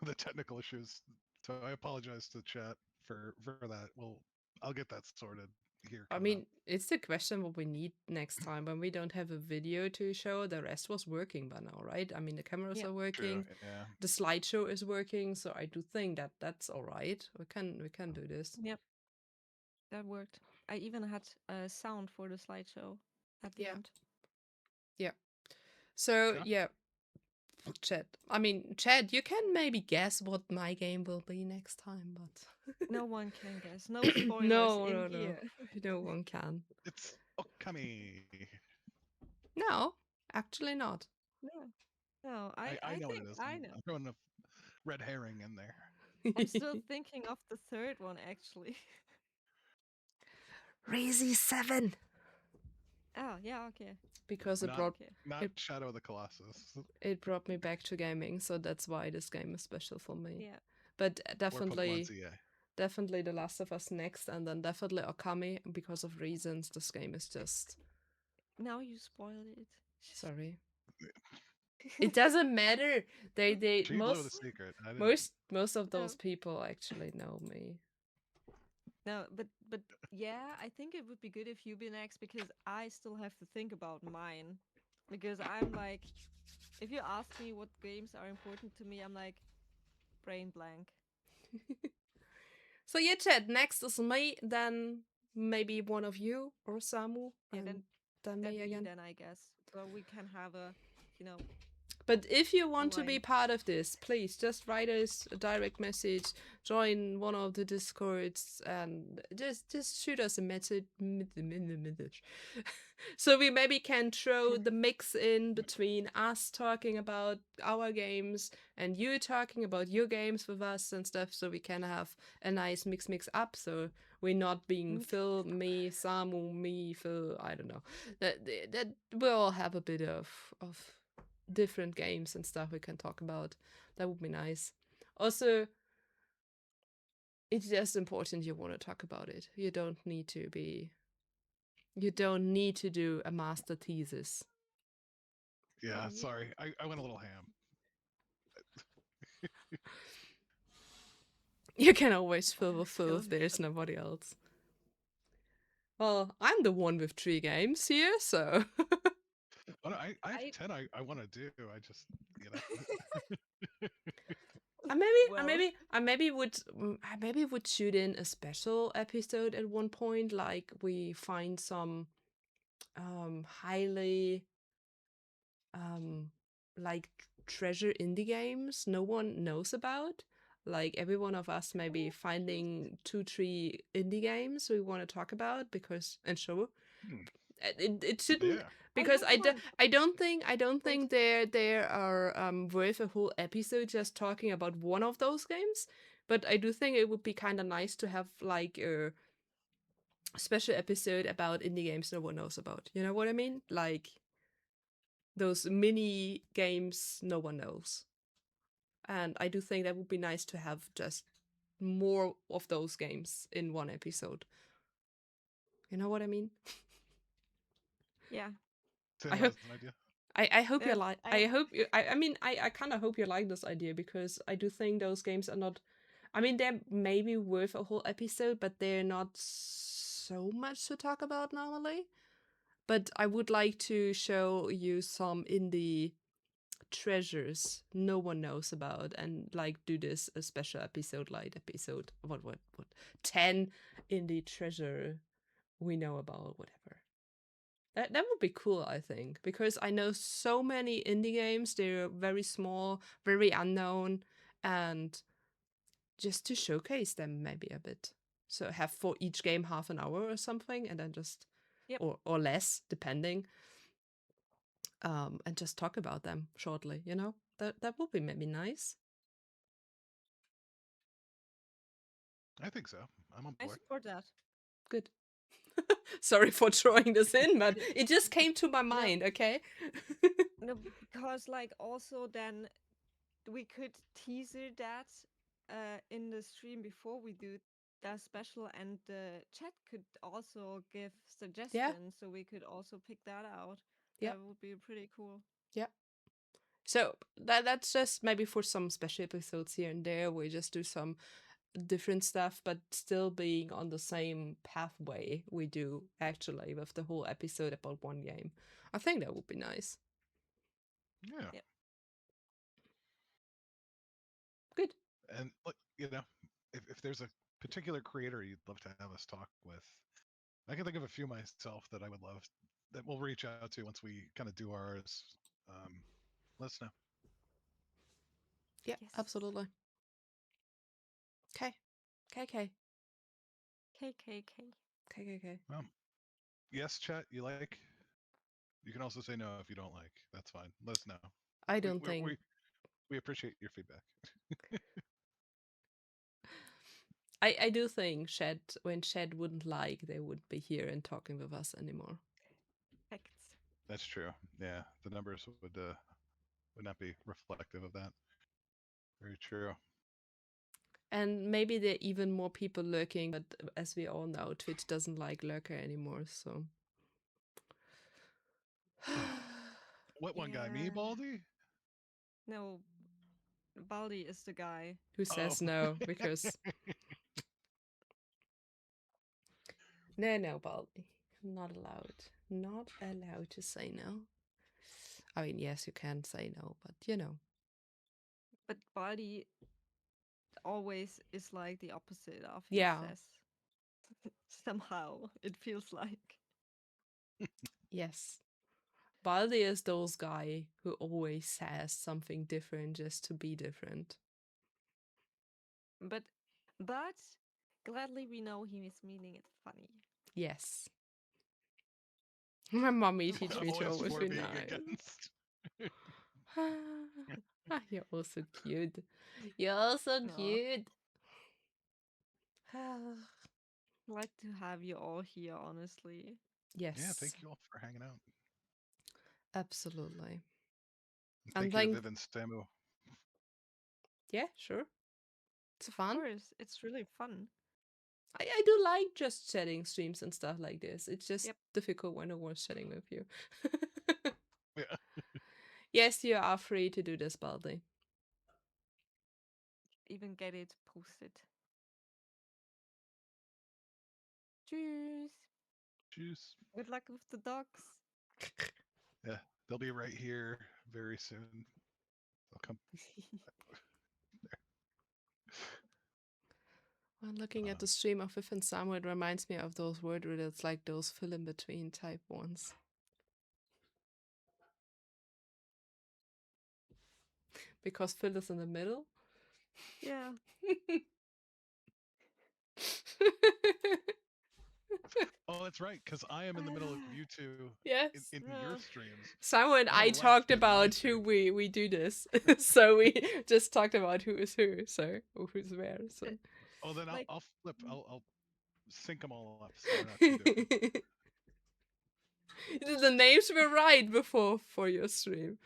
the technical issues. So I apologize to chat for that. I'll get that sorted here I coming up. mean, it's the question what we need next time when we don't have a video to show. The rest was working by now, right? I mean, the cameras Yep. are True. working, Yeah. the slideshow is working, so I do think that that's all right. We can do this. Yep. That worked. I even had a sound for the slideshow at the Yeah, end. yeah. So Okay. yeah, Chad. I mean, Chad, you can maybe guess what my game will be next time, but No one can guess. No spoilers no, in no, no, here. no one can. It's Okami. No, actually not. No. No, I I I know what it think is. I I'm, know. I'm throwing a red herring in there. I'm still thinking of the third one actually. Resi 7 Oh, yeah, okay. because Not Okay. not it Shadow of the Colossus it brought me back to gaming, so that's why this game is special for me. Yeah. But or Pokemon definitely, ZA. definitely The Last of Us next, and then definitely Okami because of reasons. This game is just Now you spoiled it. Sorry. It doesn't matter. They She blew the secret. I didn't. most of those No, people actually know me. no, but yeah, I think it would be good if you be next because I still have to think about mine. Because I'm like, if you ask me what games are important to me, I'm like brain blank. So yeah, Chad, next is me, then maybe one of you or Samu, Yeah, and then then me me again. then I guess. So we can have a, you know, But if you a want to be line. part of this, please just write us a direct message, join one of the discords, and just shoot us a message. So we maybe can throw the mix in between us talking about our games and you talking about your games with us and stuff, so we can have a nice mix up. So we're not being Mix. Phil, me, Samu, me, Phil. I don't know. That we'll all have a bit of different games and stuff we can talk about. That would be nice. Also, it's just important you want to talk about it. You don't need to do a master thesis. Yeah, Yep. sorry. I went a little ham. You can always fill with Phil Phil, if there's nobody else. Well, I'm the one with 3 games here, so Oh, no, I have I 10 I want to do. I just, you know. well, I maybe would shoot in a special episode at one point, like we find some highly um like treasure indie games no one knows about. Like every one of us maybe finding 2 3 indie games we want to talk about because and show Hmm, it shouldn't, yeah. I because have one. I don't Wait, think there are worth a whole episode just talking about one of those games, but I do think it would be kind of nice to have like a special episode about indie games no one knows about, you know what I mean, like those mini games no one knows. And I do think that would be nice to have just more of those games in one episode. You know what I mean? yeah. Tim I hope has an idea. I hope you Uh, like. I I hope you. I mean, I kind of hope you like this idea because I do think those games are not. I mean, they're maybe worth a whole episode, but they're not so much to talk about normally. But I would like to show you some indie treasures no one knows about and like do this a special episode, like episode what 10 indie treasure we know about, whatever. That would be cool, I think, because I know so many indie games, they're very small, very unknown, and just to showcase them maybe a bit. So have for each game half an hour or something, and then just yep. or less depending, and just talk about them shortly. You know, that would be maybe nice. I think so. I'm on I board. support that. Good. Sorry for throwing this in, but Be- it just came to my No, mind. Okay. no, because like also then we could teaser that in the stream before we do that special, and the chat could also give Yeah. suggestions, so we could also pick that out. Yeah. That would be pretty cool. Yeah. So that's just maybe for some special episodes here and there. We just do some different stuff, but still being on the same pathway we do actually with the whole episode about one game. I think that would be nice. Yeah. Yep. Good. And, look, if there's a particular creator you'd love to have us talk with, I can think of a few myself that I would love that we'll reach out to once we kind of do ours. Um, let us know. Yeah, Yes. absolutely. Okay. Okay. Okay. KKK. Okay. Okay. Yes, chat, you like? You can also say no if you don't like. That's fine. Let us know. I We don't we think we, we appreciate your feedback. I do think Shed when Shed wouldn't like they wouldn't be here and talking with us anymore. Facts. That's true. Yeah, the numbers would not be reflective of that. Very true. And maybe there are even more people lurking, but as we all know, Twitch doesn't like lurker anymore, so What one guy? Me, Yeah. Baldy? No, Baldi is the guy. Who Oh. says no? Because no, Baldy. Not allowed. Not allowed to say no. I mean, yes, you can say no, but you know. But Baldi always is like the opposite of he Yeah, says. Somehow, it feels like. yes. Baldi is those guy who always says something different just to be different. But, but, gladly we know he is meaning it funny. Yes. My mommy teach me to Always always for be being nice. against. Ah, you're all so cute. You're all so No, cute. glad to have you all here, honestly. Yeah, Yes, thank you all for hanging out. absolutely. And And thank you to then, Viv and Samu. yeah, sure. It's Of fun. course, it's really fun. I do like just chatting streams and stuff like this. It's just Yep, difficult when no one's chatting with you. Yeah. Yes, you are free to do this, Baldi. even get it posted. Tschüss. Choose. Good luck with the dogs. Yeah, they'll be right here very soon. They'll come. When looking at Uh, the stream of Viv and Samu, it reminds me of those word riddles, like those fill in between type ones. Because Phil is in the middle. Yeah. oh, that's right, because I am in the middle of you two Yes. in your No. streams. Samu and I'm I left talked in my about who stream. we do this. So we just talked about who is who, so or who's where. So Oh, then Like, I'll flip. mm, I'll sync them all up, so we're not too different. the names were right before for your stream.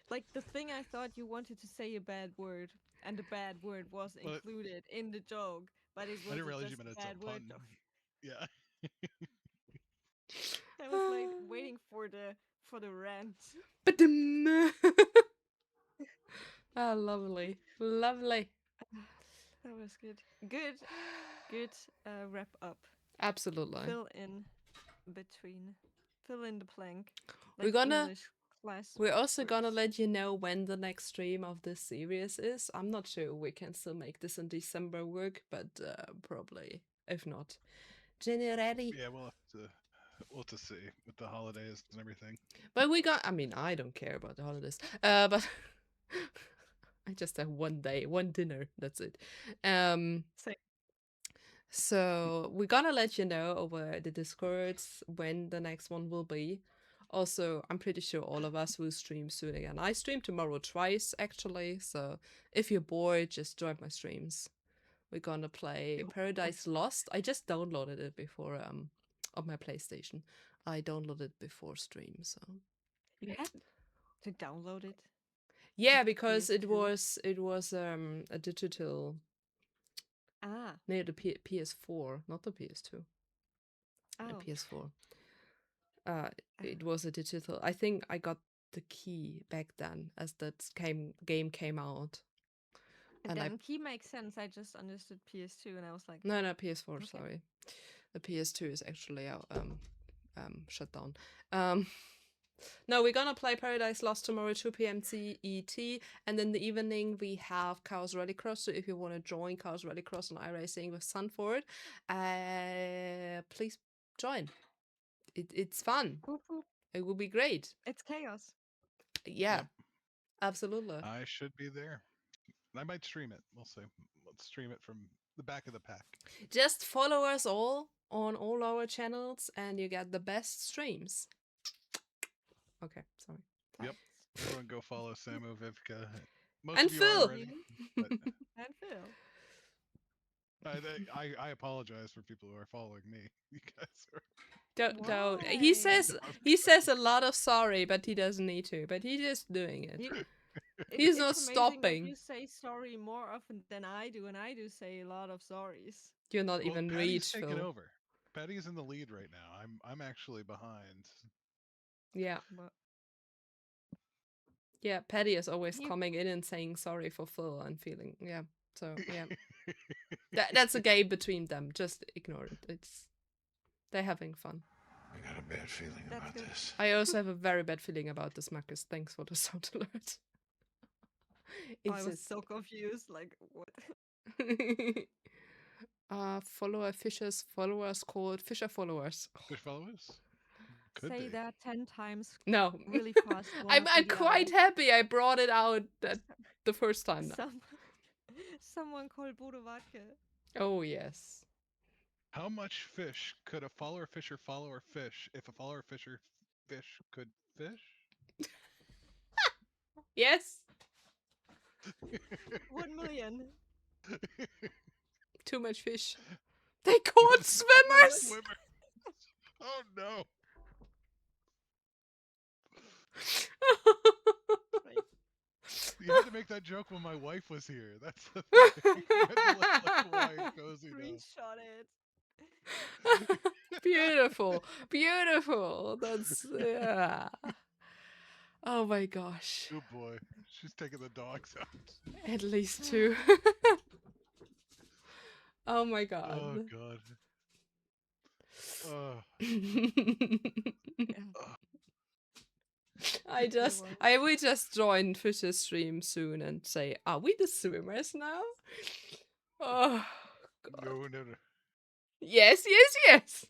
like the thing I thought you wanted to say a bad word, and the bad word was But included in the joke, but it I didn't wasn't realize you just meant a it's a bad word. pun. Yeah. I was like waiting for the rant. Ba-dum. Ah, lovely, lovely. That was good. Good wrap up. Absolutely. Fill in between. Fill in the blank. We're Like gonna English class We're also gonna words. let you know when the next stream of this series is. I'm not sure we can still make this in December work, but probably. If not, January. Yeah, we'll have to see with the holidays and everything. But I mean, I don't care about the holidays. But I just have one day, one dinner. That's it. Um, Say so we're gonna let you know over the Discords when the next one will be. Also, I'm pretty sure all of us will stream soon again. I stream tomorrow twice actually, so if you're bored, just join my streams. We're gonna play Paradise Lost. I just downloaded it before on my PlayStation. I downloaded it before stream, so you had to download it on yeah, because it PS2. was it was a digital Ah, near the PS4, not the PS2, a oh, PS4. Uh, ah. it was a digital. I think I got the key back then as that game came out, And and I then key makes sense. I just understood PS2, and I was like, no PS4. okay. Sorry, the PS2 is actually out, shut down. No, we're gonna play Paradise Lost tomorrow, 2 p.m. CET, and in the evening we have Chaos Rallycross. So if you want to join Chaos Rallycross on iRacing with Sunford, please join. It's fun. Boop, boop. It will be great. It's chaos. Yeah, Yep. absolutely. I should be there. I might stream it. We'll see. Let's stream it from the back of the pack. Just follow us all on all our channels, and you get the best streams. Okay, sorry. Yep. Vibes. Everyone go follow Samu Vivka. Most And of you are Phil. already, You but and Phil. I apologize for people who are following me. You guys are Don't. Why? He says a lot of sorry, but he doesn't need to. But he's just doing it. You, He's it's not amazing that stopping. you say sorry more often than I do, and I do say a lot of sorries. You're not well, even Patty's reach, taken Phil. over. Betty's in the lead right now. I'm actually behind. Yeah. But Yeah, Patty is always you coming in and saying sorry for Phil and feeling, yeah. So, yeah. That's a game between them. Just ignore it. They're having fun. I got a bad feeling that's about good. this. I also have a very bad feeling about this, Marcus. Thanks for the sound alert. I It's was just so confused. Like what? follower fishers followers called fisher followers. Fish followers? Could Say be. that 10 times No. really fast, one I'm after I'm the other. quite happy I brought it out the first time now. Some someone called Bodo Wartke. Oh yes. How much fish could a follower fisher follower fish if a follower fisher fish could fish? Yes. 1 million. Too much fish. They caught swimmers. Swimmer. Oh no. Right. You had to make that joke when my wife was here. That's the thing. You had to let Kawaii Cozy know. Screenshot it. Beautiful. Beautiful. That's yeah. Oh my gosh. Good boy. She's taking the dogs out. At least two. Oh my Oh god. god. Oh. Yeah, it was. I will just join Fisher's stream soon and say, are we the swimmers now? Oh god. No. Yes, yes, yes.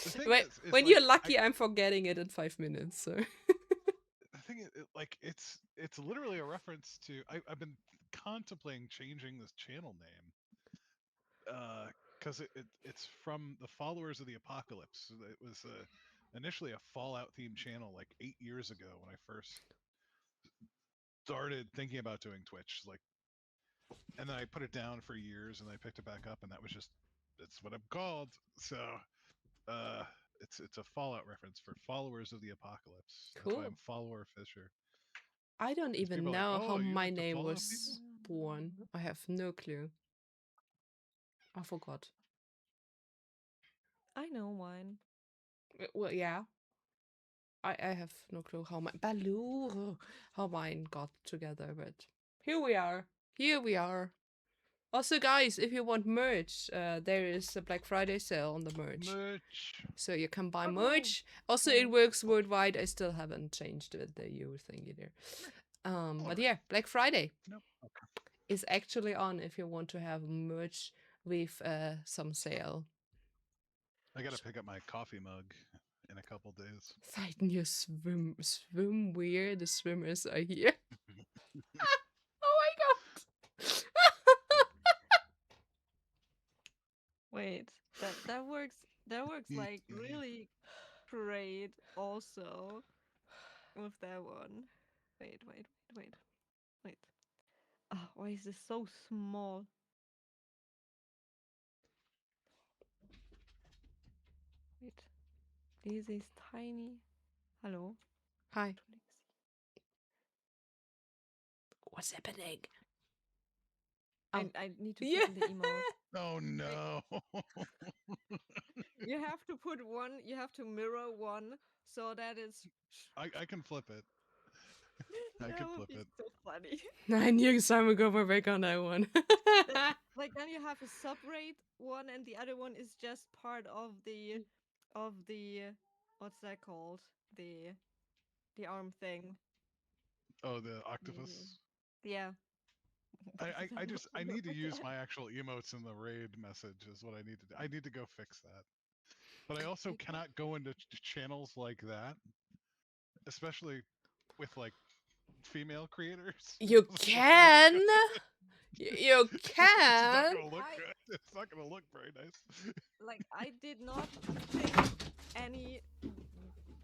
The thing when is when like, you're lucky, I'm forgetting it in 5 minutes. So the thing is, like, it's literally a reference to. I've been contemplating changing this channel name, because it's from the followers of the apocalypse. It was initially a Fallout themed channel like 8 years ago when I first started thinking about doing Twitch. Like, and then I put it down for years, and I picked it back up, and that was just that's what I'm called. So uh, it's a Fallout reference for followers of the apocalypse. That's why cool. I'm follower Fisher. I don't Because even people are like, know how oh, you my like to name follow people? was born. I have no clue. I forgot. I know mine. Well, yeah. I have no clue how my Baloo, how mine got together, but here we are. Here we are. Also, guys, if you want merch, there is a Black Friday sale on the merch, Merch. so you can buy Oh, merch. Also, okay. it works worldwide. I still haven't changed the EU thing either. But Alright. yeah, Black Friday Nope. Okay. is actually on if you want to have merch with some sale. I gotta pick up my coffee mug in a couple days. Tighten your swim weird. The swimmers are here. Oh my god. Wait, that works. That works like really great. Also with that one. Wait. Oh, why is this so small? Wait, this is tiny. Hello. Hi. What's happening? Oh. I need to Yeah. put in the emote. Oh no. You have to put one. You have to mirror one so that it's. I can flip it. I That can would flip be it. so funny. I knew Simon would go back on that one. Like then you have a separate one, and the other one is just part of the what's that called? The arm thing. Oh, the The octopus. yeah. I need to use my actual emotes in the raid message is what I need to do. I need to go fix that. But I also You can cannot go into channels like that, especially with like female creators. It You doesn't look very can. good. You It's not can. gonna look I good. It's not gonna look very nice. like I did not think any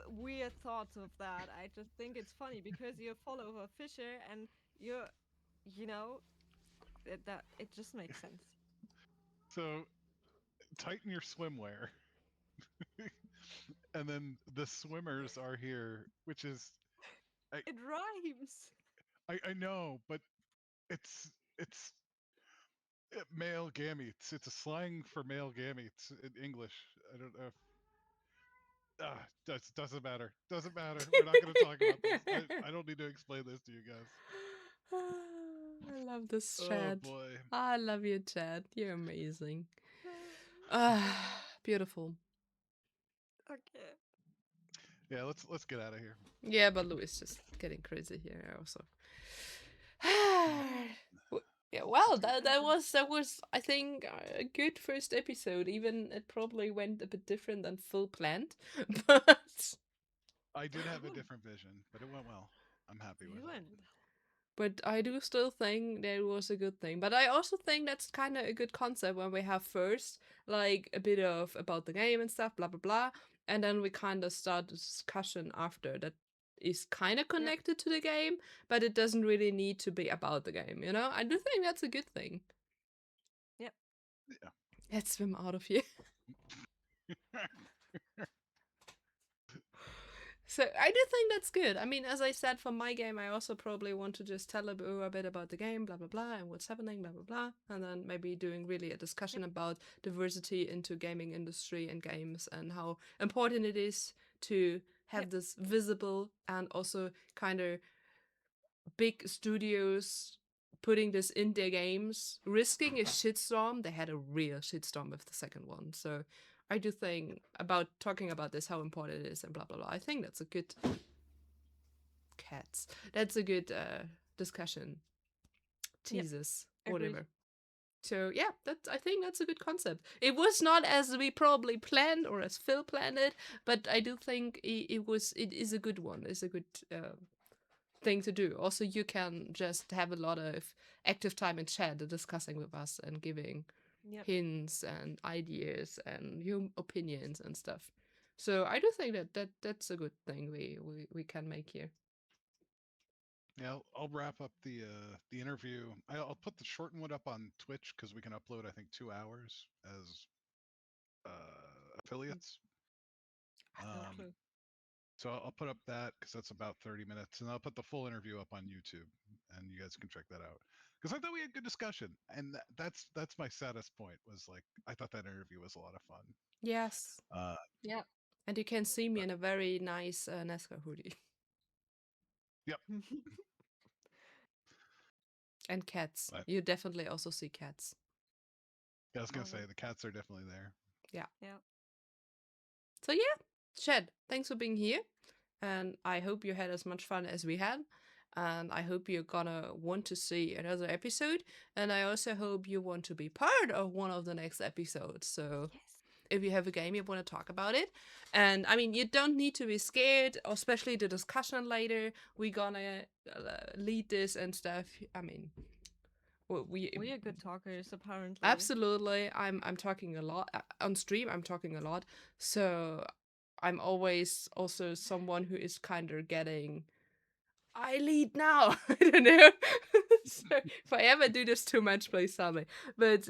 weird thoughts of that. I just think it's funny because you follow a Fisher and you're you know that it just makes sense. So tighten your swimwear. And then the swimmers are here, which is It rhymes. I know, but it's Male gametes. It's a slang for male gametes in English. I don't know. Doesn't matter. Doesn't matter. We're not going to talk about this. I don't need to explain this to you guys. I love this Oh chat. boy. I love you, chat. You're amazing. Ah, beautiful. Okay. Yeah, let's get out of here. Yeah, but Louis is just getting crazy here also. Yeah, well, Let's go. that was I think a good first episode. Even it probably went a bit different than full planned, but I did have a Cool. different vision, but it went well. I'm happy with You it. went but I do still think that was a good thing. But I also think that's kind of a good concept when we have first like a bit of about the game and stuff, blah blah blah, and then we kind of start a discussion after that is kind of Yep. connected to the game, but it doesn't really need to be about the game. You know, I do think that's a good thing. Yep. Yeah. Let's swim out of here. So I do think that's good. I mean, as I said, for my game, I also probably want to just tell a bit about the game, blah blah blah, and what's happening, blah blah blah, and then maybe doing really a discussion Yep. about diversity into gaming industry and games and how important it is to Yep. have this visible and also kind of big studios putting this in their games, risking a shitstorm. They had a real shitstorm with the second one, so I do think about talking about this, how important it is, and blah blah blah. I think that's a good cats. That's a good discussion. Yep. Teases, Agreed. whatever. So yeah, that I think that's a good concept. It was not as we probably planned or as Phil planned it, but I do think it was. It is a good one. It's a good thing to do. Also, you can just have a lot of active time in chat discussing with us and giving Yep. hints and ideas and your opinions and stuff. So I do think that's a good thing we can make here. Yeah, I'll wrap up the interview. I'll put the shortened one up on Twitch because we can upload I think 2 hours as affiliates. No Um, clue. so I'll put up that because that's about 30 minutes, and I'll put the full interview up on YouTube, and you guys can check that out. Because I thought we had good discussion, and that's my saddest point. Was like I thought that interview was a lot of fun. Yes. Uh, Yep. And you can see me but in a very nice NASCAR hoodie. yep, And cats. but You definitely also see cats. I was gonna say Always. the cats are definitely there. Yeah. Yep. So yeah, Shed, thanks for being here. And I hope you had as much fun as we had. And I hope you're gonna want to see another episode. And I also hope you want to be part of one of the next episodes. So Yes. if you have a game you want to talk about it. And I mean, you don't need to be scared, especially the discussion later. We're gonna lead this and stuff. I mean, we We are good talkers, apparently. absolutely. I'm talking a lot on stream. I'm talking a lot, so I'm always also someone who is kind of getting. I lead now. I don't know. So if I ever do this too much, please tell me. But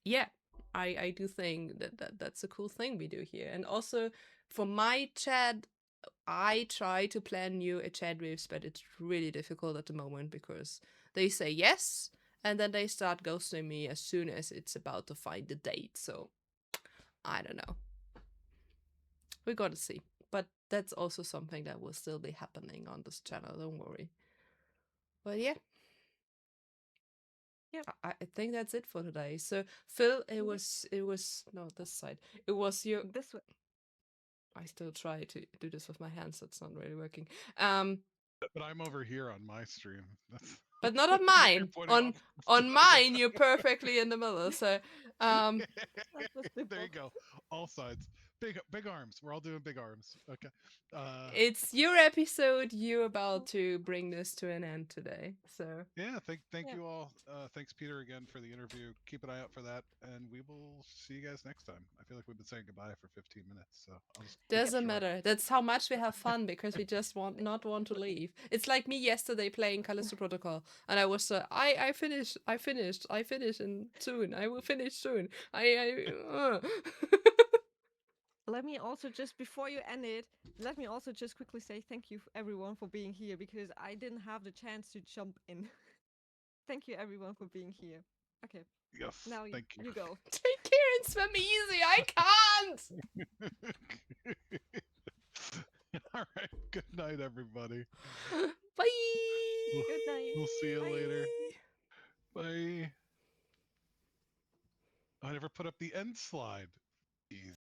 yeah, I do think that's a cool thing we do here, and also for my chat, I try to plan new chat waves, but it's really difficult at the moment because they say yes and then they start ghosting me as soon as it's about to find the date. So I don't know. We gotta see. But that's also something that will still be happening on this channel. Don't worry. But yeah, Yep. I think that's it for today. So Phil, Yep. it was no this side. It was your. This way. I still try to do this with my hands. That's not really working. Um, But I'm over here on my stream. That's but not on you're mine. pointing off. On mine, you're perfectly in the middle. So, um, That was There simple. you go. All sides. Big arms. We're all doing big arms. Okay. Uh it's your episode. You're about to bring this to an end today. So, yeah, thank Yep. you all. Thanks Peter again for the interview. Keep an eye out for that and we will see you guys next time. I feel like we've been saying goodbye for 15 minutes, so I'll just keep it doesn't short. matter. That's how much we have fun because we just want to leave. It's like me yesterday playing Callisto Protocol, and I was I finish, and soon I will finish soon. Let me also just before you end it, let me also just quickly say thank you everyone for being here because I didn't have the chance to jump in. Thank you everyone for being here. Okay, Yes, now thank you. you go. Take care and swim easy. I can't. All right. Good night, everybody. Bye. Good night. We'll see you Bye. later. Bye. I never put up the end slide. Easy.